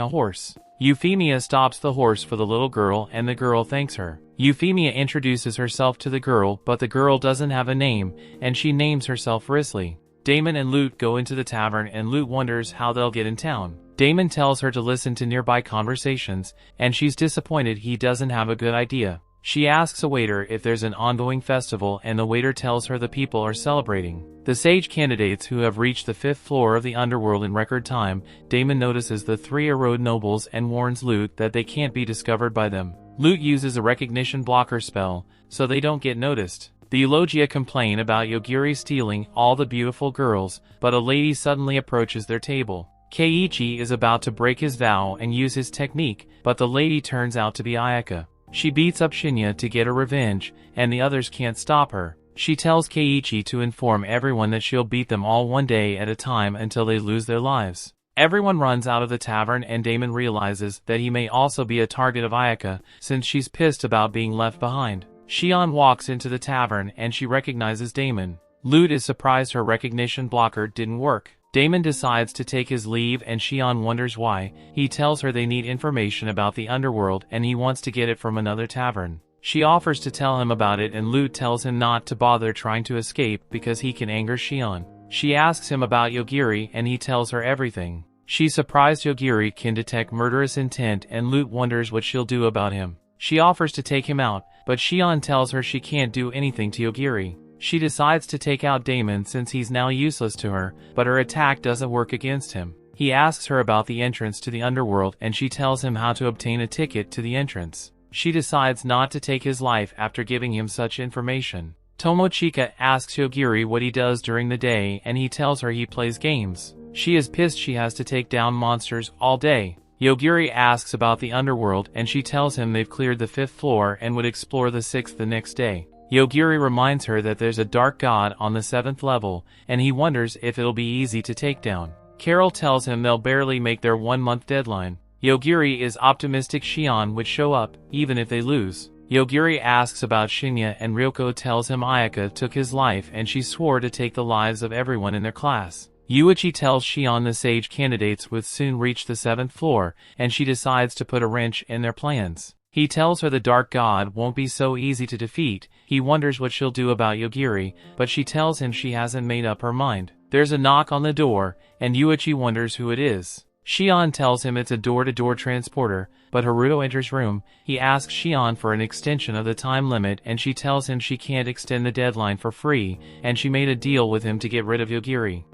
a horse. Euphemia stops the horse for the little girl and the girl thanks her. Euphemia introduces herself to the girl, but the girl doesn't have a name, and she names herself Risley. Damon and Lute go into the tavern and Lute wonders how they'll get in town. Damon tells her to listen to nearby conversations, and she's disappointed he doesn't have a good idea. She asks a waiter if there's an ongoing festival and the waiter tells her the people are celebrating. The sage candidates who have reached the 5th floor of the underworld in record time. Damon notices the 3 erode nobles and warns Lute that they can't be discovered by them. Lute uses a recognition blocker spell, so they don't get noticed. The Eulogia complain about Yogiri stealing all the beautiful girls, but a lady suddenly approaches their table. Keiichi is about to break his vow and use his technique, but the lady turns out to be Ayaka. She beats up Shinya to get her revenge, and the others can't stop her. She tells Keiichi to inform everyone that she'll beat them all one day at a time until they lose their lives. Everyone runs out of the tavern and Damon realizes that he may also be a target of Ayaka, since she's pissed about being left behind. Shion walks into the tavern and she recognizes Damon. Lute is surprised her recognition blocker didn't work. Damon decides to take his leave and Shion wonders why. He tells her they need information about the underworld and he wants to get it from another tavern. She offers to tell him about it and Lute tells him not to bother trying to escape because he can anger Shion. She asks him about Yogiri and he tells her everything. She's surprised Yogiri can detect murderous intent and Lute wonders what she'll do about him. She offers to take him out, but Shion tells her she can't do anything to Yogiri. She decides to take out Damon since he's now useless to her, but her attack doesn't work against him. He asks her about the entrance to the underworld and she tells him how to obtain a ticket to the entrance. She decides not to take his life after giving him such information. Tomochika asks Yogiri what he does during the day and he tells her he plays games. She is pissed she has to take down monsters all day. Yogiri asks about the underworld and she tells him they've cleared the 5th floor and would explore the 6th the next day. Yogiri reminds her that there's a dark god on the 7th level, and he wonders if it'll be easy to take down. Carol tells him they'll barely make their 1-month deadline. Yogiri is optimistic Shion would show up, even if they lose. Yogiri asks about Shinya and Ryoko tells him Ayaka took his life and she swore to take the lives of everyone in their class. Yuichi tells Shion the sage candidates would soon reach the 7th floor, and she decides to put a wrench in their plans. He tells her the dark god won't be so easy to defeat. He wonders what she'll do about Yogiri, but she tells him she hasn't made up her mind. There's a knock on the door, and Yuichi wonders who it is. Shion tells him it's a door-to-door transporter, but Haruto enters room. He asks Shion for an extension of the time limit and she tells him she can't extend the deadline for free, and she made a deal with him to get rid of Yogiri.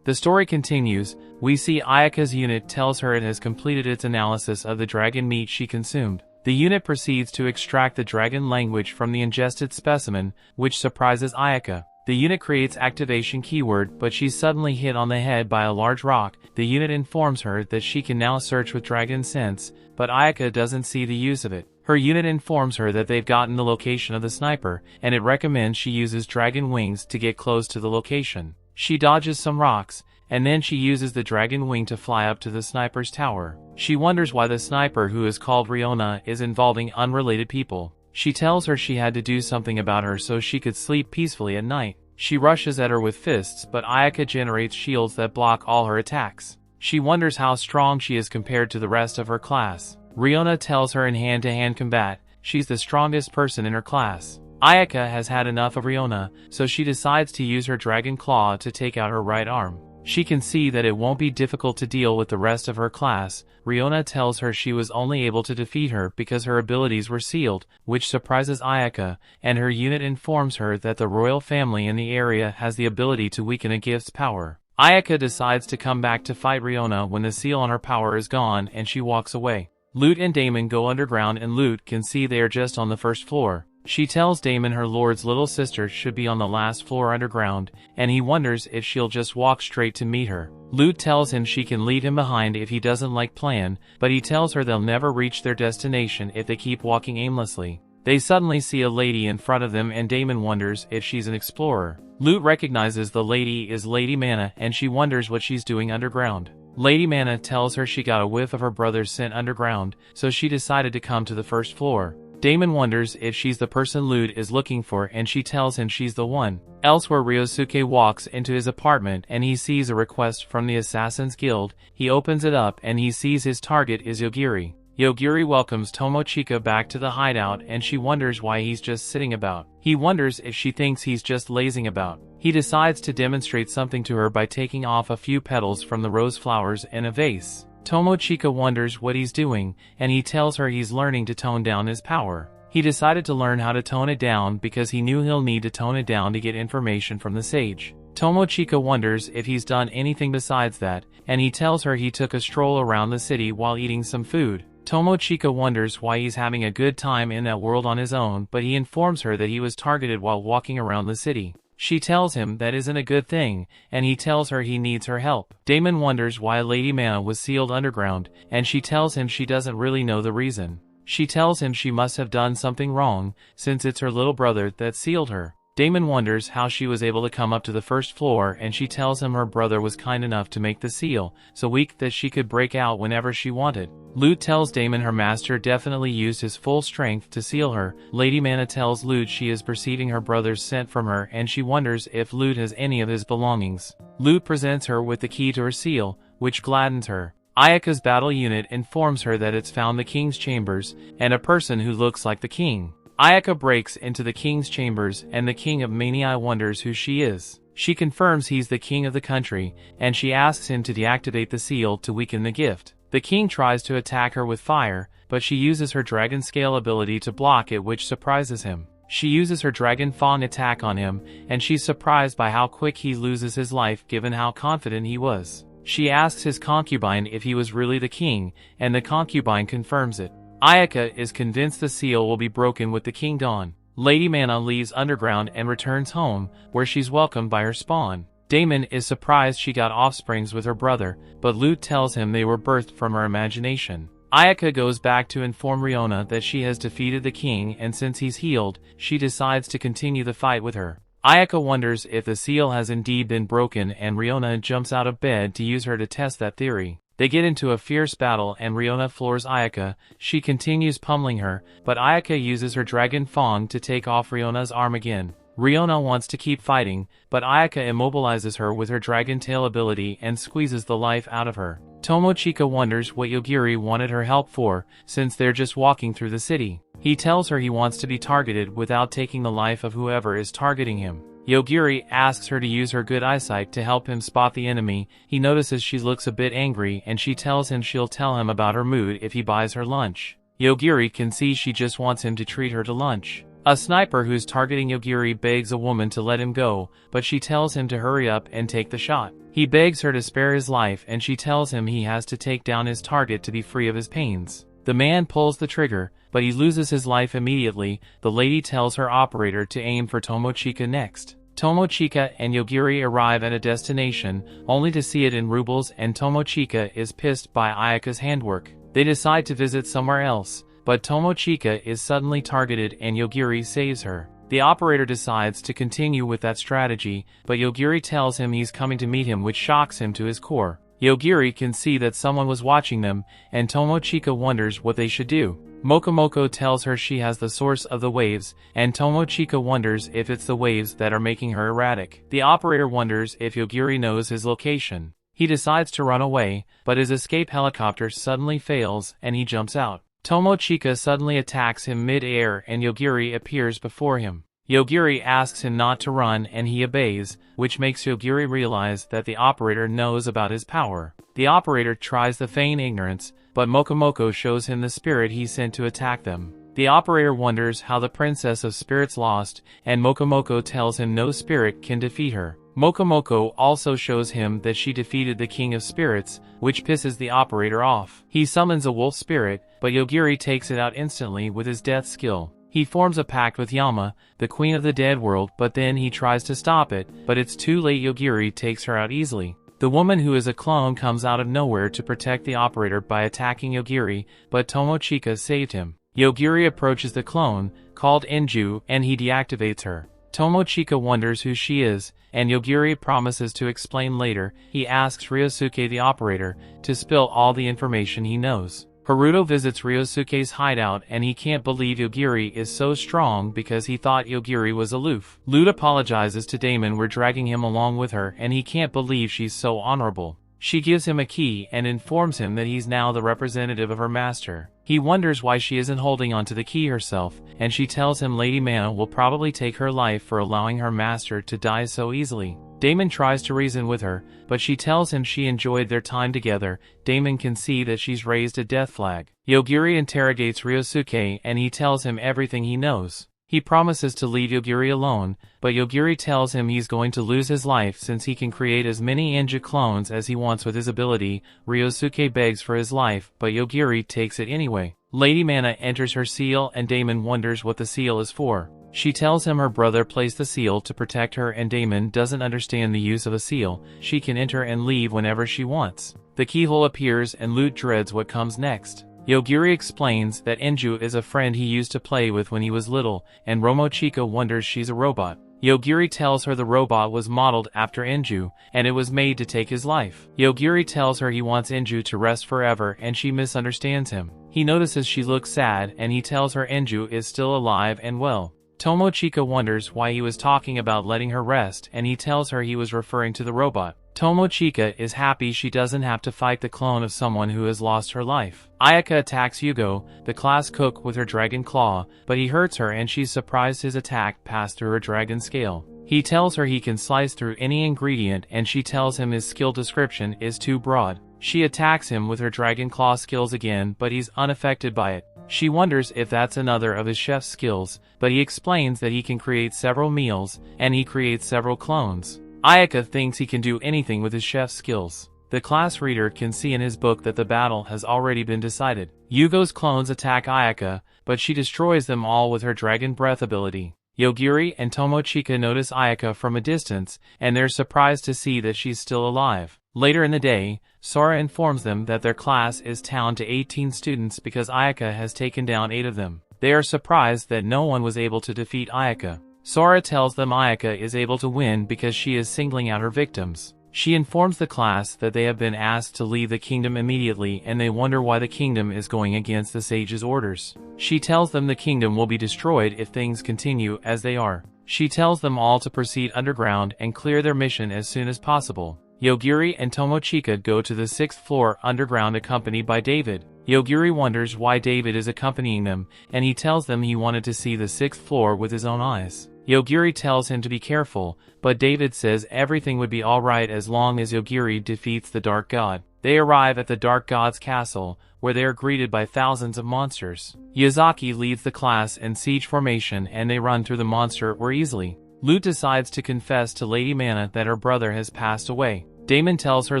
The story continues. We see Ayaka's unit tells her it has completed its analysis of the dragon meat she consumed. The unit proceeds to extract the dragon language from the ingested specimen, which surprises Ayaka. The unit creates activation keyword, but she's suddenly hit on the head by a large rock. The unit informs her that she can now search with dragon sense, but Ayaka doesn't see the use of it. Her unit informs her that they've gotten the location of the sniper, and it recommends she uses dragon wings to get close to the location. She dodges some rocks, and then she uses the dragon wing to fly up to the sniper's tower. She wonders why the sniper, who is called Riona, is involving unrelated people. She tells her she had to do something about her so she could sleep peacefully at night. She rushes at her with fists, but Ayaka generates shields that block all her attacks. She wonders how strong she is compared to the rest of her class. Riona tells her in hand-to-hand combat, she's the strongest person in her class. Ayaka has had enough of Riona, so she decides to use her dragon claw to take out her right arm. She can see that it won't be difficult to deal with the rest of her class. Riona tells her she was only able to defeat her because her abilities were sealed, which surprises Ayaka, and her unit informs her that the royal family in the area has the ability to weaken a gift's power. Ayaka decides to come back to fight Riona when the seal on her power is gone and she walks away. Lute and Damon go underground and Lute can see they are just on the first floor. She tells Damon her lord's little sister should be on the last floor underground, and he wonders if she'll just walk straight to meet her. Lute tells him she can leave him behind if he doesn't like plan, but he tells her they'll never reach their destination if they keep walking aimlessly. They suddenly see a lady in front of them and Damon wonders if she's an explorer. Lute recognizes the lady is Lady Mana and she wonders what she's doing underground. Lady Mana tells her she got a whiff of her brother's scent underground, so she decided to come to the first floor. Damon wonders if she's the person Lute is looking for and she tells him she's the one. Elsewhere, Ryosuke walks into his apartment and he sees a request from the Assassin's Guild. He opens it up and he sees his target is Yogiri. Yogiri welcomes Tomochika back to the hideout and she wonders why he's just sitting about. He wonders if she thinks he's just lazing about. He decides to demonstrate something to her by taking off a few petals from the rose flowers in a vase. Tomochika wonders what he's doing, and he tells her he's learning to tone down his power. He decided to learn how to tone it down because he knew he'll need to tone it down to get information from the sage. Tomochika wonders if he's done anything besides that, and he tells her he took a stroll around the city while eating some food. Tomochika wonders why he's having a good time in that world on his own, but he informs her that he was targeted while walking around the city. She tells him that isn't a good thing, and he tells her he needs her help. Damon wonders why Lady Mana was sealed underground, and she tells him she doesn't really know the reason. She tells him she must have done something wrong, since it's her little brother that sealed her. Damon wonders how she was able to come up to the first floor, and she tells him her brother was kind enough to make the seal, so weak that she could break out whenever she wanted. Lute tells Damon her master definitely used his full strength to seal her. Lady Mana tells Lute she is perceiving her brother's scent from her and she wonders if Lute has any of his belongings. Lute presents her with the key to her seal, which gladdens her. Ayaka's battle unit informs her that it's found the king's chambers, and a person who looks like the king. Ayaka breaks into the king's chambers and the king of Mania wonders who she is. She confirms he's the king of the country, and she asks him to deactivate the seal to weaken the gift. The king tries to attack her with fire, but she uses her dragon scale ability to block it, which surprises him. She uses her dragon fang attack on him, and she's surprised by how quick he loses his life given how confident he was. She asks his concubine if he was really the king, and the concubine confirms it. Ayaka is convinced the seal will be broken with the king gone. Lady Mana leaves underground and returns home, where she's welcomed by her spawn. Damon is surprised she got offsprings with her brother, but Lute tells him they were birthed from her imagination. Ayaka goes back to inform Riona that she has defeated the king, and since he's healed, she decides to continue the fight with her. Ayaka wonders if the seal has indeed been broken, and Riona jumps out of bed to use her to test that theory. They get into a fierce battle and Riona floors Ayaka. She continues pummeling her, but Ayaka uses her dragon fang to take off Riona's arm again. Riona wants to keep fighting, but Ayaka immobilizes her with her dragon tail ability and squeezes the life out of her. Tomochika wonders what Yogiri wanted her help for, since they're just walking through the city. He tells her he wants to be targeted without taking the life of whoever is targeting him. Yogiri asks her to use her good eyesight to help him spot the enemy. He notices she looks a bit angry and she tells him she'll tell him about her mood if he buys her lunch. Yogiri can see she just wants him to treat her to lunch. A sniper who's targeting Yogiri begs a woman to let him go, but she tells him to hurry up and take the shot. He begs her to spare his life and she tells him he has to take down his target to be free of his pains. The man pulls the trigger, but he loses his life immediately. The lady tells her operator to aim for Tomochika next. Tomochika and Yogiri arrive at a destination, only to see it in rubles, and Tomochika is pissed by Ayaka's handwork. They decide to visit somewhere else, but Tomochika is suddenly targeted and Yogiri saves her. The operator decides to continue with that strategy, but Yogiri tells him he's coming to meet him, which shocks him to his core. Yogiri can see that someone was watching them, and Tomochika wonders what they should do. Mokomoko tells her she has the source of the waves, and Tomochika wonders if it's the waves that are making her erratic. The operator wonders if Yogiri knows his location. He decides to run away, but his escape helicopter suddenly fails and he jumps out. Tomochika suddenly attacks him mid-air and Yogiri appears before him. Yogiri asks him not to run and he obeys, which makes Yogiri realize that the operator knows about his power. The operator tries to feign ignorance, but Mokomoko shows him the spirit he sent to attack them. The operator wonders how the Princess of Spirits lost, and Mokomoko tells him no spirit can defeat her. Mokomoko also shows him that she defeated the King of Spirits, which pisses the operator off. He summons a wolf spirit, but Yogiri takes it out instantly with his death skill. He forms a pact with Yama, the queen of the dead world, but then he tries to stop it, but it's too late. Yogiri takes her out easily. The woman who is a clone comes out of nowhere to protect the operator by attacking Yogiri, but Tomochika saved him. Yogiri approaches the clone, called Enju, and he deactivates her. Tomochika wonders who she is, and Yogiri promises to explain later. He asks Ryosuke the operator to spill all the information he knows. Haruto visits Ryosuke's hideout and he can't believe Yogiri is so strong because he thought Yogiri was aloof. Lute apologizes to Damon for dragging him along with her and he can't believe she's so honorable. She gives him a key and informs him that he's now the representative of her master. He wonders why she isn't holding onto the key herself, and she tells him Lady Mana will probably take her life for allowing her master to die so easily. Damon tries to reason with her, but she tells him she enjoyed their time together. Damon can see that she's raised a death flag. Yogiri interrogates Ryosuke and he tells him everything he knows. He promises to leave Yogiri alone, but Yogiri tells him he's going to lose his life since he can create as many Enju clones as he wants with his ability. Ryosuke begs for his life, but Yogiri takes it anyway. Lady Mana enters her seal and Damon wonders what the seal is for. She tells him her brother placed the seal to protect her and Damon doesn't understand the use of a seal. She can enter and leave whenever she wants. The keyhole appears and Lute dreads what comes next. Yogiri explains that Enju is a friend he used to play with when he was little, and Momochika wonders she's a robot. Yogiri tells her the robot was modeled after Enju, and it was made to take his life. Yogiri tells her he wants Enju to rest forever and she misunderstands him. He notices she looks sad and he tells her Enju is still alive and well. Tomochika wonders why he was talking about letting her rest and he tells her he was referring to the robot. Tomochika is happy she doesn't have to fight the clone of someone who has lost her life. Ayaka attacks Yugo, the class cook, with her dragon claw, but he hurts her and she's surprised his attack passed through her dragon scale. He tells her he can slice through any ingredient and she tells him his skill description is too broad. She attacks him with her dragon claw skills again, but he's unaffected by it. She wonders if that's another of his chef's skills, but he explains that he can create several meals, and he creates several clones. Ayaka thinks he can do anything with his chef's skills. The class reader can see in his book that the battle has already been decided. Yugo's clones attack Ayaka, but she destroys them all with her dragon breath ability. Yogiri and Tomochika notice Ayaka from a distance, and they're surprised to see that she's still alive. Later in the day, Sora informs them that their class is down to 18 students because Ayaka has taken down 8 of them. They are surprised that no one was able to defeat Ayaka. Sora tells them Ayaka is able to win because she is singling out her victims. She informs the class that they have been asked to leave the kingdom immediately and they wonder why the kingdom is going against the sage's orders. She tells them the kingdom will be destroyed if things continue as they are. She tells them all to proceed underground and clear their mission as soon as possible. Yogiri and Tomochika go to the 6th floor underground accompanied by David. Yogiri wonders why David is accompanying them, and he tells them he wanted to see the 6th floor with his own eyes. Yogiri tells him to be careful, but David says everything would be alright as long as Yogiri defeats the Dark God. They arrive at the Dark God's castle, where they are greeted by thousands of monsters. Yazaki leads the class in siege formation and they run through the monster easily. Lute decides to confess to Lady Mana that her brother has passed away. Damon tells her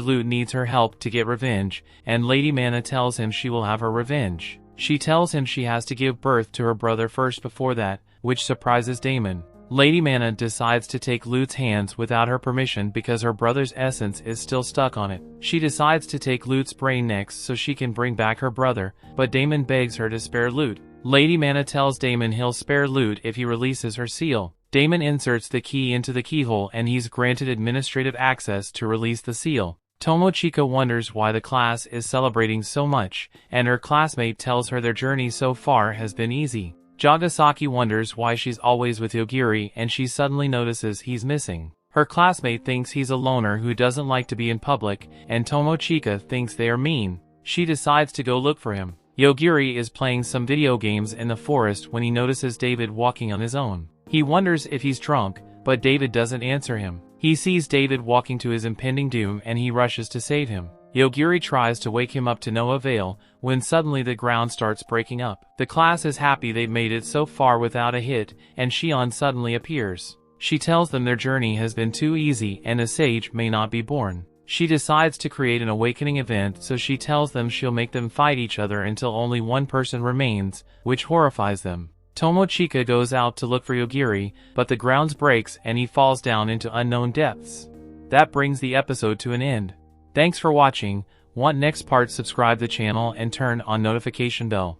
Lute needs her help to get revenge, and Lady Mana tells him she will have her revenge. She tells him she has to give birth to her brother first before that, which surprises Damon. Lady Mana decides to take Lute's hands without her permission because her brother's essence is still stuck on it. She decides to take Lute's brain next so she can bring back her brother, but Damon begs her to spare Lute. Lady Mana tells Damon he'll spare Lute if he releases her seal. Damon inserts the key into the keyhole and he's granted administrative access to release the seal. Tomochika wonders why the class is celebrating so much, and her classmate tells her their journey so far has been easy. Jagasaki wonders why she's always with Yogiri and she suddenly notices he's missing. Her classmate thinks he's a loner who doesn't like to be in public, and Tomochika thinks they are mean. She decides to go look for him. Yogiri is playing some video games in the forest when he notices David walking on his own. He wonders if he's drunk, but David doesn't answer him. He sees David walking to his impending doom and he rushes to save him. Yogiri tries to wake him up to no avail, when suddenly the ground starts breaking up. The class is happy they've made it so far without a hit, and Shion suddenly appears. She tells them their journey has been too easy and a sage may not be born. She decides to create an awakening event, so she tells them she'll make them fight each other until only one person remains, which horrifies them. Tomochika goes out to look for Yogiri, but the ground breaks and he falls down into unknown depths. That brings the episode to an end. Thanks for watching. Want next part? Subscribe the channel and turn on notification bell.